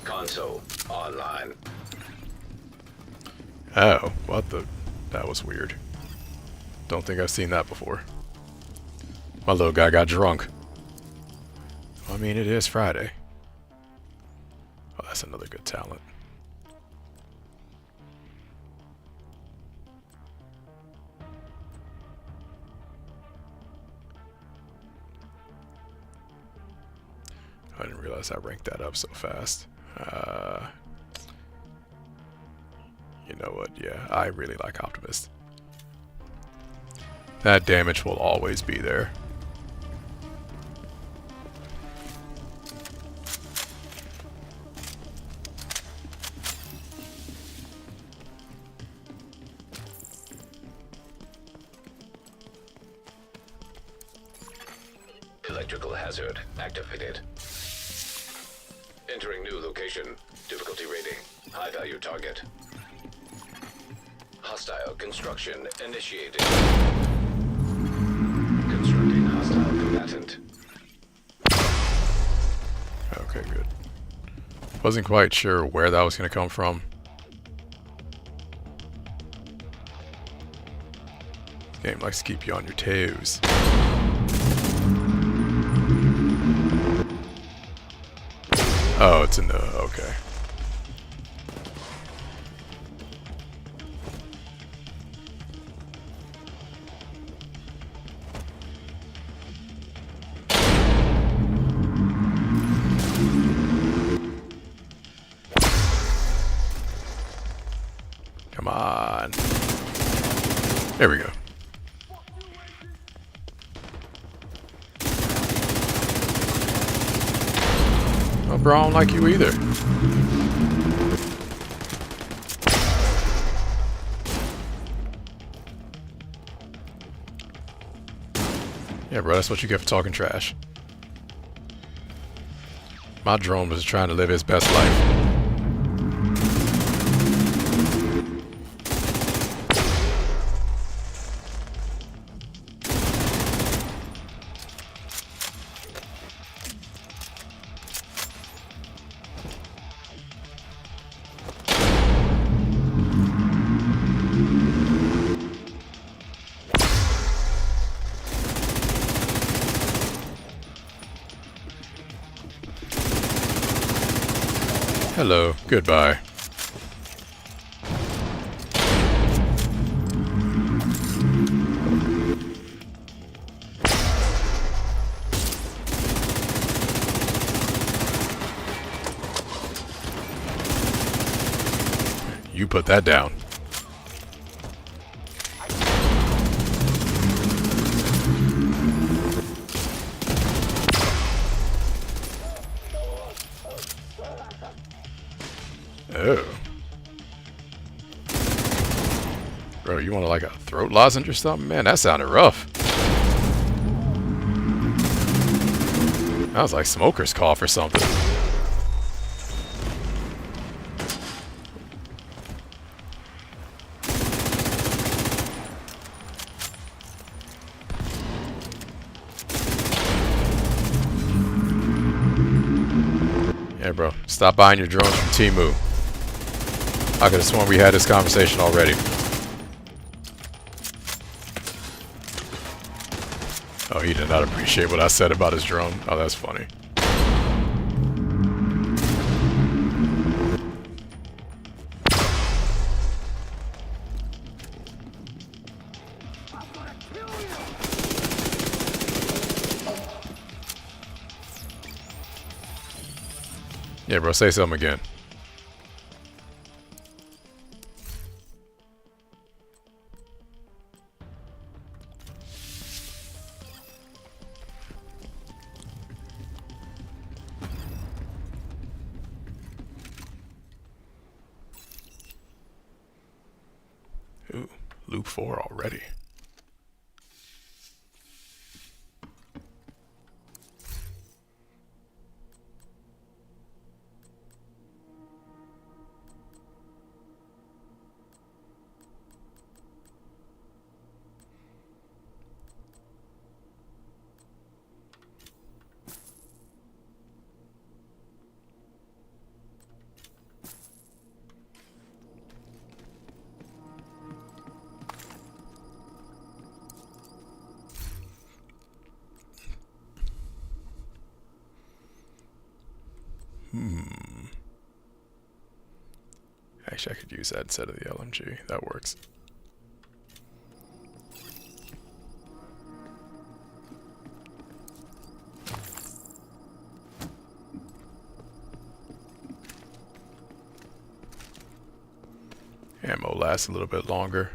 Console online. Oh, what the? That was weird. Don't think I've seen that before. My little guy got drunk. I mean, it is Friday. Oh, that's another good talent. I didn't realize I ranked that up so fast. You know what? Yeah, I really like Optimist. That damage will always be there. Electrical hazard activated. Entering new location. Difficulty rating, high value target. Hostile construction initiated. Constructing hostile combatant. Okay, good. Wasn't quite sure where that was going to come from. This game likes to keep you on your toes. Oh, it's in the... okay. Come on. There we go. Well, bro, I don't like you either. Yeah, bro, that's what you get for talking trash. My drone was trying to live his best life. Hello, goodbye. You put that down. Oh. Bro, you want like a throat lozenge or something? Man, that sounded rough. That was like smoker's cough or something. Yeah, bro. Stop buying your drones from Temu. I could have sworn we had this conversation already. Oh, he did not appreciate what I said about his drone. Oh, that's funny. Yeah, bro, say something again. Ooh, loop 4 already. Actually, I could use that instead of the LMG. That works. Ammo lasts a little bit longer.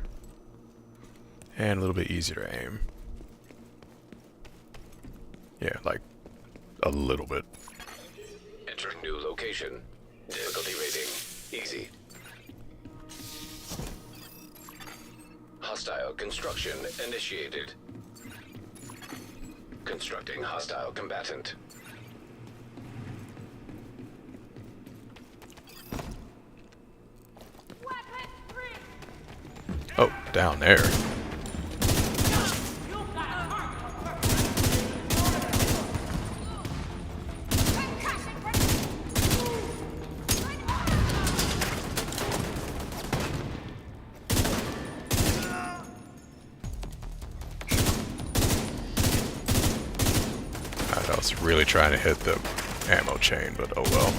And a little bit easier to aim. Yeah, like a little bit. Entering new location. Difficulty rating easy. Hostile construction initiated. Constructing hostile combatant. Oh, down there. I was really trying to hit the ammo chain, but oh well.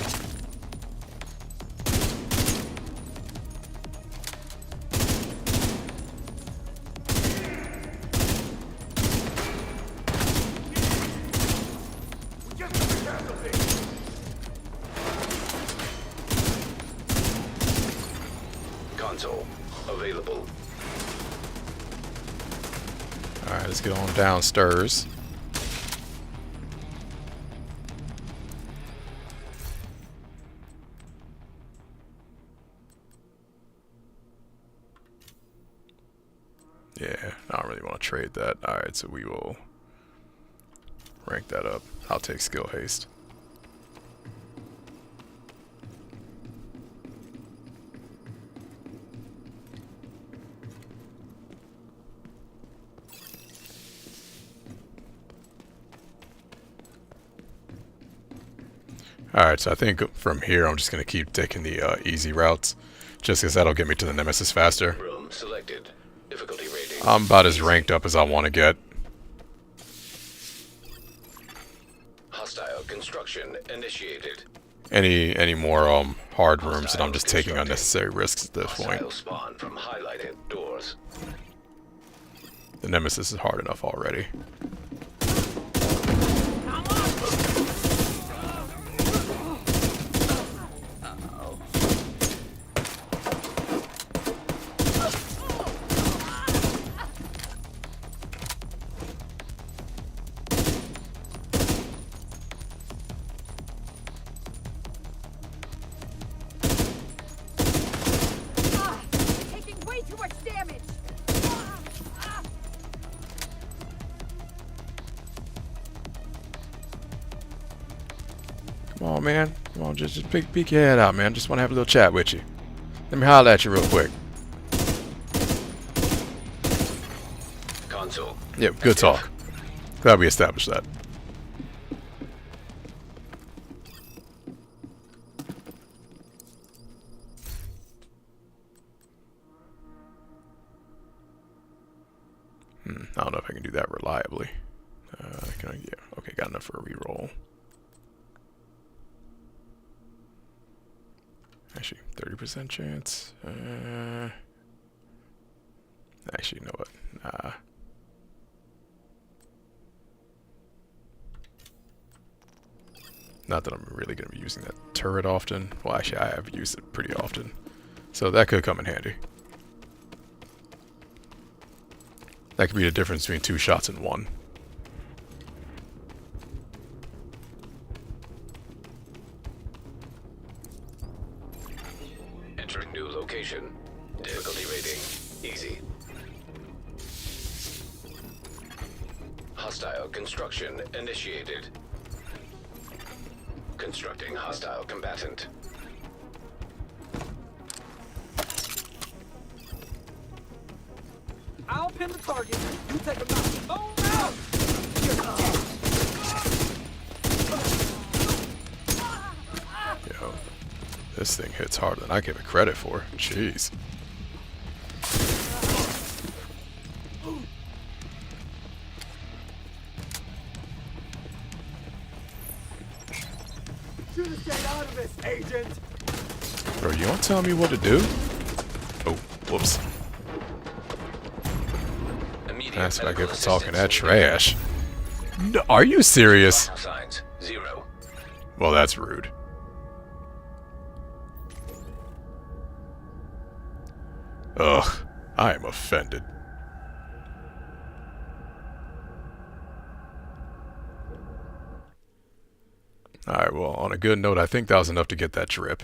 Console available. Alright, let's get on downstairs. Yeah, I don't really want to trade that. Alright, so we will rank that up. I'll take skill haste. Alright, so I think from here I'm just going to keep taking the easy routes, just because that'll get me to the Nemesis faster. Room selected. Difficulty rating. I'm about as ranked up as I want to get. Hostile construction initiated. Any more hard rooms, and I'm just taking unnecessary risks at this point. Hostile spawn from highlighted doors. The Nemesis is hard enough already. Taking way too much damage! Come on, man. Come on, just peek your head out, man. Just want to have a little chat with you. Let me holler at you real quick. Console. Yep, good talk. Glad we established that. I don't know if I can do that reliably. Can I? Yeah. Okay, got enough for a reroll. Actually, 30% chance. Actually, you know what? Nah. Not that I'm really going to be using that turret often. Well, actually, I have used it pretty often. So that could come in handy. That could be the difference between 2 shots and 1. Entering new location. Difficulty rating. Easy. Hostile construction initiated. Constructing hostile combatant. I'll pin the target. You take him out. Oh no! Yo, this thing hits harder than I give it credit for. Jeez. Should have stayed out of this, Agent. Bro, you don't tell me what to do? Oh, whoops. That's what I get for talking that trash. No, are you serious? Signs 0. Well, that's rude. Ugh, I am offended. Alright, well, on a good note, I think that was enough to get that drip.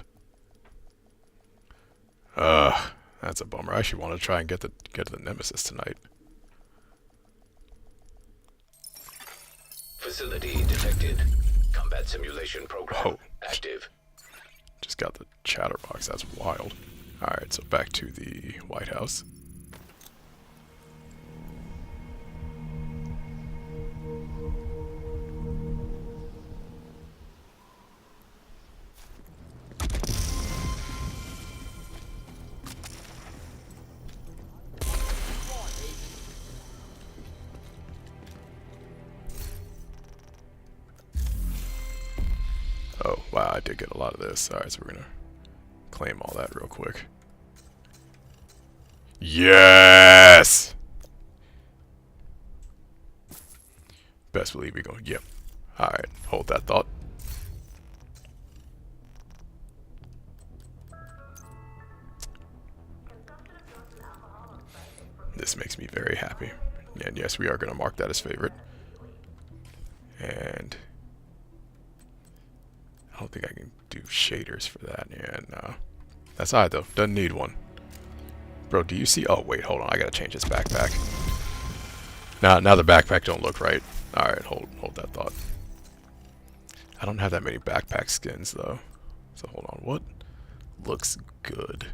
That's a bummer. I actually want to try and get to the Nemesis tonight. Facility detected. Combat simulation program Oh. active. Just got the chatterbox. That's wild. Alright, so back to the White House. wow, I did get a lot of this. Alright, so we're gonna claim all that real quick. Yes! Best believe we go. Yep. Alright, hold that thought. This makes me very happy. And yes, we are going to mark that as favorite. And I don't think I can do shaders for that. Yeah, no. That's alright though. Doesn't need one. Bro, do you see? Oh, wait, hold on. I got to change this backpack. Now the backpack don't look right. Alright, hold that thought. I don't have that many backpack skins though. So hold on. What looks good?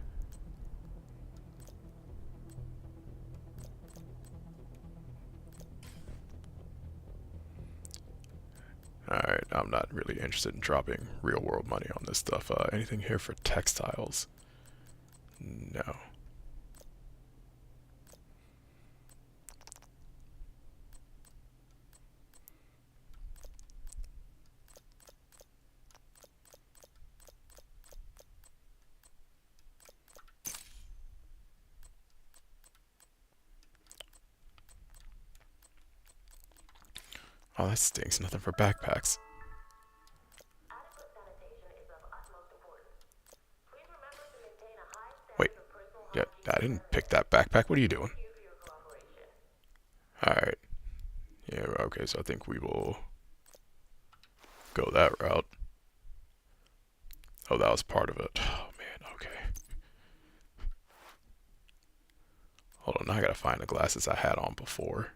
Alright, I'm not really interested in dropping real world money on this stuff. Anything here for textiles? No. Oh, that stinks. Nothing for backpacks. Wait. Yeah, I didn't pick that backpack. What are you doing? Alright. Yeah, okay, so I think we will go that route. Oh, that was part of it. Oh, man, okay. Hold on, now I gotta find the glasses I had on before.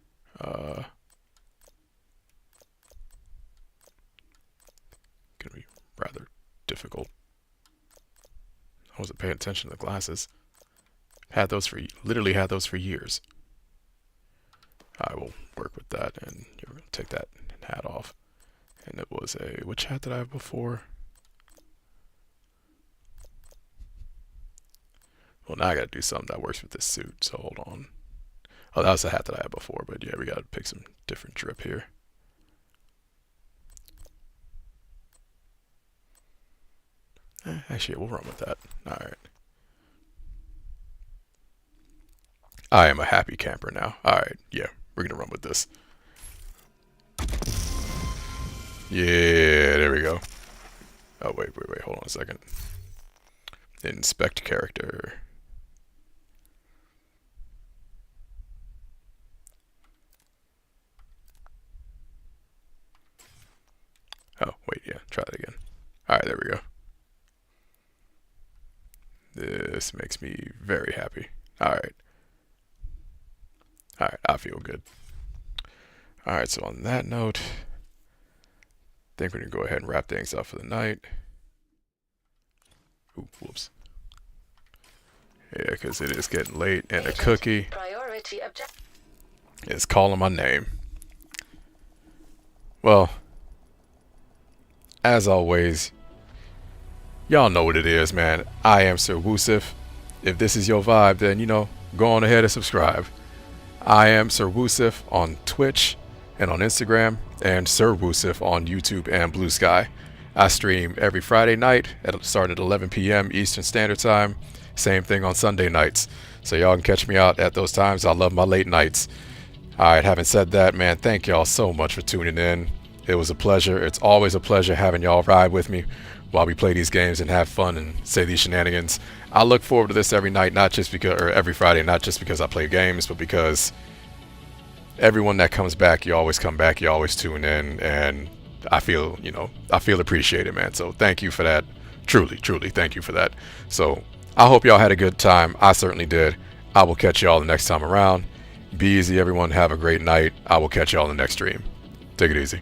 Gonna be rather difficult. I wasn't paying attention to the glasses. Literally had those for years. I will work with that, and you're gonna take that hat off. And it was which hat did I have before? Well, now I gotta do something that works with this suit, so hold on. Oh, that was the hat that I had before, but yeah, we gotta pick some different drip here. Actually, we'll run with that. Alright. I am a happy camper now. Alright, yeah, we're gonna run with this. Yeah, there we go. Oh, wait, hold on a second. Inspect character. Oh, wait, yeah, try that again. Alright, there we go. This makes me very happy. Alright. Alright, I feel good. Alright, so on that note, I think we're going to go ahead and wrap things up for the night. Ooh, whoops. Yeah, because it is getting late, and a cookie is calling my name. Well, as always, y'all know what it is, man. I am Sir Woosif. If this is your vibe, then, you know, go on ahead and subscribe. I am Sir Woosif on Twitch and on Instagram, and Sir Woosif on YouTube and Blue Sky. I stream every Friday night starting at 11 p.m. Eastern Standard Time. Same thing on Sunday nights. So y'all can catch me out at those times. I love my late nights. Alright, having said that, man, thank y'all so much for tuning in. It was a pleasure. It's always a pleasure having y'all ride with me while we play these games and have fun and say these shenanigans. I look forward to this every night, not just because, or every Friday, not just because I play games, but because everyone that comes back, you always come back, you always tune in, and I feel, you know, I feel appreciated, man. So thank you for that. Truly, truly, thank you for that. So I hope y'all had a good time. I certainly did. I will catch y'all the next time around. Be easy, everyone. Have a great night. I will catch y'all in the next stream. Take it easy.